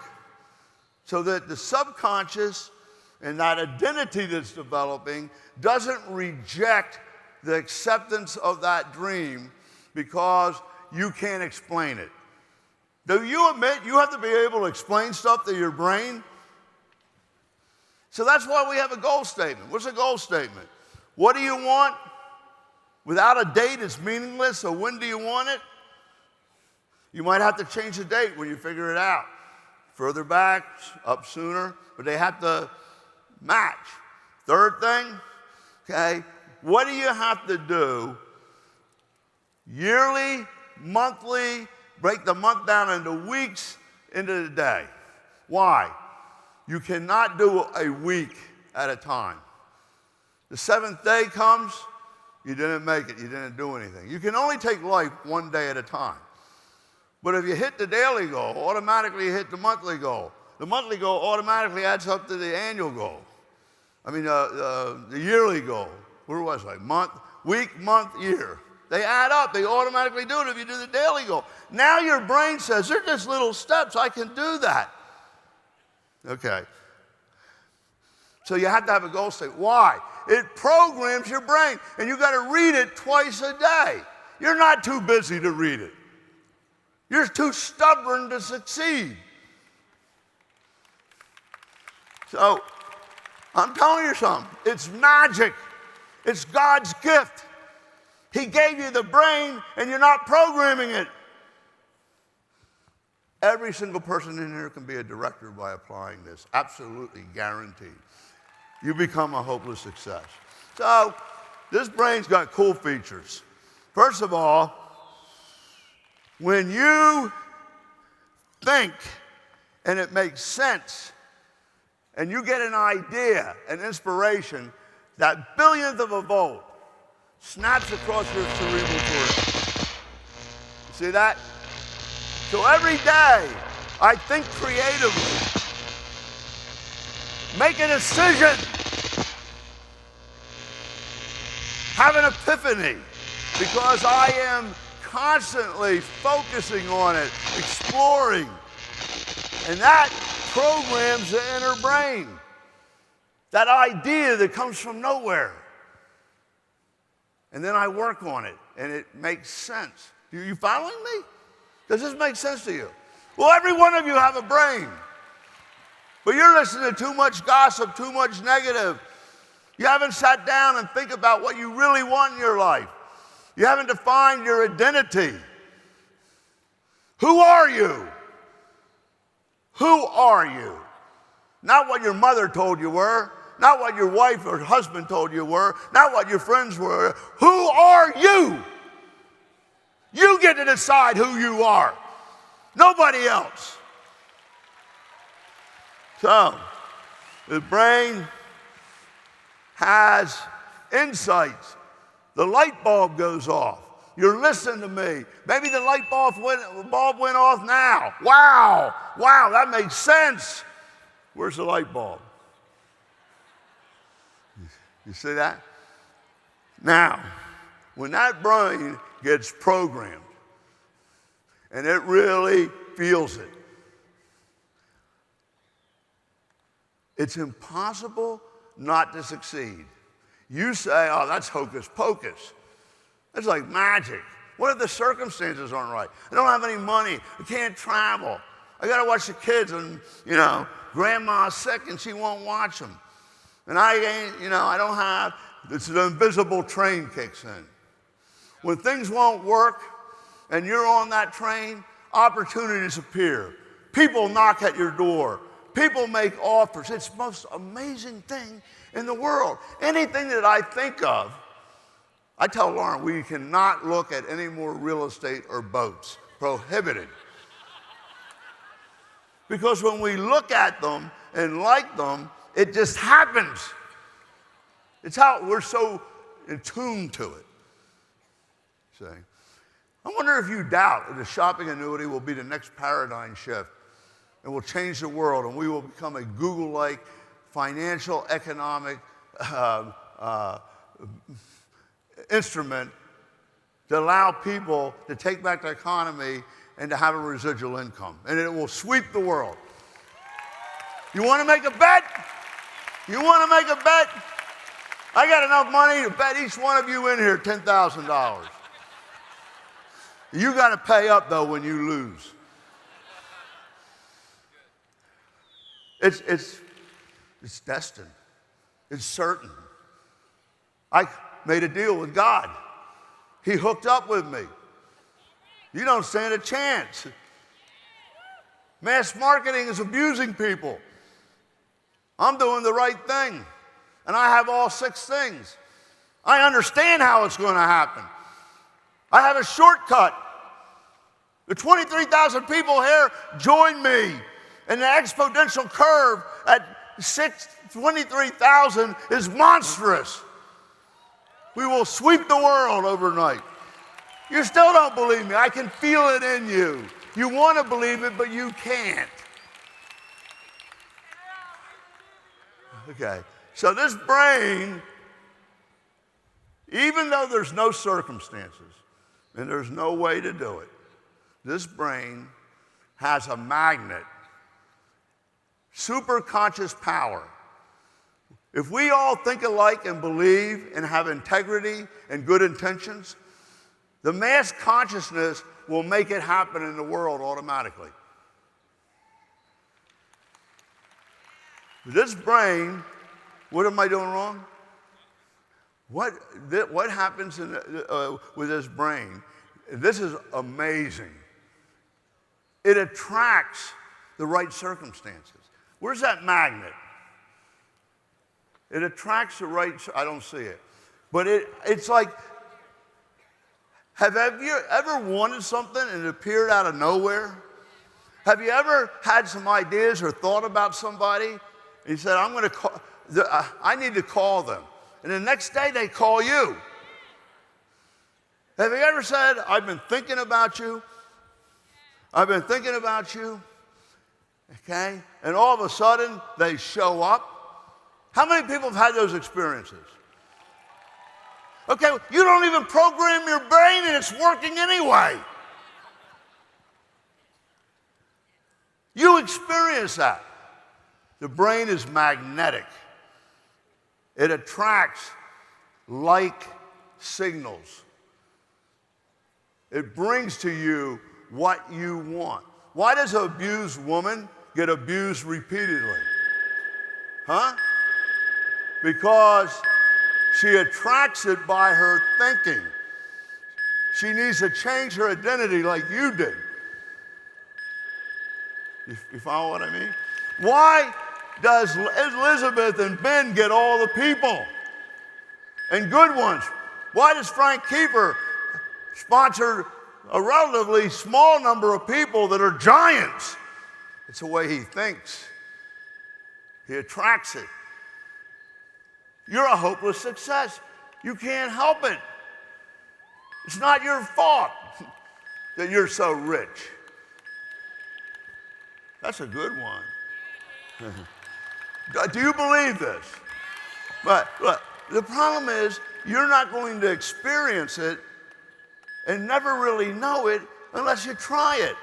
so that the subconscious and that identity that's developing doesn't reject the acceptance of that dream because you can't explain it. Do you admit you have to be able to explain stuff to your brain? So that's why we have a goal statement. What's a goal statement? What do you want? Without a date, it's meaningless, so when do you want it? You might have to change the date when you figure it out. Further back, up sooner, but they have to match. Third thing, okay, what do you have to do yearly, monthly, break the month down into weeks, into the day? Why? You cannot do a week at a time. The 7th day comes, you didn't make it, you didn't do anything. You can only take life one day at a time. But if you hit the daily goal, automatically you hit the monthly goal. The monthly goal automatically adds up to the annual goal. I mean, the yearly goal. Where was I? Month, week, month, year. They add up. They automatically do it if you do the daily goal. Now your brain says, they're just little steps. I can do that. Okay. So you have to have a goal statement. Why? It programs your brain, and you got to read it twice a day. You're not too busy to read it. You're too stubborn to succeed. So I'm telling you something. It's magic. It's God's gift. He gave you the brain, and you're not programming it. Every single person in here can be a director by applying this. Absolutely guaranteed. You become a hopeless success. So, this brain's got cool features. First of all, when you think and it makes sense, and you get an idea, an inspiration, that billionth of a volt snaps across your cerebral cortex. You see that? So every day, I think creatively. Make a decision. Have an epiphany, because I am constantly focusing on it, exploring. And that programs the inner brain. That idea that comes from nowhere. And then I work on it, and it makes sense. Are you following me? Does this make sense to you? Well, every one of you have a brain. But you're listening to too much gossip, too much negative. You haven't sat down and think about what you really want in your life. You haven't defined your identity. Who are you? Who are you? Not what your mother told you were, not what your wife or husband told you were, not what your friends were. Who are you? You get to decide who you are. Nobody else. So, the brain has insights. The light bulb goes off. You're listening to me. Maybe the light bulb went off now. Wow, that makes sense. Where's the light bulb? You see that? Now, when that brain gets programmed, and it really feels it, it's impossible not to succeed. You say, oh, that's hocus pocus. It's like magic. What if the circumstances aren't right? I don't have any money. I can't travel. I got to watch the kids, and, grandma's sick and she won't watch them. And I don't have, this invisible train kicks in. When things won't work and you're on that train, opportunities appear. People knock at your door. People make offers. It's the most amazing thing in the world. Anything that I think of, I tell Lauren, we cannot look at any more real estate or boats. Prohibited. Because when we look at them and like them, it just happens. It's how we're so attuned to it. See? I wonder if you doubt that the shopping annuity will be the next paradigm shift and will change the world, and we will become a Google-like financial, economic instrument to allow people to take back the economy and to have a residual income. And it will sweep the world. You want to make a bet? You want to make a bet? I got enough money to bet each one of you in here $10,000. You got to pay up, though, when you lose. It's destined. It's certain. I made a deal with God. He hooked up with me. You don't stand a chance. Mass marketing is abusing people. I'm doing the right thing, and I have all 6 things. I understand how it's going to happen. I have a shortcut. The 23,000 people here join me, and the exponential curve at 23,000 is monstrous. We will sweep the world overnight. You still don't believe me. I can feel it in you. You want to believe it, but you can't. Okay, so this brain, even though there's no circumstances and there's no way to do it, this brain has a magnet, superconscious power. If we all think alike and believe and have integrity and good intentions, the mass consciousness will make it happen in the world automatically. This brain, what am I doing wrong? What happens with this brain? This is amazing. it attracts the right circumstances. Where's that magnet? It attracts the right, I don't see it. But it's like, have you ever wanted something and it appeared out of nowhere? Have you ever had some ideas or thought about somebody and you said, I need to call them. And the next day they call you. Have you ever said, I've been thinking about you? I've been thinking about you. Okay? And all of a sudden they show up. How many people have had those experiences? Okay, you don't even program your brain and it's working anyway. You experience that. The brain is magnetic. It attracts like signals. It brings to you what you want. Why does an abused woman get abused repeatedly? Huh? Because she attracts it by her thinking. She needs to change her identity like you did. You follow what I mean? Why does Elizabeth and Ben get all the people and good ones? Why does Frank Keeper sponsor a relatively small number of people that are giants? It's the way he thinks. He attracts it. You're a hopeless success. You can't help it. It's not your fault that you're so rich. That's a good one. Do you believe this? But look, the problem is you're not going to experience it and never really know it unless you try it.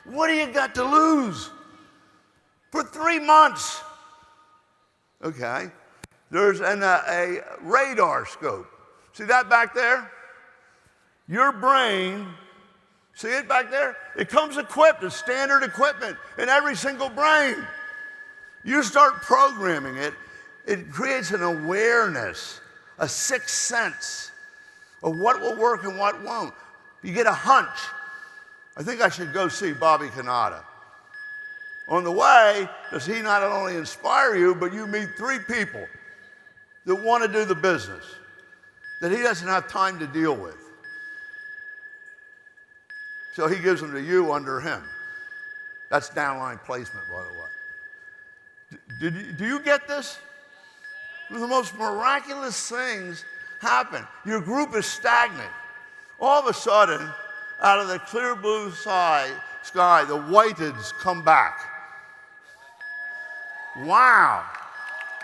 What do you got to lose? For 3 months. Okay. There's a radar scope. See that back there? Your brain, see it back there? It comes equipped, it's standard equipment in every single brain. You start programming it, it creates an awareness, a sixth sense of what will work and what won't. You get a hunch. I think I should go see Bobby Canada. On the way, does he not only inspire you, but you meet 3 people that want to do the business that he doesn't have time to deal with. So he gives them to you under him. That's downline placement, by the way. Do you get this? The most miraculous things happen. Your group is stagnant. All of a sudden, out of the clear blue sky, the whiteds come back. Wow.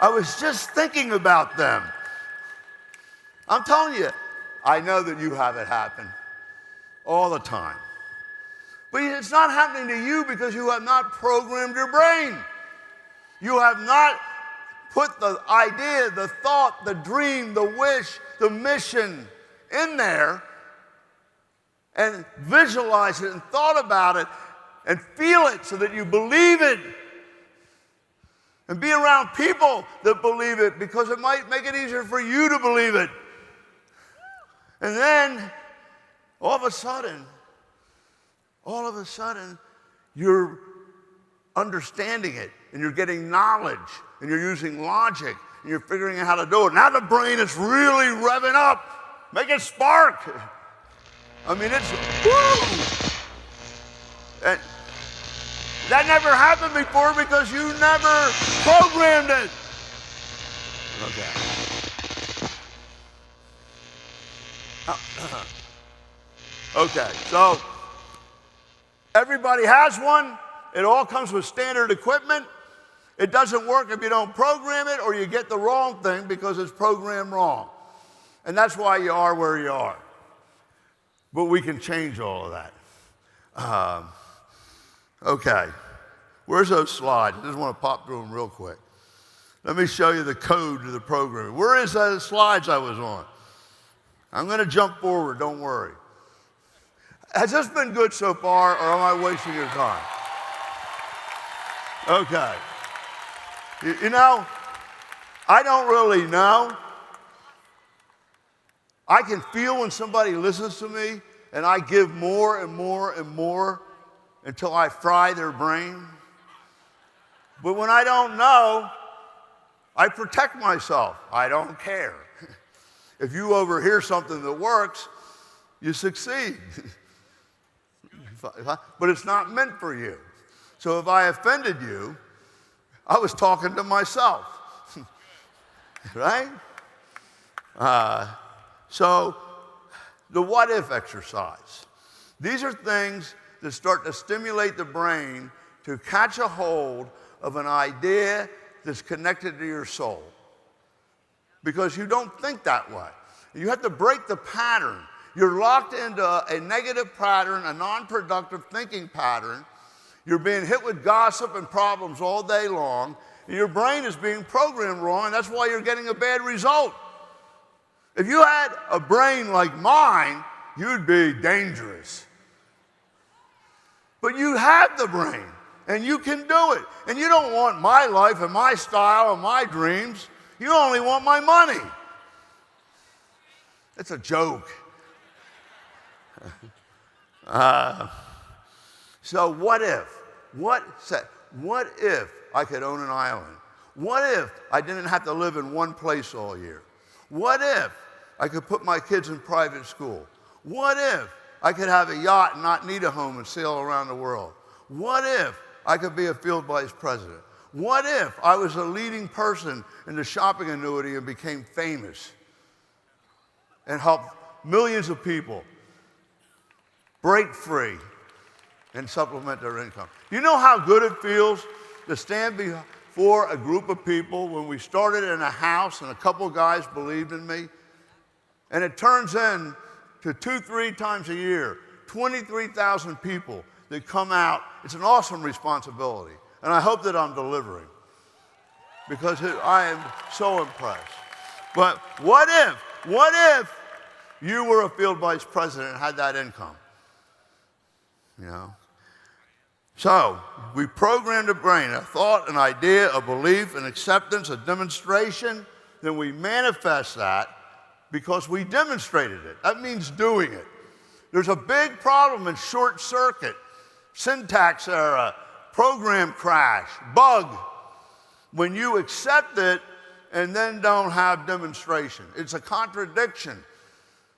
I was just thinking about them. I'm telling you, I know that you have it happen all the time. But it's not happening to you because you have not programmed your brain. You have not put the idea, the thought, the dream, the wish, the mission in there and visualize it and thought about it and feel it so that you believe it. And be around people that believe it because it might make it easier for you to believe it. And then, all of a sudden, you're understanding it and you're getting knowledge and you're using logic and you're figuring out how to do it. Now the brain is really revving up. Make it spark. I mean, it's woo! And that never happened before because you never programmed it. Okay. Okay, so everybody has one. It all comes with standard equipment. It doesn't work if you don't program it or you get the wrong thing because it's programmed wrong. And that's why you are where you are. But we can change all of that. Okay, where's those slides? I just want to pop through them real quick. Let me show you the code to the program. Where is those slides I was on? I'm going to jump forward, don't worry. Has this been good so far, or am I wasting your time? Okay. You know, I don't really know. I can feel when somebody listens to me, and I give more and more and more, until I fry their brain. But when I don't know, I protect myself. I don't care. If you overhear something that works, you succeed. But it's not meant for you. So if I offended you, I was talking to myself. Right? So the what if exercise. These are things that start to stimulate the brain to catch a hold of an idea that's connected to your soul. Because you don't think that way. You have to break the pattern. You're locked into a negative pattern, a non-productive thinking pattern. You're being hit with gossip and problems all day long. And your brain is being programmed wrong, and that's why you're getting a bad result. If you had a brain like mine, you'd be dangerous. But you have the brain, and you can do it. And you don't want my life and my style and my dreams. You only want my money. It's a joke. So what if? What if I could own an island? What if I didn't have to live in one place all year? What if I could put my kids in private school? What if I could have a yacht and not need a home and sail around the world? What if I could be a field vice president? What if I was a leading person in the shopping annuity and became famous and helped millions of people break free and supplement their income? You know how good it feels to stand before a group of people when we started in a house and a couple of guys believed in me? And it turns in to 2-3 times a year, 23,000 people that come out. It's an awesome responsibility. And I hope that I'm delivering because I am so impressed. But what if you were a field vice president and had that income? You know? So we programmed the brain, a thought, an idea, a belief, an acceptance, a demonstration. Then we manifest that because we demonstrated it. That means doing it. There's a big problem in short circuit, syntax error, program crash, bug, when you accept it and then don't have demonstration. It's a contradiction.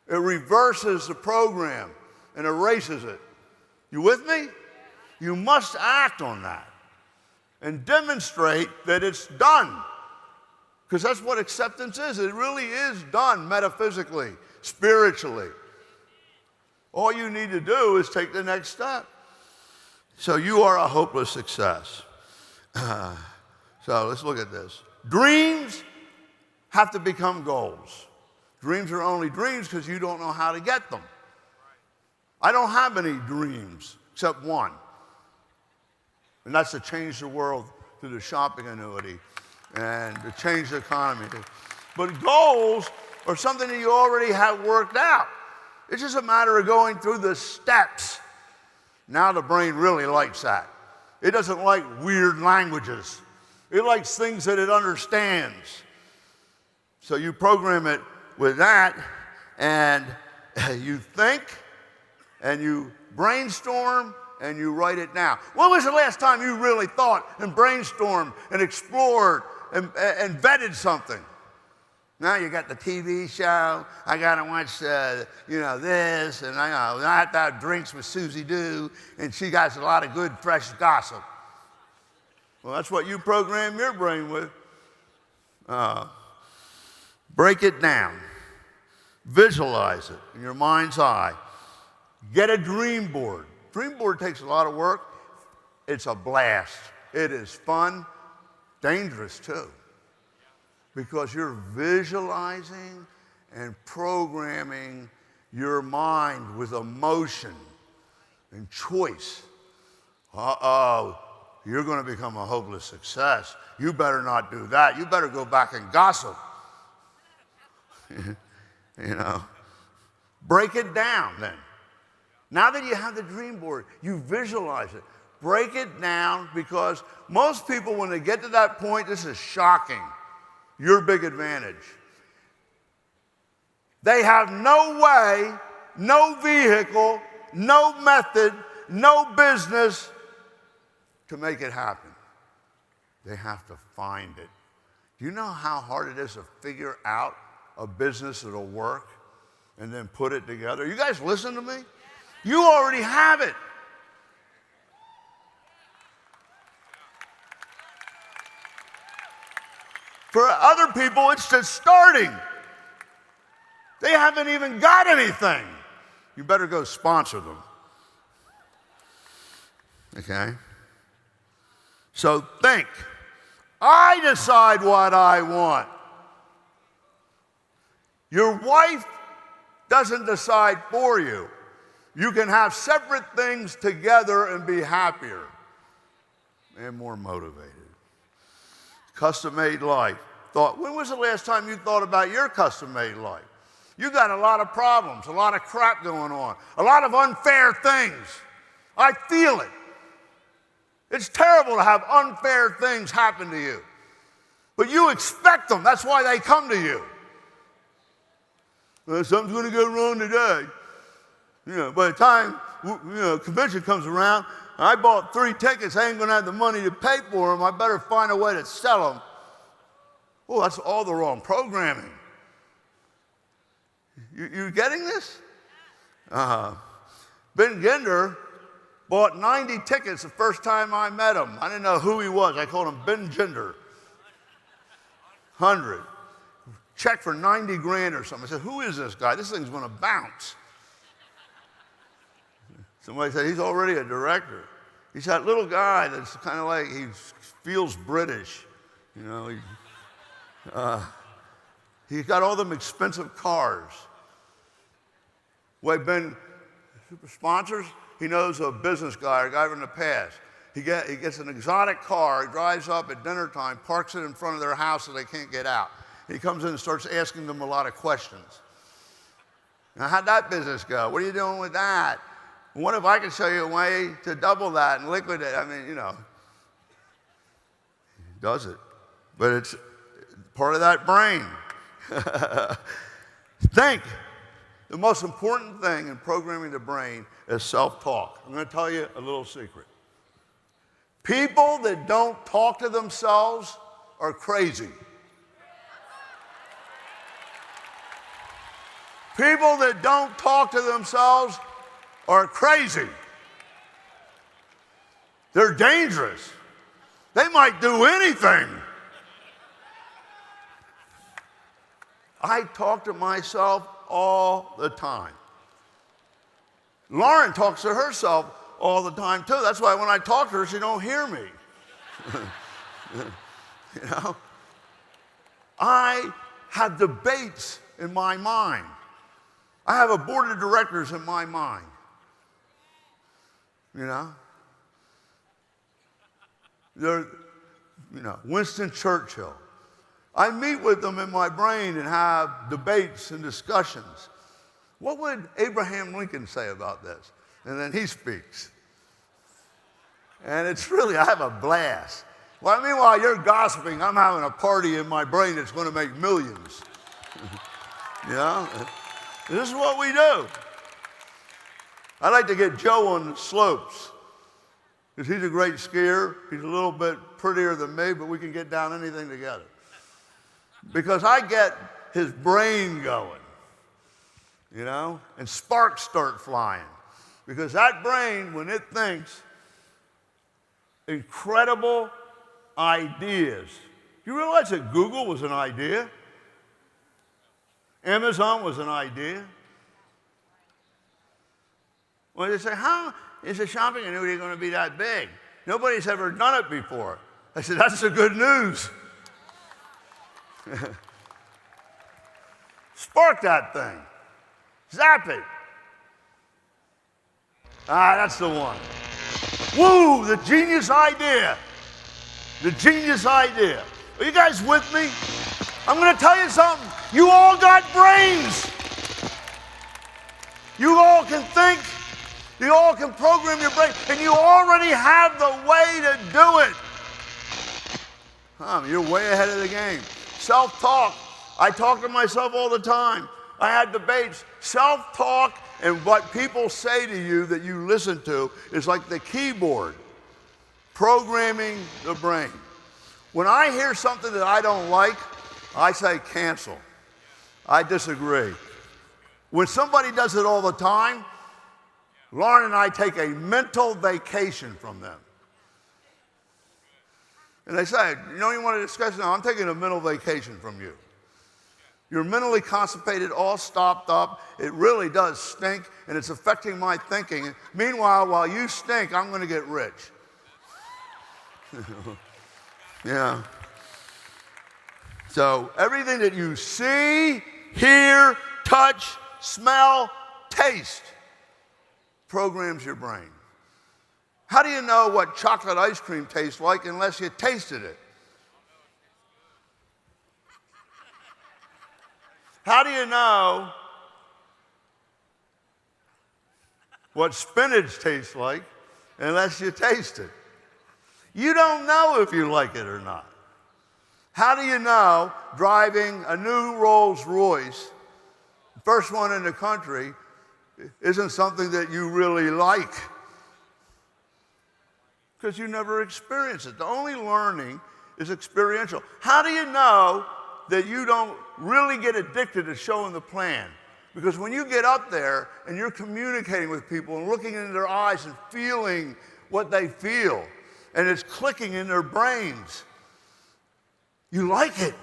It reverses the program and erases it. You with me? You must act on that and demonstrate that it's done. Because that's what acceptance is. It really is done metaphysically, spiritually. All you need to do is take the next step. So you are a hopeless success. So let's look at this. Dreams have to become goals. Dreams are only dreams because you don't know how to get them. I don't have any dreams except one. And that's to change the world through the shopping annuity and to change the economy. But goals are something that you already have worked out. It's just a matter of going through the steps. Now the brain really likes that. It doesn't like weird languages. It likes things that it understands. So you program it with that, and you think, and you brainstorm, and you write it down. When was the last time you really thought and brainstormed and explored and vetted something? Now you got the TV show. I got to watch, this, and I have to have drinks with Susie Doo, and she got a lot of good, fresh gossip. Well, that's what you program your brain with. Break it down. Visualize it in your mind's eye. Get a dream board. Dream board takes a lot of work. It's a blast. It is fun, dangerous too, because you're visualizing and programming your mind with emotion and choice. You're going to become a hopeless success. You better not do that. You better go back and gossip. Break it down then. Now that you have the dream board, you visualize it. Break it down, because most people, when they get to that point, this is shocking. Your big advantage. They have no way, no vehicle, no method, no business to make it happen. They have to find it. Do you know how hard it is to figure out a business that'll work and then put it together? You guys listen to me? You already have it. For other people, it's just starting. They haven't even got anything. You better go sponsor them. Okay? So think. I decide what I want. Your wife doesn't decide for you. You can have separate things together and be happier and more motivated. Custom-made life. When was the last time you thought about your custom-made life? You got a lot of problems, a lot of crap going on, a lot of unfair things. I feel it. It's terrible to have unfair things happen to you. But you expect them. That's why they come to you. Well, something's going to go wrong today. By the time convention comes around, I bought 3 tickets. I ain't going to have the money to pay for them. I better find a way to sell them. Oh, that's all the wrong programming. You getting this? Ben Ginder bought 90 tickets the first time I met him. I didn't know who he was. I called him Ben Ginder. 100. Check for 90 grand or something. I said, who is this guy? This thing's going to bounce. Somebody said, he's already a director. He's that little guy that's kind of like, he feels British. He's got all them expensive cars. Ben sponsors, he knows a business guy, a guy from the past. He gets an exotic car, he drives up at dinner time, parks it in front of their house so they can't get out. He comes in and starts asking them a lot of questions. Now, how'd that business go? What are you doing with that? What if I could show you a way to double that and liquidate? He does it. But it's part of that brain. Think. The most important thing in programming the brain is self-talk. I'm going to tell you a little secret. People that don't talk to themselves are crazy. People that don't talk to themselves are crazy. They're dangerous. They might do anything. I talk to myself all the time. Lauren talks to herself all the time too. That's why when I talk to her, she don't hear me. I have debates in my mind. I have a board of directors in my mind. Winston Churchill. I meet with them in my brain and have debates and discussions. What would Abraham Lincoln say about this? And then he speaks. And it's really, I have a blast. Well, meanwhile, you're gossiping, I'm having a party in my brain that's going to make millions. This is what we do. I like to get Joe on the slopes because he's a great skier. He's a little bit prettier than me, but we can get down anything together. Because I get his brain going, and sparks start flying. Because that brain, when it thinks incredible ideas. Do you realize that Google was an idea? Amazon was an idea. Well, they say, how is a shopping annuity going to be that big? Nobody's ever done it before. I said, that's the good news. Spark that thing. Zap it. That's the one. Woo, the genius idea. The genius idea. Are you guys with me? I'm going to tell you something. You all got brains. You all can think. You all can program your brain. And you already have the way to do it. You're way ahead of the game. Self-talk. I talk to myself all the time. I had debates. Self-talk And what people say to you that you listen to is like the keyboard, programming the brain. When I hear something that I don't like, I say cancel. I disagree. When somebody does it all the time, Lauren and I take a mental vacation from them. And they say, you know, you want to discuss? No, I'm taking a mental vacation from you. You're mentally constipated, all stopped up. It really does stink, and it's affecting my thinking. Meanwhile, while you stink, I'm going to get rich. Yeah. So everything that you see, hear, touch, smell, taste programs your brain. How do you know what chocolate ice cream tastes like unless you tasted it? How do you know what spinach tastes like unless you taste it? You don't know if you like it or not. How do you know driving a new Rolls Royce, first one in the country, isn't something that you really like? Because you never experience it. The only learning is experiential. How do you know that you don't really get addicted to showing the plan? Because when you get up there and you're communicating with people and looking into their eyes and feeling what they feel, and it's clicking in their brains, you like it.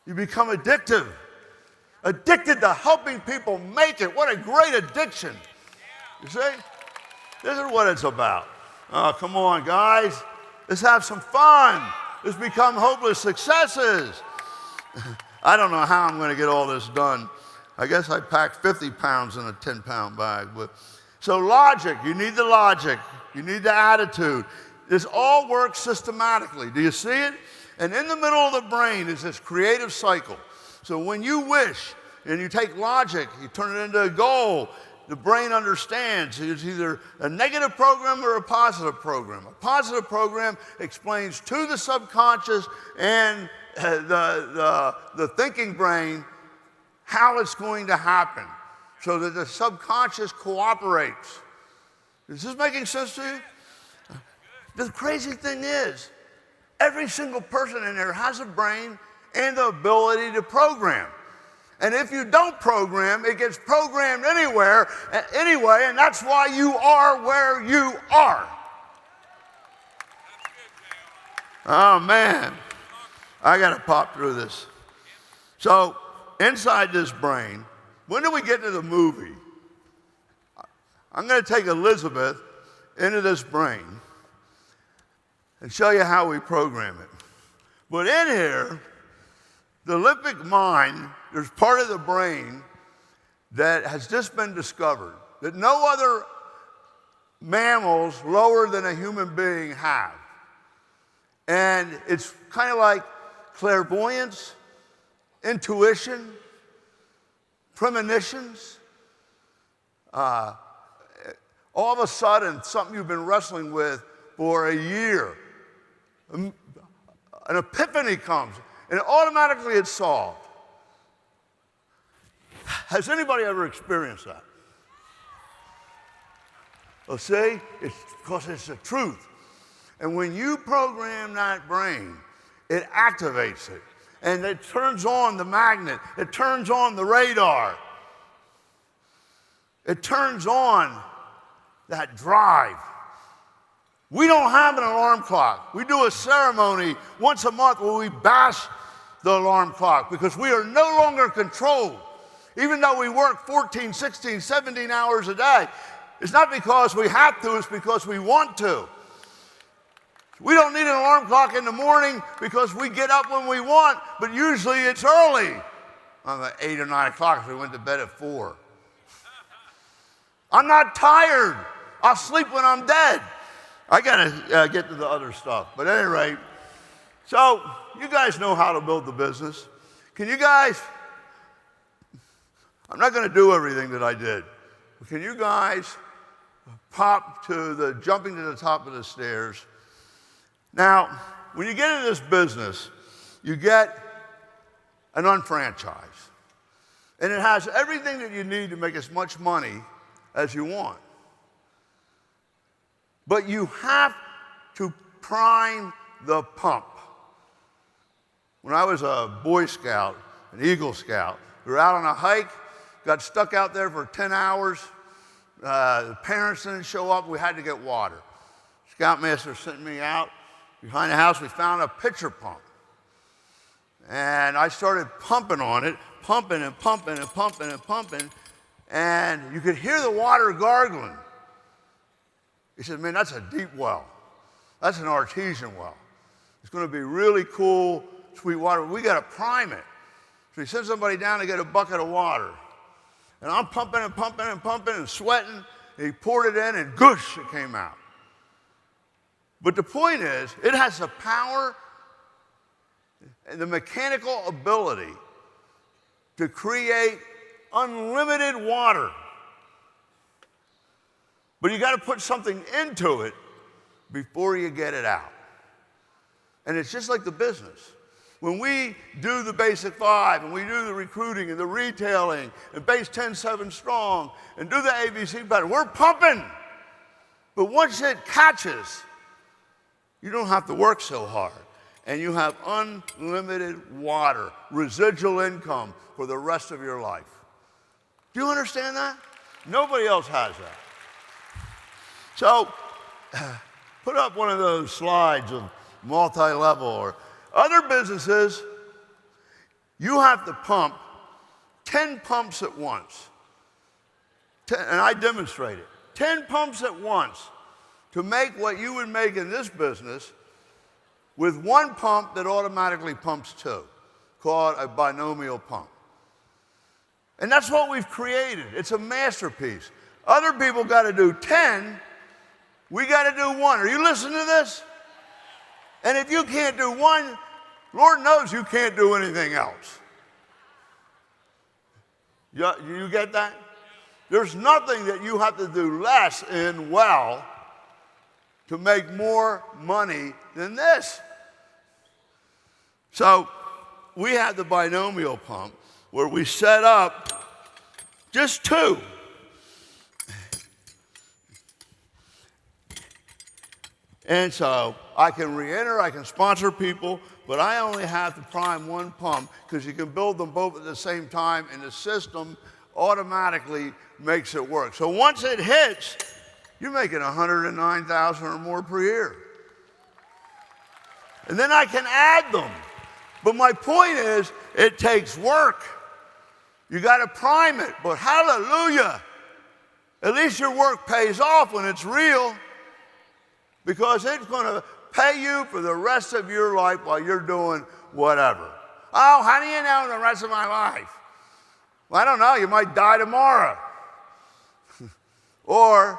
You become addicted to helping people make it. What a great addiction. You see? This is what it's about. Oh, come on, guys. Let's have some fun. Let's become hopeless successes. I don't know how I'm going to get all this done. I guess I packed 50 pounds in a 10-pound bag. So logic, you need the logic. You need the attitude. This all works systematically. Do you see it? And in the middle of the brain is this creative cycle. So when you wish and you take logic, you turn it into a goal, the brain understands it's either a negative program or a positive program. A positive program explains to the subconscious and the thinking brain how it's going to happen so that the subconscious cooperates. Is this making sense to you? The crazy thing is, every single person in there has a brain and the ability to program. And if you don't program, it gets programmed anyway, and that's why you are where you are. Oh, man. I got to pop through this. So, inside this brain, when do we get to the movie? I'm going to take Elizabeth into this brain and show you how we program it. But in here, the limbic mind, there's part of the brain that has just been discovered that no other mammals lower than a human being have. And it's kind of like clairvoyance, intuition, premonitions. All of a sudden, something you've been wrestling with for a year, an epiphany comes, and automatically it's solved. Has anybody ever experienced that? Well, see, it's because it's the truth. And when you program that brain, it activates it. And it turns on the magnet. It turns on the radar. It turns on that drive. We don't have an alarm clock. We do a ceremony once a month where we bash the alarm clock because we are no longer controlled. Even though we work 14, 16, 17 hours a day, it's not because we have to, it's because we want to. We don't need an alarm clock in the morning because we get up when we want, but usually it's early. At 8 or 9 o'clock if we went to bed at 4. I'm not tired. I'll sleep when I'm dead. I gotta get to the other stuff. But at any rate, so you guys know how to build the business. Can you guys, I'm not gonna do everything that I did. But can you guys pop to the jumping to the top of the stairs? Now, when you get into this business, you get an unfranchise. And it has everything that you need to make as much money as you want. But you have to prime the pump. When I was a Boy Scout, an Eagle Scout, we were out on a hike, got stuck out there for 10 hours. The parents didn't show up. We had to get water. Scoutmaster sent me out behind the house. We found a pitcher pump. And I started pumping on it, pumping and pumping and pumping and pumping. And you could hear the water gargling. He said, man, that's a deep well. That's an artesian well. It's going to be really cool, sweet water. We got to prime it. So he sent somebody down to get a bucket of water. And I'm pumping and pumping and pumping and sweating. And he poured it in and goosh, it came out. But the point is, it has the power and the mechanical ability to create unlimited water. But you got to put something into it before you get it out. And it's just like the business. When we do the basic 5 and we do the recruiting and the retailing and base 10-7 strong and do the ABC pattern, we're pumping. But once it catches, you don't have to work so hard. And you have unlimited water, residual income for the rest of your life. Do you understand that? Nobody else has that. So, put up one of those slides of multi-level or other businesses. You have to pump 10 pumps at once. And I demonstrate it. 10 pumps at once to make what you would make in this business with one pump that automatically pumps 2, called a binomial pump. And that's what we've created. It's a masterpiece. Other people got to do 10. We got to do 1. Are you listening to this? And if you can't do 1, Lord knows you can't do anything else. You get that? There's nothing that you have to do less in well to make more money than this. So we have the binomial pump where we set up just 2. And so I can re-enter, I can sponsor people, but I only have to prime 1 pump because you can build them both at the same time and the system automatically makes it work. So once it hits, you're making $109,000 or more per year. And then I can add them. But my point is, it takes work. You got to prime it, but hallelujah, at least your work pays off when it's real, because it's going to pay you for the rest of your life while you're doing whatever. Oh, how do you know the rest of my life? Well, I don't know. You might die tomorrow. Or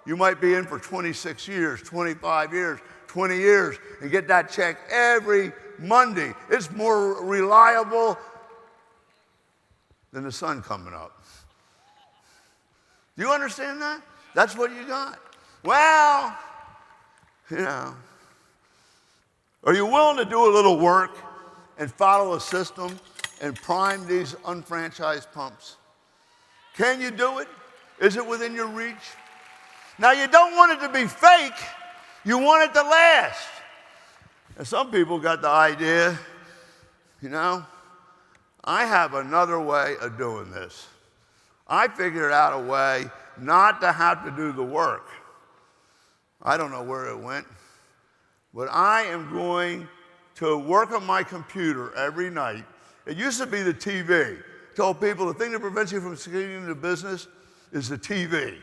you might be in for 26 years, 25 years, 20 years, and get that check every Monday. It's more reliable than the sun coming up. Do you understand that? That's what you got. Well, you know, are you willing to do a little work and follow a system and prime these unfranchised pumps? Can you do it? Is it within your reach? Now, you don't want it to be fake. You want it to last. And some people got the idea, you know, I have another way of doing this. I figured out a way not to have to do the work. I don't know where it went, but I am going to work on my computer every night. It used to be the TV. I told people the thing that prevents you from succeeding in the business is the TV,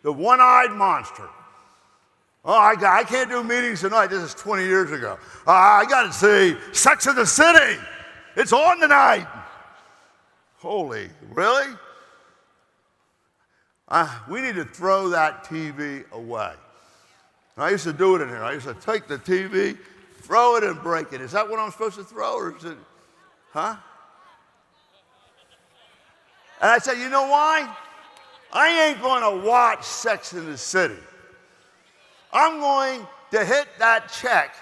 the one-eyed monster. Oh, I can't do meetings tonight. This is 20 years ago. I got to see Sex and the City. It's on tonight. Holy, really? We need to throw that TV away. And I used to do it in here. I used to take the TV, throw it, and break it. Is that what I'm supposed to throw, or is it, huh? And I said, you know why? I ain't going to watch Sex and the City. I'm going to hit that check,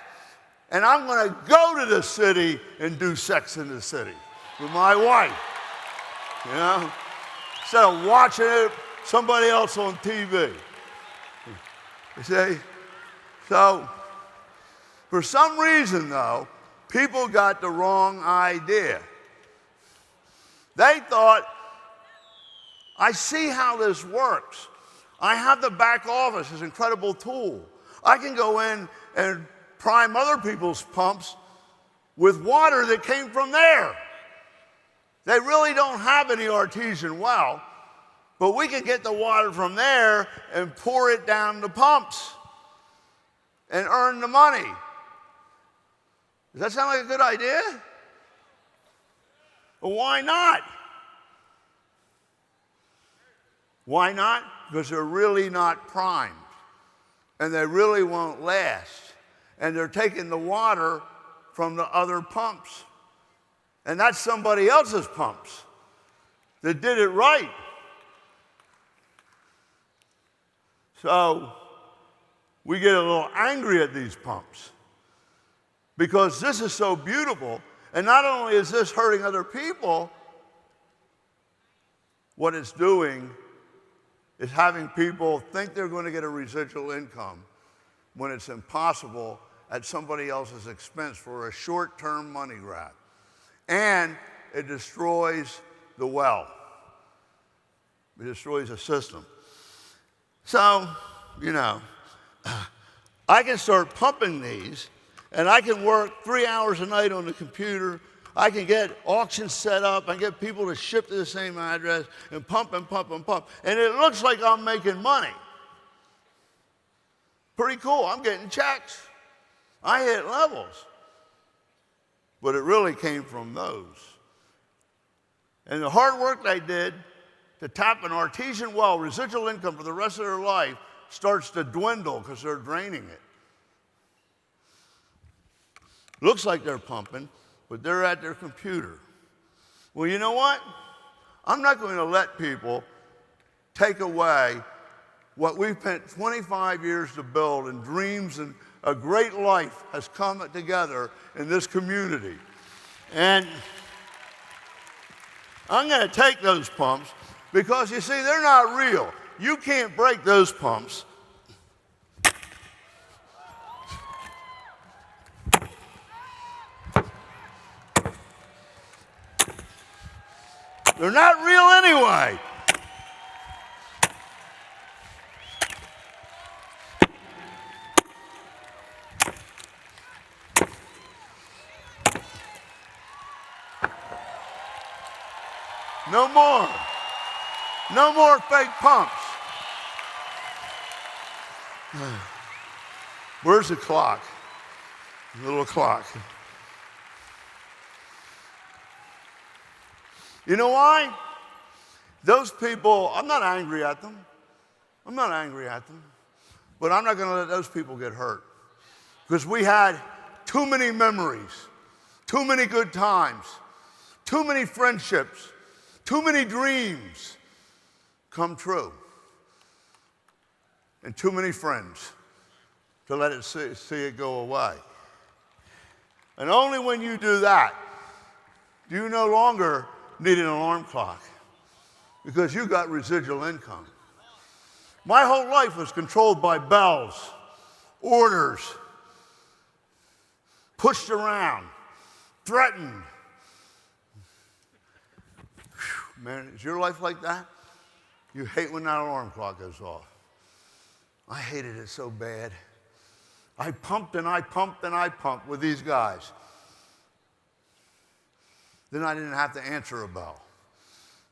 and I'm going to go to the city and do Sex in the City with my wife. you know, instead of watching it, somebody else on TV. You see? So, for some reason, though, people got the wrong idea. They thought, I see how this works. I have the back office, this incredible tool. I can go in and prime other people's pumps with water that came from there. They really don't have any artesian well, but we can get the water from there and pour it down the pumps and earn the money. Does that sound like a good idea? Well, why not? Why not? Because they're really not primed, and they really won't last. And they're taking the water from the other pumps. And that's somebody else's pumps that did it right. So we get a little angry at these pumps because this is so beautiful. And not only is this hurting other people, what it's doing is having people think they're going to get a residual income when it's impossible at somebody else's expense for a short-term money grab. And it destroys the well. It destroys the system. So, you know, I can start pumping these, and I can work 3 hours a night on the computer. I can get auctions set up and get people to ship to the same address and pump and pump and pump. And it looks like I'm making money. Pretty cool. I'm getting checks. I hit levels. But it really came from those. And the hard work they did to tap an artesian well, residual income for the rest of their life, starts to dwindle because they're draining it. Looks like they're pumping, but they're at their computer. Well, you know what? I'm not going to let people take away what we've spent 25 years to build, and dreams and a great life has come together in this community. And I'm going to take those pumps because, you see, they're not real. You can't break those pumps. They're not real anyway. No more. No more fake pumps. Where's the clock? The little clock. You know why? Those people, I'm not angry at them. I'm not angry at them. But I'm not going to let those people get hurt. Because we had too many memories, too many good times, too many friendships, too many dreams come true, and too many friends to let it see it go away. And only when you do that do you no longer need an alarm clock, because you got residual income. My whole life was controlled by bells, orders, pushed around, threatened. Man, is your life like that? You hate when that alarm clock goes off. I hated it so bad. I pumped and I pumped and I pumped with these guys. Then I didn't have to answer a bell.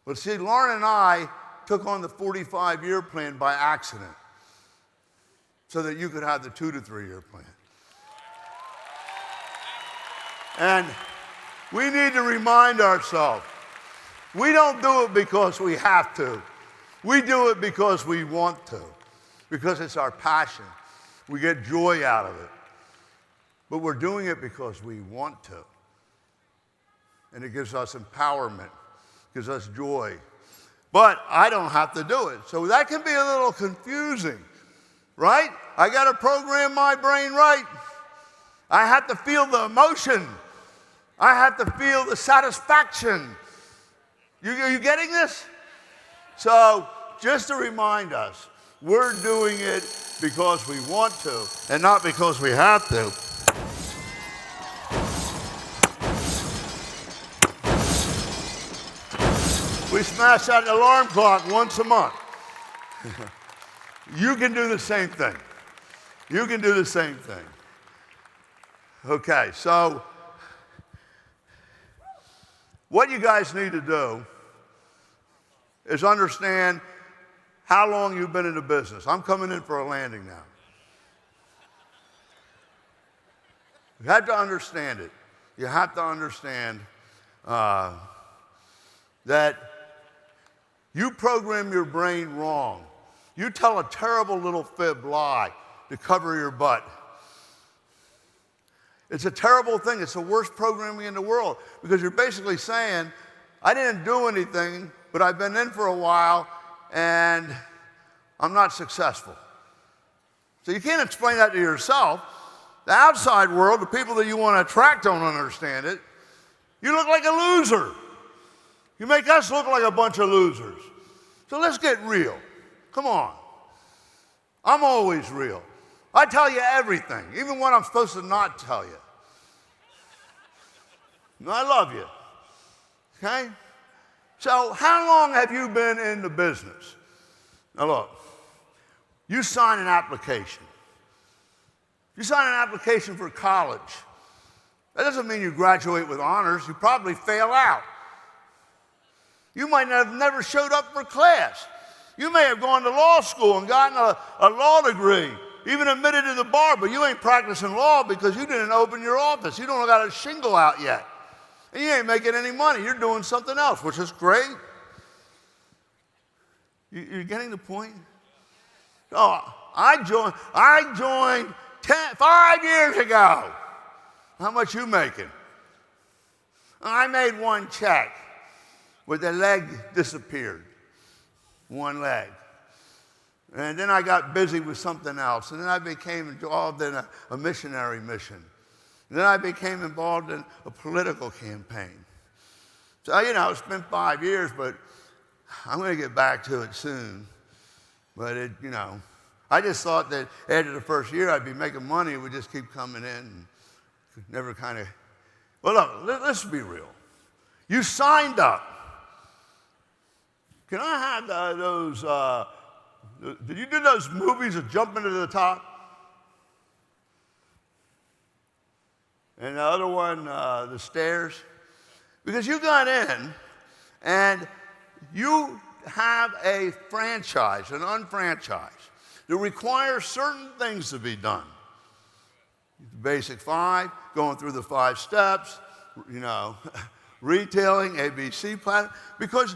But see, Lauren and I took on the 45-year plan by accident so that you could have the 2 to 3 year plan. And we need to remind ourselves, we don't do it because we have to. We do it because we want to, because it's our passion. We get joy out of it. But we're doing it because we want to. And it gives us empowerment, gives us joy. But I don't have to do it. So that can be a little confusing, right? I got to program my brain right. I have to feel the emotion. I have to feel the satisfaction. Are you getting this? So just to remind us, we're doing it because we want to and not because we have to. We smash that alarm clock once a month. You can do the same thing. You can do the same thing. Okay, so what you guys need to do is understand how long you've been in the business. I'm coming in for a landing now. You have to understand it. You have to understand that you program your brain wrong. You tell a terrible little fib lie to cover your butt. It's a terrible thing. It's the worst programming in the world because you're basically saying, I didn't do anything, but I've been in for a while and I'm not successful. So you can't explain that to yourself. The outside world, the people that you want to attract don't understand it. You look like a loser. You make us look like a bunch of losers. So let's get real. Come on. I'm always real. I tell you everything, even what I'm supposed to not tell you. And I love you. Okay? So how long have you been in the business? Now look, you sign an application. You sign an application for college. That doesn't mean you graduate with honors. You probably fail out. You might have never showed up for class. You may have gone to law school and gotten a law degree, even admitted to the bar, but you ain't practicing law because you didn't open your office. You don't got a shingle out yet. And you ain't making any money. You're doing something else, which is great. You're getting the point? Oh, I joined 5 years ago. How much you making? I made one check where the leg disappeared. One leg. And then I got busy with something else. And then I became involved in a missionary mission. And then I became involved in a political campaign. So, it's been 5 years, but I'm going to get back to it soon. But, I just thought that after the first year I'd be making money. It would just keep coming in and never kind of. Well, look, let's be real. You signed up. Can I have those, did you do those movies of jumping to the top? And the other one, the stairs? Because you got in and you have a franchise, an unfranchise, that requires certain things to be done. The basic 5, going through the 5 steps, retailing, ABC plan, because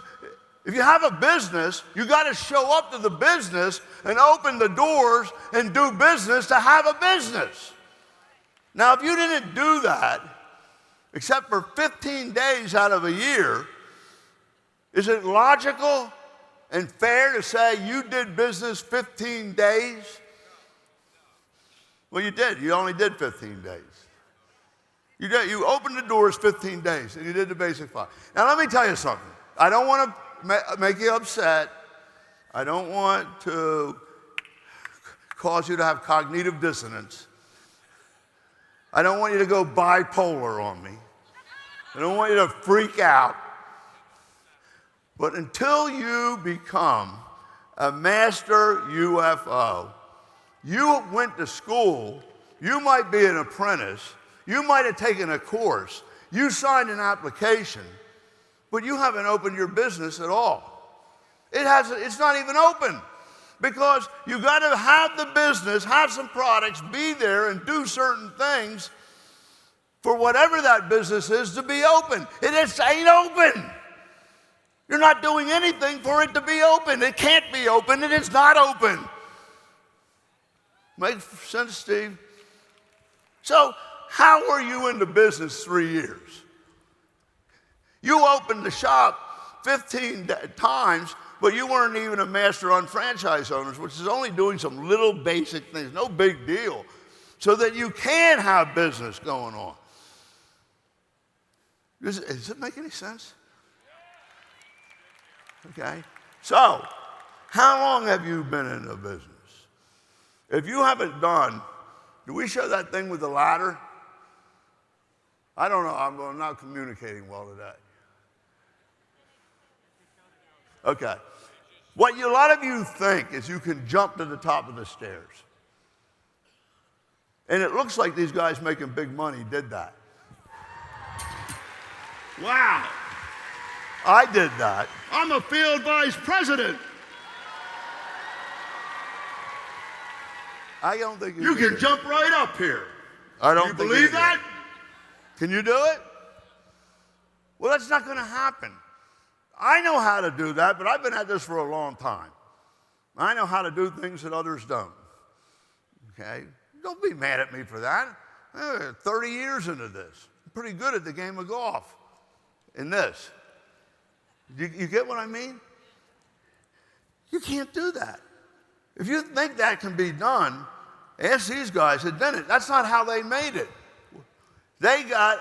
if you have a business, you got to show up to the business and open the doors and do business to have a business. Now, if you didn't do that, except for 15 days out of a year, is it logical and fair to say you did business 15 days? Well, you did. You only did 15 days. You opened the doors 15 days, and you did the basic 5. Now, let me tell you something. I don't want to make you upset. I don't want to cause you to have cognitive dissonance. I don't want you to go bipolar on me. I don't want you to freak out. But until you become a master UFO, you went to school, you might be an apprentice, you might have taken a course, you signed an application, but you haven't opened your business at all. It's not even open because you got to have the business, have some products, be there and do certain things for whatever that business is to be open. It just ain't open. You're not doing anything for it to be open. It can't be open and it's not open. Make sense, Steve? So how were you in the business 3 years? You opened the shop 15 times, but you weren't even a master unfranchise owner, which is only doing some little basic things, no big deal, so that you can have business going on. Does it make any sense? Okay? So, how long have you been in the business? If you haven't done, do we show that thing with the ladder? I don't know, I'm not communicating well today. Okay. What a lot of you think is you can jump to the top of the stairs. And it looks like these guys making big money did that. Wow. I did that. I'm a field vice president. I don't think you can jump right up here. I don't think you believe that? Can you do it? Well, that's not going to happen. I know how to do that, but I've been at this for a long time. I know how to do things that others don't. Okay? Don't be mad at me for that. 30 years into this. I'm pretty good at the game of golf in this. You get what I mean? You can't do that. If you think that can be done, ask these guys that did it. That's not how they made it. They got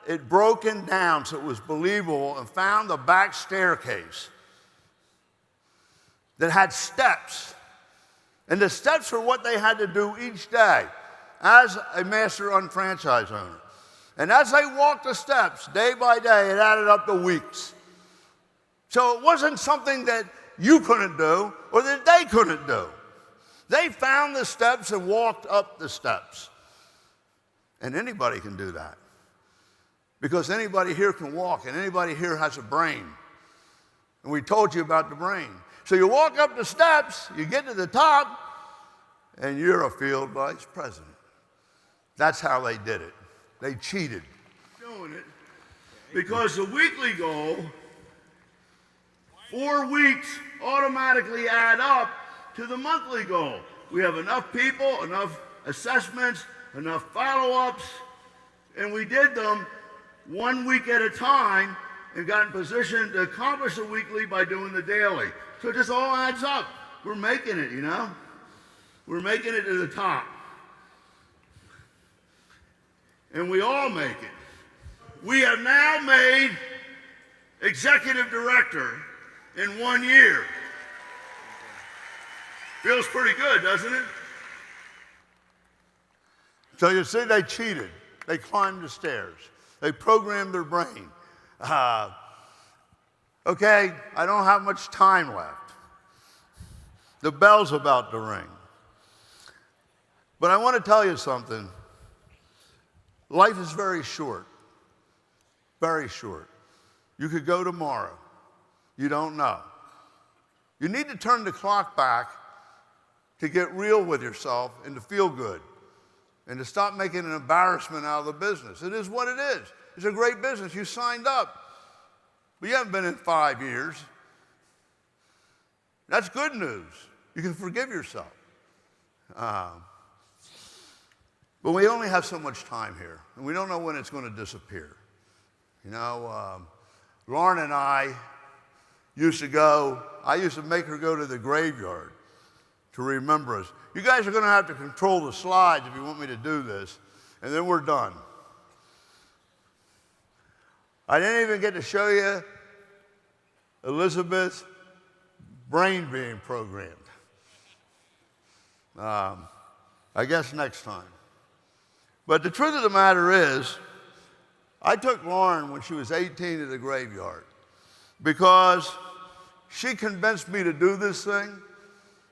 it broken down so it was believable and found the back staircase that had steps. And the steps were what they had to do each day as a master unfranchise owner. And as they walked the steps day by day, it added up to weeks. So it wasn't something that you couldn't do or that they couldn't do. They found the steps and walked up the steps. And anybody can do that. Because anybody here can walk and anybody here has a brain. And we told you about the brain. So you walk up the steps, you get to the top, and you're a field vice president. That's how they did it. They cheated. Doing it because the weekly goal, 4 weeks automatically add up to the monthly goal. We have enough people, enough assessments, enough follow-ups, and we did them 1 week at a time and got in position to accomplish the weekly by doing the daily. So it just all adds up. We're making it, you know? We're making it to the top. And we all make it. We have now made executive director in 1 year. Feels pretty good, doesn't it? So you see, they cheated. They climbed the stairs. They programmed their brain. Okay, I don't have much time left. The bell's about to ring. But I want to tell you something. Life is very short. Very short. You could go tomorrow. You don't know. You need to turn the clock back to get real with yourself and to feel good and to stop making an embarrassment out of the business. It is what it is. It's a great business. You signed up, but you haven't been in 5 years. That's good news. You can forgive yourself. But we only have so much time here, and we don't know when it's going to disappear. You know, Lauren and I used to make her go to the graveyard to remember us. You guys are going to have to control the slides if you want me to do this, and then we're done. I didn't even get to show you Elizabeth's brain being programmed. I guess next time. But the truth of the matter is, I took Lauren when she was 18 to the graveyard because she convinced me to do this thing,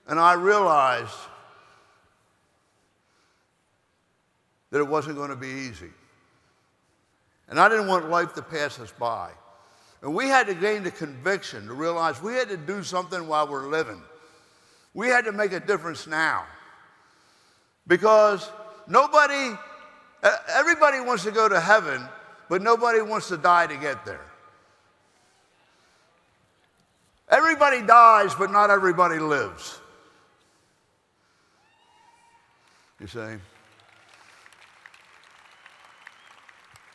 and I realized that it wasn't going to be easy. And I didn't want life to pass us by. And we had to gain the conviction to realize we had to do something while we're living. We had to make a difference now. Because everybody wants to go to heaven, but nobody wants to die to get there. Everybody dies, but not everybody lives. You see?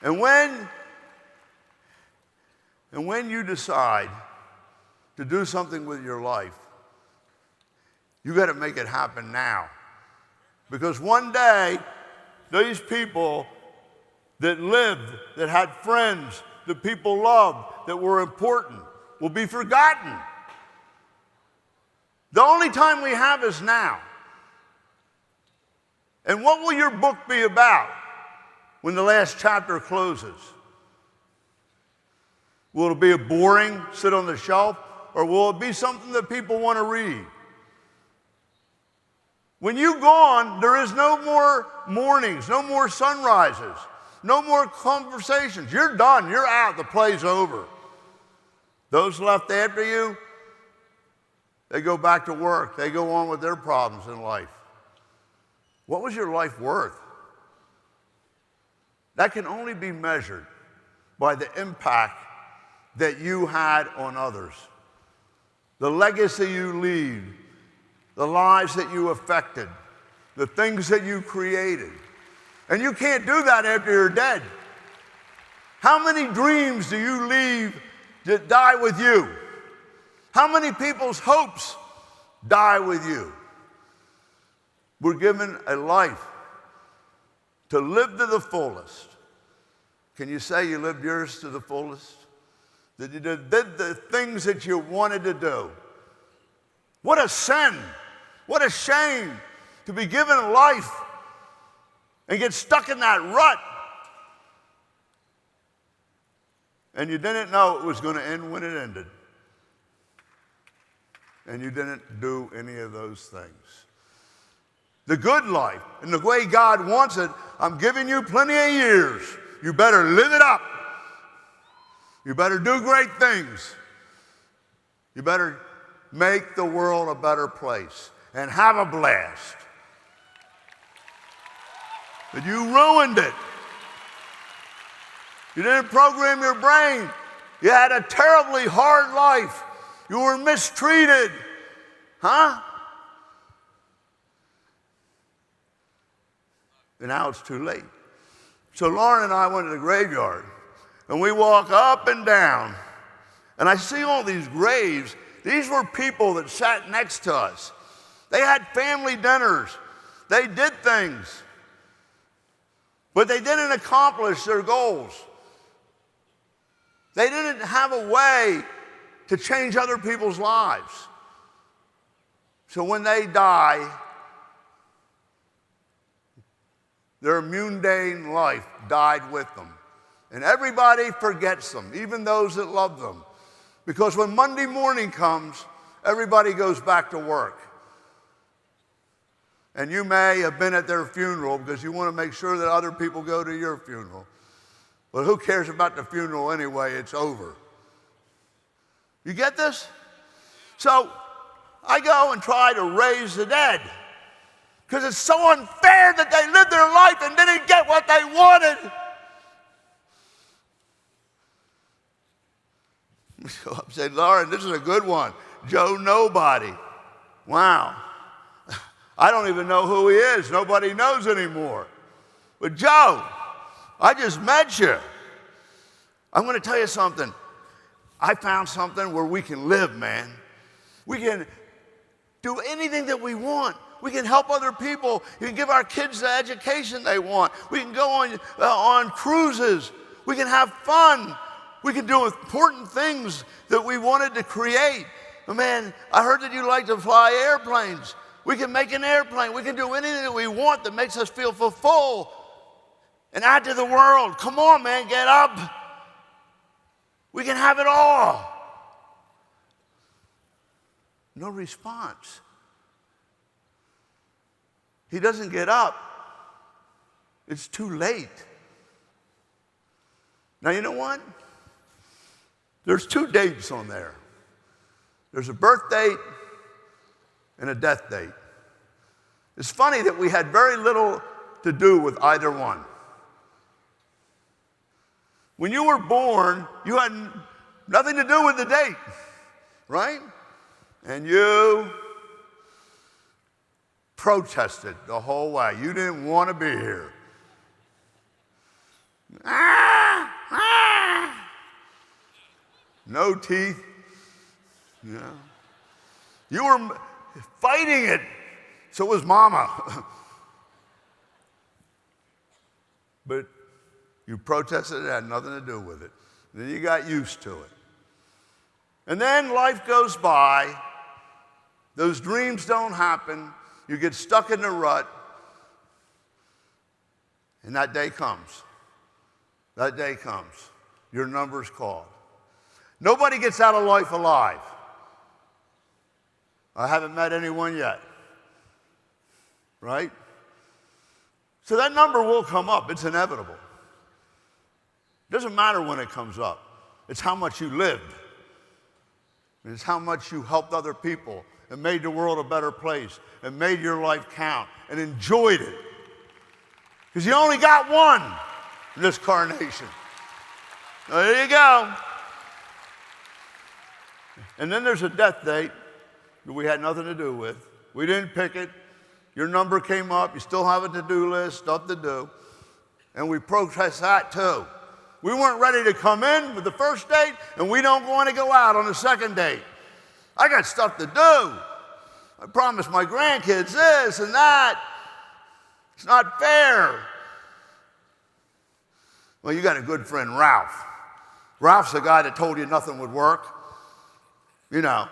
And when you decide to do something with your life, you got to make it happen now. Because one day, these people that lived, that had friends, that people loved, that were important, will be forgotten. The only time we have is now. And what will your book be about when the last chapter closes? Will it be a boring, sit on the shelf, or will it be something that people want to read? When you're gone, there is no more mornings, no more sunrises, no more conversations. You're done. You're out. The play's over. Those left after you, they go back to work. They go on with their problems in life. What was your life worth? That can only be measured by the impact that you had on others, the legacy you leave, the lives that you affected, the things that you created. And you can't do that after you're dead. How many dreams do you leave that die with you? How many people's hopes die with you? We're given a life to live to the fullest. Can you say you lived yours to the fullest? That you did the things that you wanted to do? What a sin. What a shame to be given a life and get stuck in that rut. And you didn't know it was going to end when it ended. And you didn't do any of those things. The good life, and the way God wants it, I'm giving you plenty of years. You better live it up. You better do great things. You better make the world a better place and have a blast. But you ruined it. You didn't program your brain. You had a terribly hard life. You were mistreated. Huh? And now it's too late. So Lauren and I went to the graveyard, and we walk up and down, and I see all these graves. These were people that sat next to us. They had family dinners. They did things. But they didn't accomplish their goals. They didn't have a way to change other people's lives. So when they die, their mundane life died with them. And everybody forgets them, even those that love them. Because when Monday morning comes, everybody goes back to work. And you may have been at their funeral because you want to make sure that other people go to your funeral. But who cares about the funeral anyway? It's over. You get this? So I go and try to raise the dead. Because it's so unfair that they lived their life and didn't get what they wanted. So I said, Lauren, this is a good one. Joe Nobody. Wow. I don't even know who he is. Nobody knows anymore. But Joe, I just met you. I'm going to tell you something. I found something where we can live, man. We can do anything that we want. We can help other people. We can give our kids the education they want. We can go on cruises. We can have fun. We can do important things that we wanted to create. Man, I heard that you like to fly airplanes. We can make an airplane. We can do anything that we want that makes us feel full and add to the world. Come on, man, get up. We can have it all. No response. He doesn't get up. It's too late. Now, you know what? There's 2 dates on there. There's a birth date and a death date. It's funny that we had very little to do with either one. When you were born, you had nothing to do with the date, right? And you protested the whole way. You didn't want to be here. No teeth. You know. You were fighting it. So was Mama. But you protested, it had nothing to do with it. Then you got used to it. And then life goes by. Those dreams don't happen. You get stuck in the rut. And that day comes. That day comes. Your number's called. Nobody gets out of life alive. I haven't met anyone yet. Right? So that number will come up. It's inevitable. It doesn't matter when it comes up. It's how much you lived. It's how much you helped other people and made the world a better place and made your life count and enjoyed it. Because you only got one in this carnation. Now, there you go. And then there's a death date that we had nothing to do with. We didn't pick it. Your number came up. You still have a to-do list, stuff to do. And we protest that too. We weren't ready to come in with the first date, and we don't want to go out on the second date. I got stuff to do. I promised my grandkids this and that. It's not fair. Well, you got a good friend, Ralph. Ralph's the guy that told you nothing would work. You know,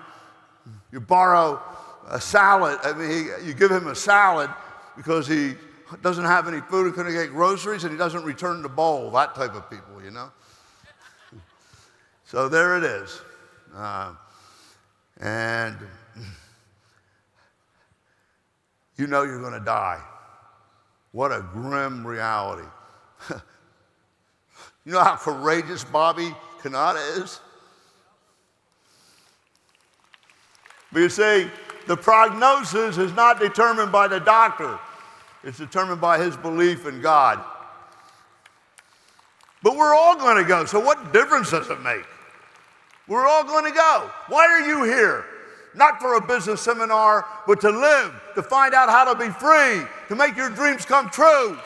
you borrow a salad. I mean, you give him a salad because he doesn't have any food and couldn't get groceries, and he doesn't return the bowl. That type of people, you know. So there it is. And you know you're going to die. What a grim reality. You know how courageous Bobby Cannata is? But you see, the prognosis is not determined by the doctor. It's determined by his belief in God. But we're all going to go, so what difference does it make? We're all going to go. Why are you here? Not for a business seminar, but to live, to find out how to be free, to make your dreams come true,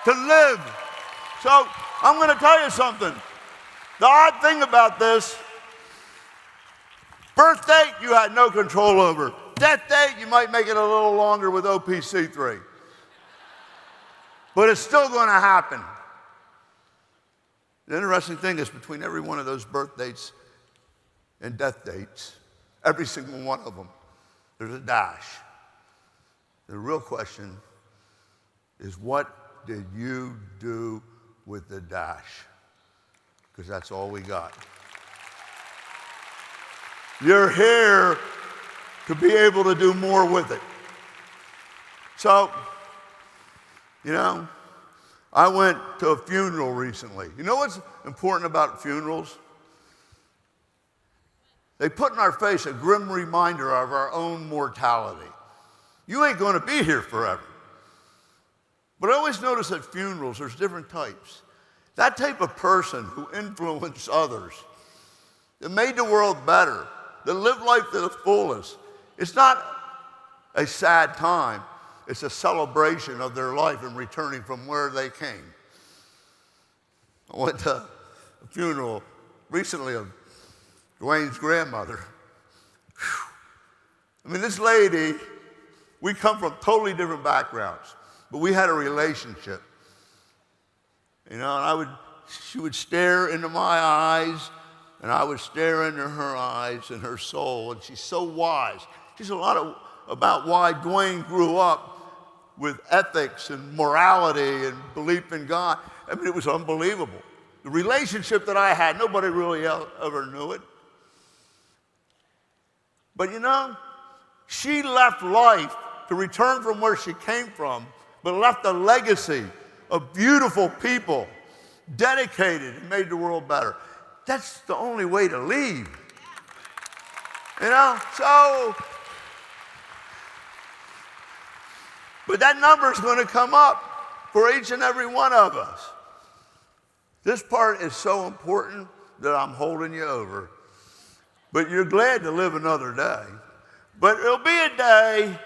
to live. So I'm going to tell you something. The odd thing about this, birth date you had no control over. Death date you might make it a little longer with OPC3. But it's still going to happen. The interesting thing is between every one of those birth dates and death dates, every single one of them, there's a dash. The real question is, what did you do with the dash? Because that's all we got. You're here to be able to do more with it. So, you know, I went to a funeral recently. You know what's important about funerals? They put in our face a grim reminder of our own mortality. You ain't going to be here forever. But I always notice at funerals there's different types. That type of person who influenced others, that made the world better, that lived life to the fullest, it's not a sad time. It's a celebration of their life and returning from where they came. I went to a funeral recently of Dwayne's grandmother. Whew. I mean, this lady, we come from totally different backgrounds, but we had a relationship. You know, and she would stare into my eyes, and I would stare into her eyes and her soul, and she's so wise. She's a lot about why Dwayne grew up with ethics and morality and belief in God. I mean, it was unbelievable. The relationship that I had, nobody really ever knew it. But you know, she left life to return from where she came from, but left a legacy of beautiful people, dedicated and made the world better. That's the only way to leave. You know, so, but that number is going to come up for each and every one of us. This part is so important that I'm holding you over. But you're glad to live another day. But it'll be a day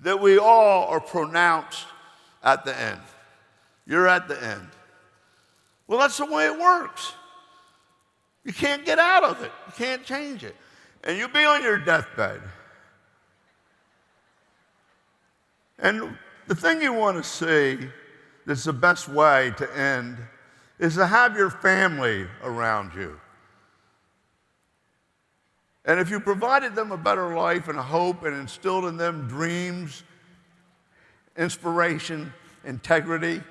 that we all are pronounced at the end. You're at the end. Well, that's the way it works. You can't get out of it. You can't change it. And you'll be on your deathbed. And the thing you want to see that's the best way to end is to have your family around you. And if you provided them a better life and a hope and instilled in them dreams, inspiration, integrity,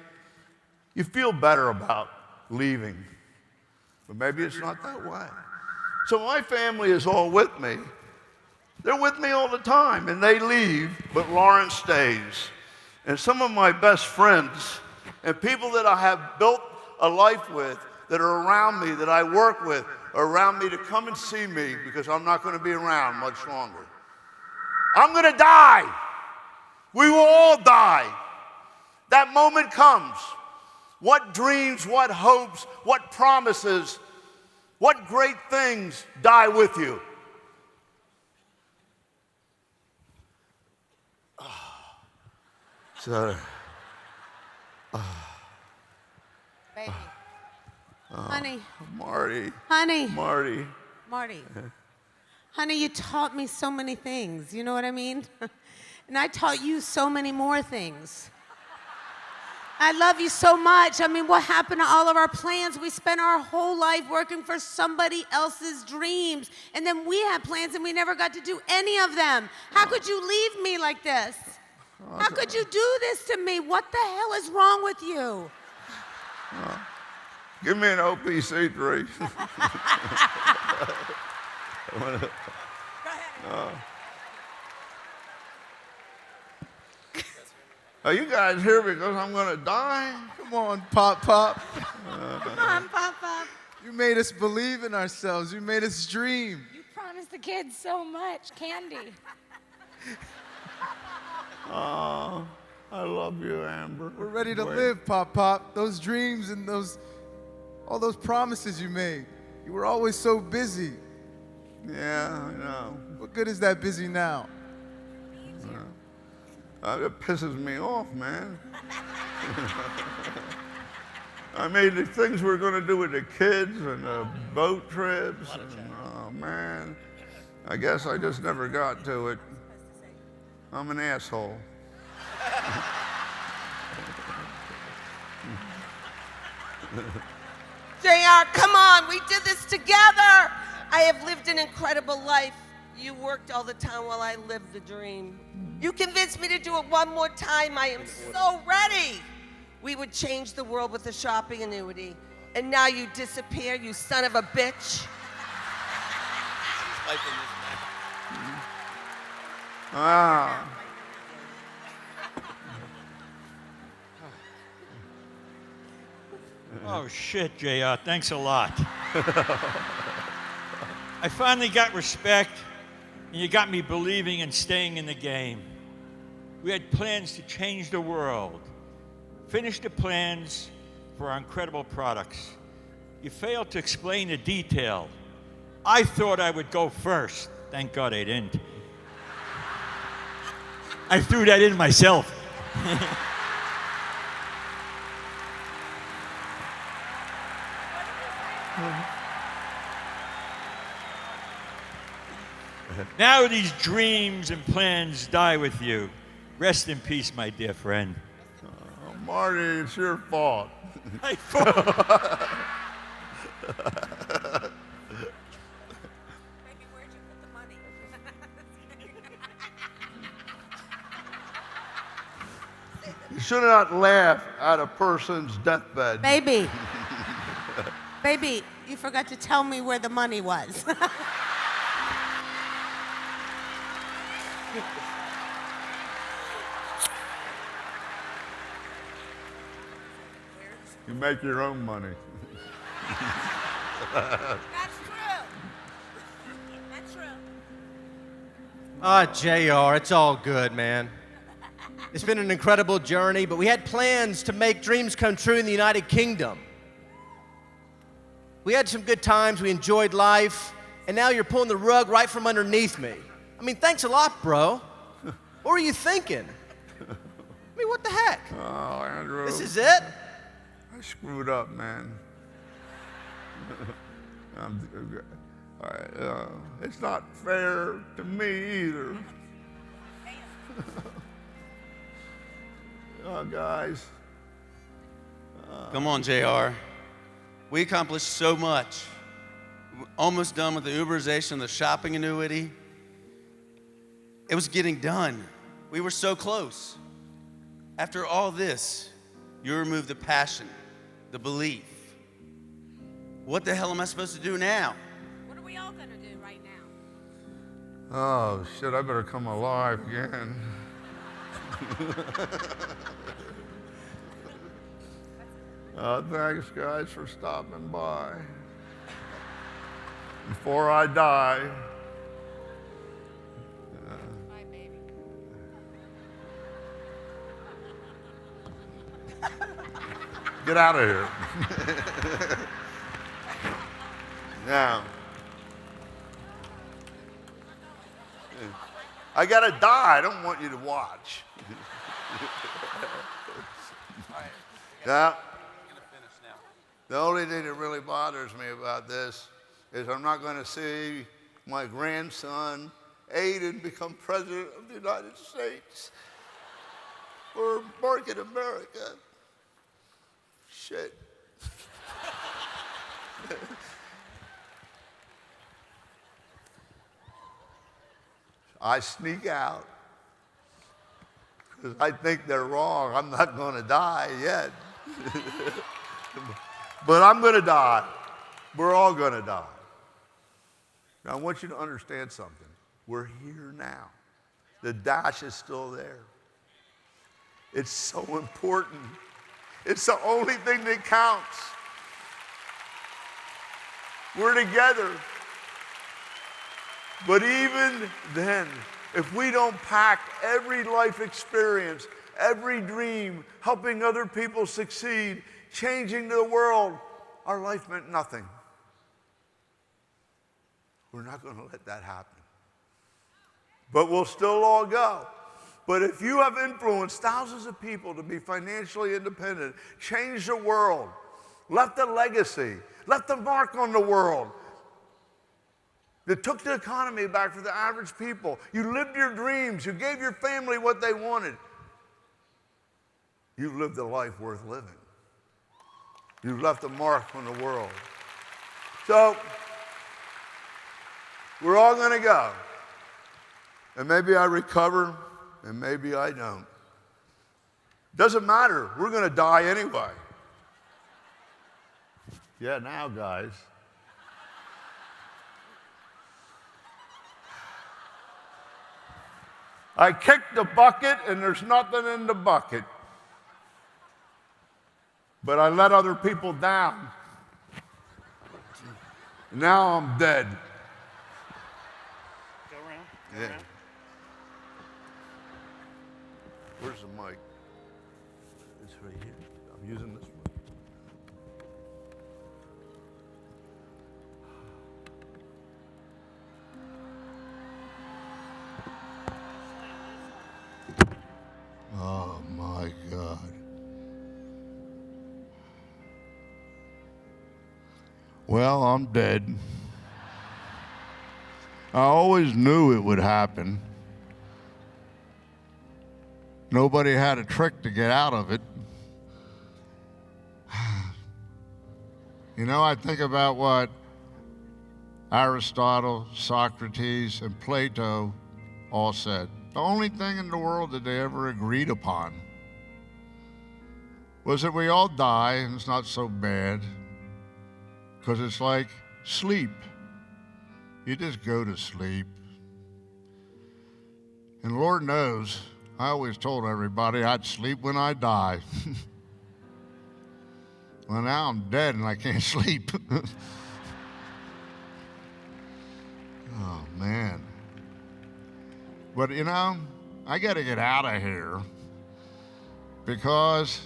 you feel better about leaving. But maybe it's not that way. So my family is all with me. They're with me all the time, and they leave, but Lawrence stays. And some of my best friends and people that I have built a life with, that are around me, that I work with, are around me to come and see me because I'm not going to be around much longer. I'm going to die. We will all die. That moment comes. What dreams, what hopes, what promises, what great things die with you? So, Baby. Honey. Marty. Honey. Marty. Marty. Honey, you taught me so many things. You know what I mean? And I taught you so many more things. I love you so much. I mean, what happened to all of our plans? We spent our whole life working for somebody else's dreams. And then we had plans and we never got to do any of them. How could you leave me like this? How could you do this to me? What the hell is wrong with you? Give me an OPC3. Go ahead. Are you guys here because I'm going to die? Come on, Pop Pop. Come on, Papa. You made us believe in ourselves. You made us dream. You promised the kids so much candy. Oh, I love you, Amber. We're ready to Wait. live, Pop Pop. Those dreams and all those promises you made. You were always so busy. Yeah, I know. What good is that busy now? It pisses me off, man. I mean, the things we're going to do with the kids and the boat trips. And, oh, man. I guess I just never got to it. I'm an asshole. JR, come on, we did this together. I have lived an incredible life. You worked all the time while I lived the dream. You convinced me to do it one more time. I am so ready. We would change the world with a shopping annuity. And now you disappear, you son of a bitch. Ah. Oh, shit, JR. Thanks a lot. I finally got respect, and you got me believing and staying in the game. We had plans to change the world. Finish the plans for our incredible products. You failed to explain the detail. I thought I would go first. Thank God I didn't. I threw that in myself. Now these dreams and plans die with you. Rest in peace, my dear friend. Oh, Marty, it's your fault. I thought... Baby, where'd you put the money? You should not laugh at a person's deathbed. Baby. Baby, you forgot to tell me where the money was. You make your own money. That's true. That's true. JR, it's all good, man. It's been an incredible journey, but we had plans to make dreams come true in the United Kingdom. We had some good times, we enjoyed life, and now you're pulling the rug right from underneath me. I mean, thanks a lot, bro. What were you thinking? I mean, what the heck? Oh, Andrew. This is it? I screwed up, man. It's not fair to me either. Guys. Come on, JR. We accomplished so much. almost done with the Uberization of the shopping annuity. It was getting done. We were so close. After all this, you remove the passion, the belief. What the hell am I supposed to do now? What are we all gonna do right now? Oh, shit, I better come alive again. Thanks, guys, for stopping by. Before I die. Bye, baby. Get out of here. Now, I gotta die. I don't want you to watch. Yeah. The only thing that really bothers me about this is I'm not going to see my grandson, Aiden, become president of the United States or Market America. Shit. I sneak out because I think they're wrong. I'm not going to die yet. But I'm going to die. We're all going to die. Now, I want you to understand something. We're here now. The dash is still there. It's so important. It's the only thing that counts. We're together. But even then, if we don't pack every life experience, every dream, helping other people succeed, changing the world, our life meant nothing. We're not going to let that happen. But we'll still all go. But if you have influenced thousands of people to be financially independent, changed the world, left a legacy, left a mark on the world, that took the economy back for the average people, you lived your dreams, you gave your family what they wanted, you've lived a life worth living. You've left a mark on the world. So, we're all going to go. And maybe I recover, and maybe I don't. Doesn't matter. We're going to die anyway. Yeah, now, guys. I kicked the bucket, and there's nothing in the bucket. But I let other people down. Now I'm dead. Go around. Yeah. Where's the mic? It's right here. I'm using this one. Oh my God. Well, I'm dead. I always knew it would happen. Nobody had a trick to get out of it. You know, I think about what Aristotle, Socrates, and Plato all said. The only thing in the world that they ever agreed upon was that we all die, and it's not so bad, because it's like sleep. You just go to sleep. And Lord knows, I always told everybody I'd sleep when I die. Well, now I'm dead and I can't sleep. Oh, man. But, you know, I got to get out of here because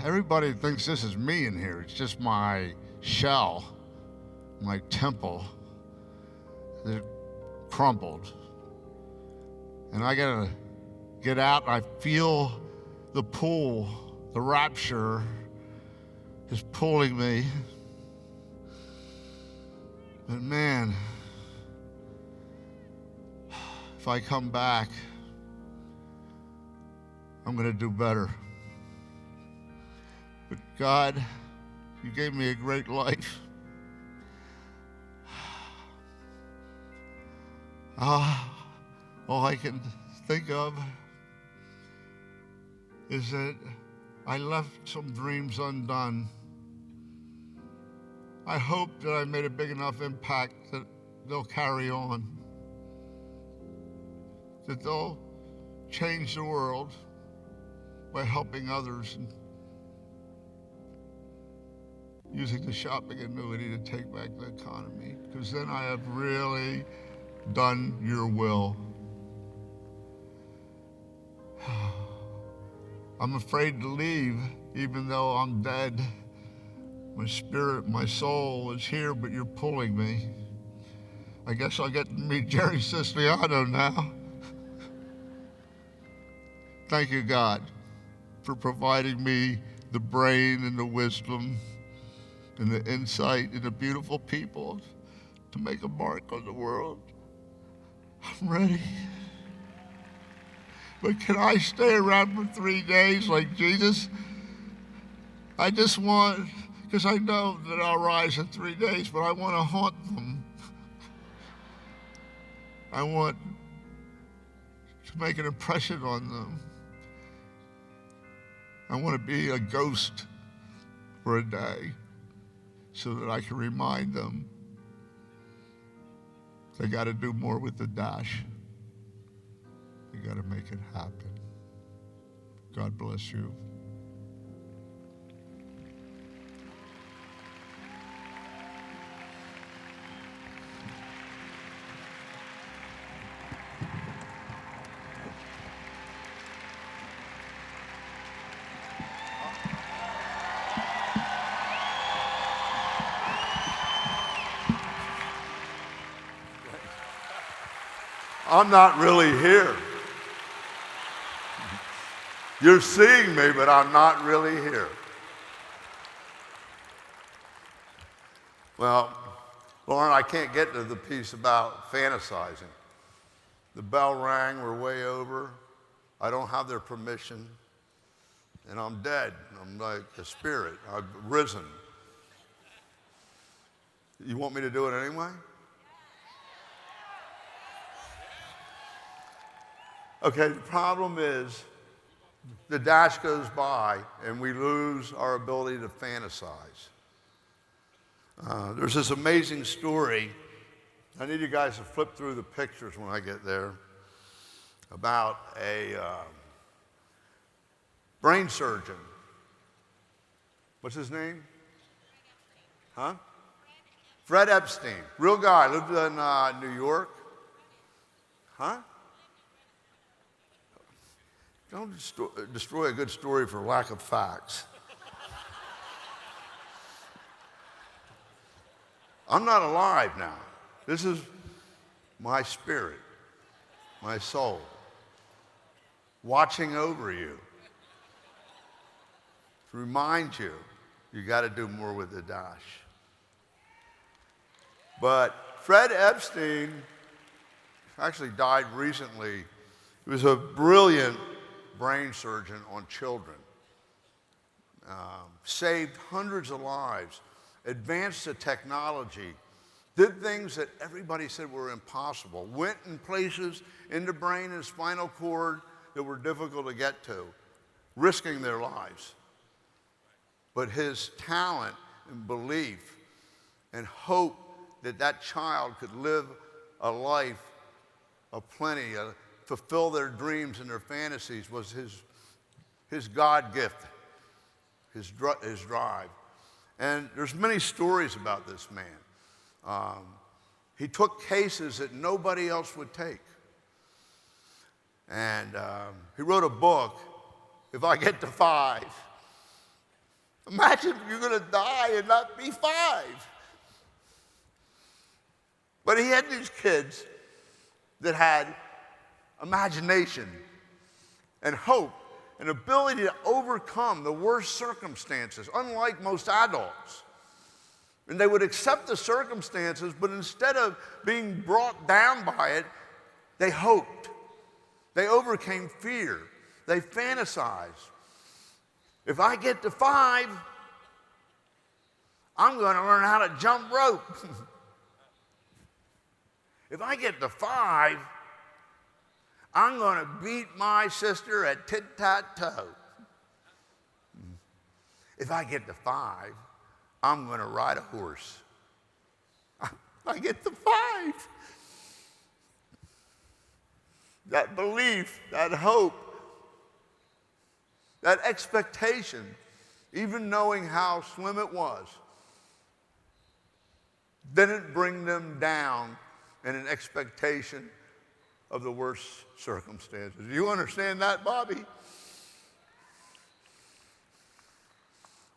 everybody thinks this is me in here. It's just my shell, my temple that crumbled. And I got to get out. I feel the pull, the rapture is pulling me. But man, if I come back, I'm going to do better. But God, you gave me a great life. All I can think of is that I left some dreams undone. I hope that I made a big enough impact that they'll carry on, that they'll change the world by helping others and using the shopping annuity to take back the economy, because then I have really done your will. I'm afraid to leave, even though I'm dead. My spirit, my soul is here, but you're pulling me. I guess I'll get to meet Jerry Siciliano now. Thank you, God, for providing me the brain and the wisdom and the insight and the beautiful people to make a mark on the world. I'm ready. But can I stay around for 3 days like Jesus? I just want, because I know that I'll rise in 3 days, but I want to haunt them. I want to make an impression on them. I want to be a ghost for a day so that I can remind them they got to do more with the dash. They got to make it happen. God bless you. I'm not really here. You're seeing me, but I'm not really here. Well, Lauren, I can't get to the piece about fantasizing. The bell rang, we're way over. I don't have their permission. And I'm dead. I'm like a spirit. I've risen. You want me to do it anyway? Okay, the problem is the dash goes by and we lose our ability to fantasize. There's this amazing story. I need you guys to flip through the pictures when I get there about a brain surgeon. What's his name? Huh? Fred Epstein. Real guy, lived in New York. Huh? Don't destroy a good story for lack of facts. I'm not alive now. This is my spirit, my soul, watching over you to remind you, you got to do more with the dash. But Fred Epstein actually died recently. He was a brilliant brain surgeon on children, saved hundreds of lives, advanced the technology, did things that everybody said were impossible, went in places in the brain and spinal cord that were difficult to get to, risking their lives. But his talent and belief and hope that that child could live a life of plenty, fulfill their dreams and their fantasies was his God gift, his drive. And there's many stories about this man. He took cases that nobody else would take. And he wrote a book, If I Get to 5. Imagine you're going to die and not be 5. But he had these kids that had imagination and hope and ability to overcome the worst circumstances, unlike most adults. And they would accept the circumstances, but instead of being brought down by it, they hoped. They overcame fear. They fantasized. If I get to 5, I'm going to learn how to jump rope. If I get to 5, I'm going to beat my sister at tit-tat-toe. If I get to 5, I'm going to ride a horse. If I get to 5. That belief, that hope, that expectation, even knowing how slim it was, didn't bring them down in an expectation of the worst circumstances. Do you understand that, Bobby?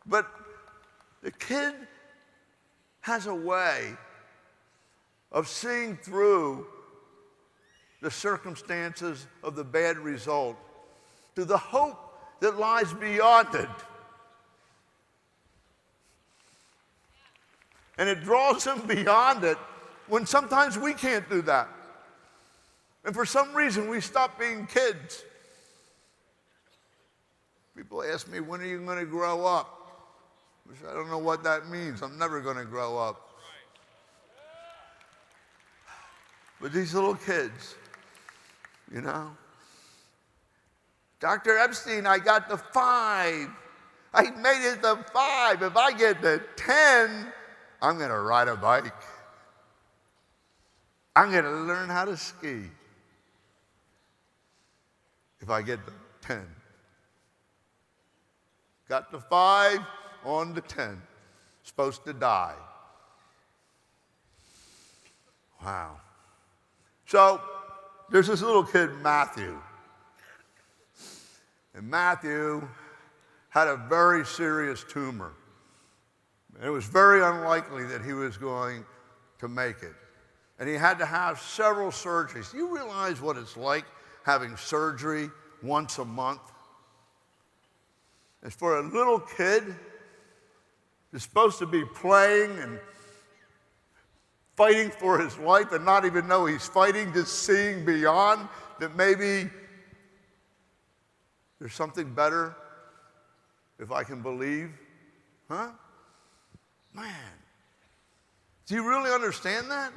But the kid has a way of seeing through the circumstances of the bad result to the hope that lies beyond it. And it draws him beyond it when sometimes we can't do that. And for some reason, we stop being kids. People ask me, when are you going to grow up? I don't know what that means. I'm never going to grow up. But these little kids, you know. Dr. Epstein, I got to 5. I made it to 5. If I get to 10, I'm going to ride a bike. I'm going to learn how to ski. If I get to 10. Got to 5, on to 10. Supposed to die. Wow. So, there's this little kid, Matthew. And Matthew had a very serious tumor. And it was very unlikely that he was going to make it. And he had to have several surgeries. Do you realize what it's like having surgery once a month? It's for a little kid who's supposed to be playing and fighting for his life and not even know he's fighting, just seeing beyond that maybe there's something better if I can believe. Huh? Man, do you really understand that?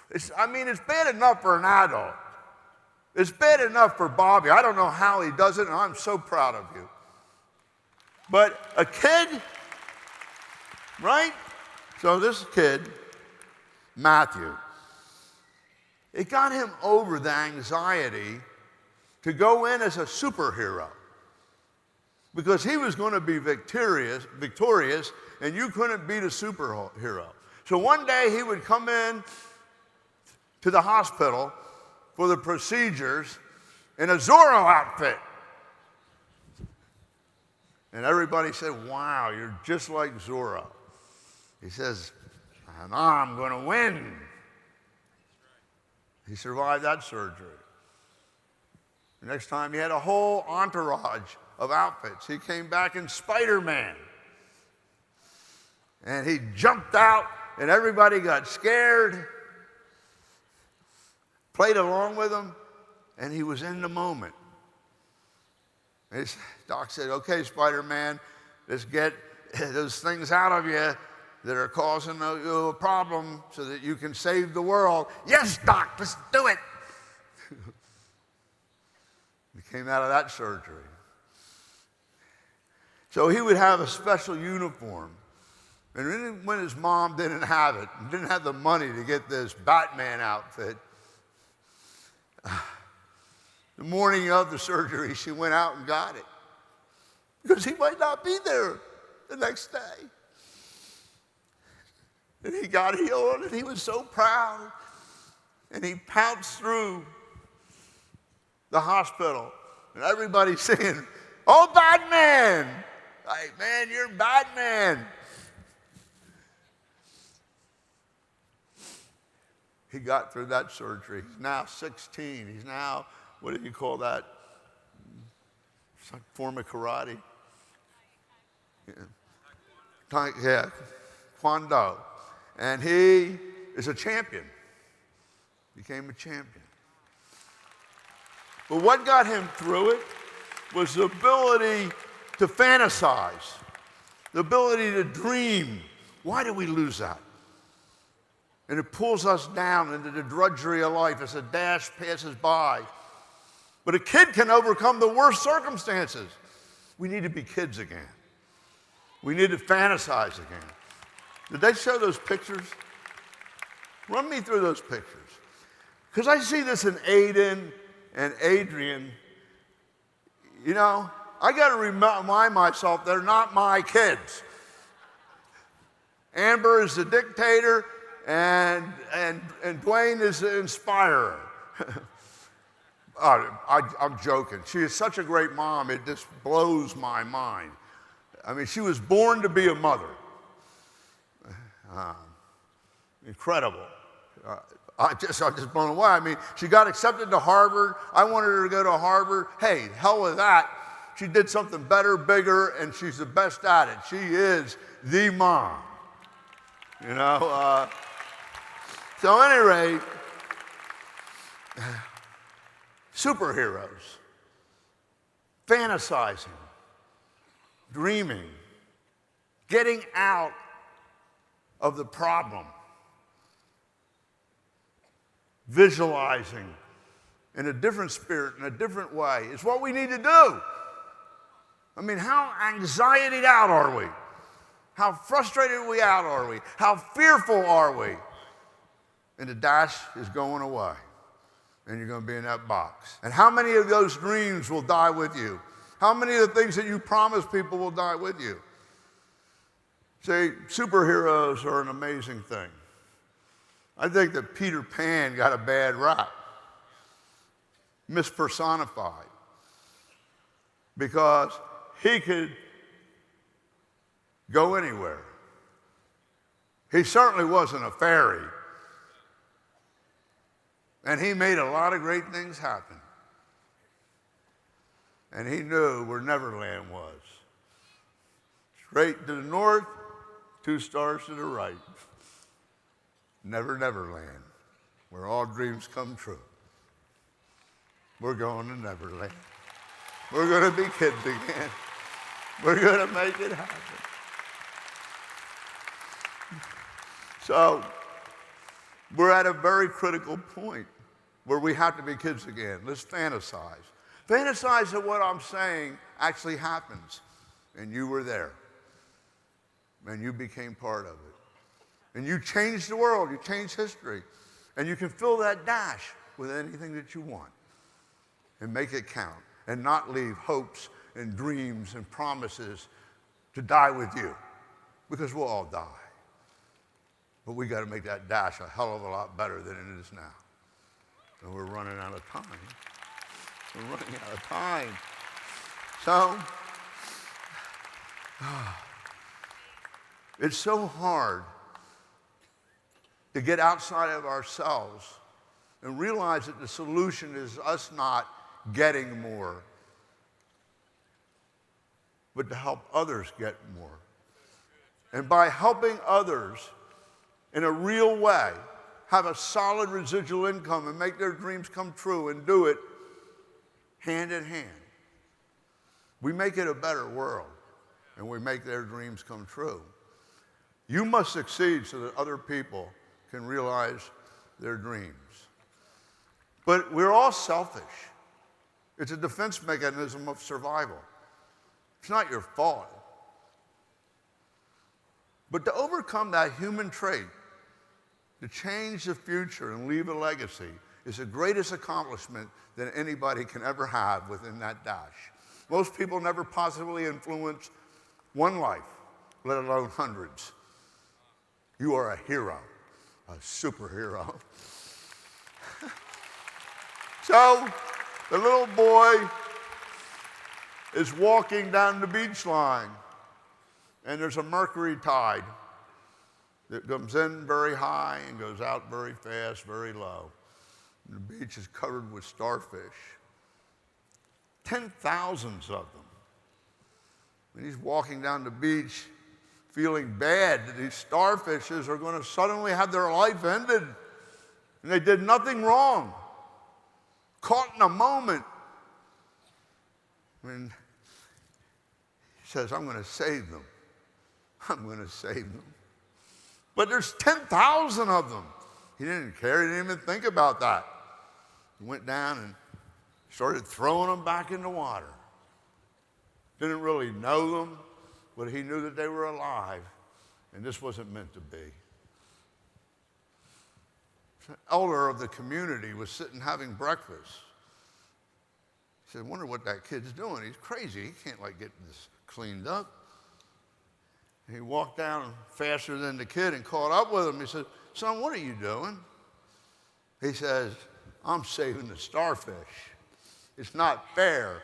It's bad enough for an adult. It's bad enough for Bobby. I don't know how he does it, and I'm so proud of you. But a kid, right? So this kid, Matthew, it got him over the anxiety to go in as a superhero because he was going to be victorious, and you couldn't beat a superhero. So one day he would come in to the hospital for the procedures in a Zorro outfit. And everybody said, wow, you're just like Zorro. He says, I'm going to win. He survived that surgery. The next time he had a whole entourage of outfits. He came back in Spider-Man. And he jumped out and everybody got scared. Played along with him, and he was in the moment. His doc said, okay, Spider-Man, let's get those things out of you that are causing you a problem so that you can save the world. Yes, Doc, let's do it. He came out of that surgery. So he would have a special uniform. And when his mom didn't have it, didn't have the money to get this Batman outfit, the morning of the surgery, she went out and got it because he might not be there the next day. And he got healed, and he was so proud. And he pounced through the hospital, and everybody's saying, oh, Batman! Like, man, you're Batman. He got through that surgery. He's now 16. He's now, what do you call that? It's like a form of karate. Yeah, Kwando. And he is a champion. Became a champion. But what got him through it was the ability to fantasize, the ability to dream. Why did we lose that? And it pulls us down into the drudgery of life as the dash passes by. But a kid can overcome the worst circumstances. We need to be kids again. We need to fantasize again. Did they show those pictures? Run me through those pictures. Because I see this in Aiden and Adrian. You know, I got to remind myself they're not my kids. Amber is the dictator, and Dwayne is the inspirer. I'm joking. She is such a great mom, it just blows my mind. I mean, she was born to be a mother. Incredible. I'm just blown away. I mean, she got accepted to Harvard. I wanted her to go to Harvard. Hey, hell with that. She did something better, bigger, and she's the best at it. She is the mom. You know? So at any rate, superheroes, fantasizing, dreaming, getting out of the problem, visualizing in a different spirit, in a different way. It's what we need to do. I mean, how anxietied out are we? How frustrated are we? How fearful are we? And the dash is going away. And you're going to be in that box. And how many of those dreams will die with you? How many of the things that you promise people will die with you? See, superheroes are an amazing thing. I think that Peter Pan got a bad rap, mispersonified, because he could go anywhere. He certainly wasn't a fairy. And he made a lot of great things happen. And he knew where Neverland was. Straight to the north, 2 stars to the right. Neverland, where all dreams come true. We're going to Neverland. We're going to be kids again. We're going to make it happen. So, we're at a very critical point where we have to be kids again. Let's fantasize. Fantasize that what I'm saying actually happens, and you were there, and you became part of it. And you changed the world, you changed history, and you can fill that dash with anything that you want and make it count and not leave hopes and dreams and promises to die with you, because we'll all die. But we got to make that dash a hell of a lot better than it is now. And we're running out of time. We're running out of time. So, it's so hard to get outside of ourselves and realize that the solution is us not getting more, but to help others get more. And by helping others in a real way, have a solid residual income and make their dreams come true and do it hand in hand, we make it a better world and we make their dreams come true. You must succeed so that other people can realize their dreams. But we're all selfish. It's a defense mechanism of survival. It's not your fault. But to overcome that human trait, to change the future and leave a legacy, is the greatest accomplishment that anybody can ever have within that dash. Most people never positively influence one life, let alone hundreds. You are a hero, a superhero. So, the little boy is walking down the beach line, and there's a mercury tide that comes in very high and goes out very fast, very low. And the beach is covered with starfish. 10,000s of them. And he's walking down the beach feeling bad that these starfishes are going to suddenly have their life ended. And they did nothing wrong. Caught in a moment. And he says, I'm going to save them. I'm going to save them. But there's 10,000 of them. He didn't care. He didn't even think about that. He went down and started throwing them back in the water. Didn't really know them, but he knew that they were alive, and this wasn't meant to be. The elder of the community was sitting having breakfast. He said, I wonder what that kid's doing. He's crazy. He can't get this cleaned up. And he walked down faster than the kid and caught up with him. He said, son, what are you doing? He says, I'm saving the starfish. It's not fair.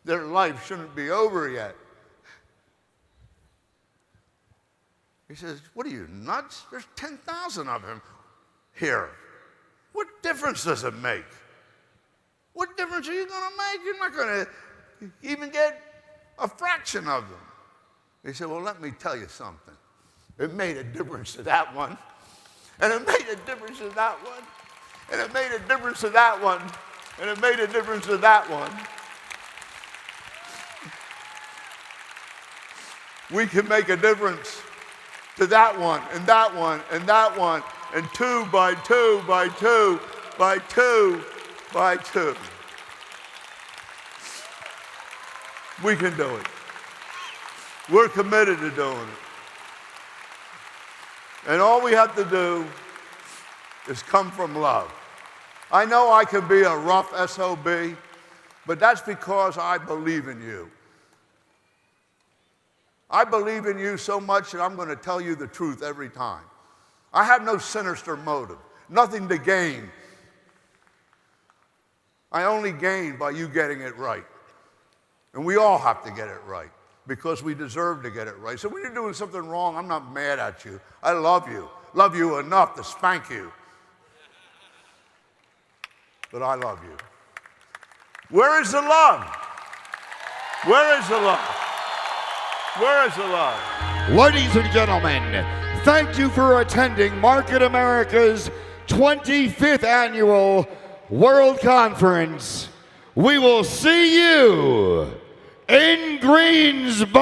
Their life shouldn't be over yet. He says, what are you, nuts? There's 10,000 of them here. What difference does it make? What difference are you going to make? You're not going to even get a fraction of them. He said, well, let me tell you something. It made a difference to that one. And it made a difference to that one. And it made a difference to that one. And it made a difference to that one. We can make a difference to that one, and that one, and that one, and 2 by 2 by 2 by 2 by 2. We can do it. We're committed to doing it. And all we have to do is come from love. I know I can be a rough SOB, but that's because I believe in you. I believe in you so much that I'm going to tell you the truth every time. I have no sinister motive, nothing to gain. I only gain by you getting it right. And we all have to get it right because we deserve to get it right. So when you're doing something wrong, I'm not mad at you. I love you enough to spank you. But I love you. Where is the love? Where is the love? Where is the love? Ladies and gentlemen, thank you for attending Market America's 25th Annual World Conference. We will see you in Greensboro.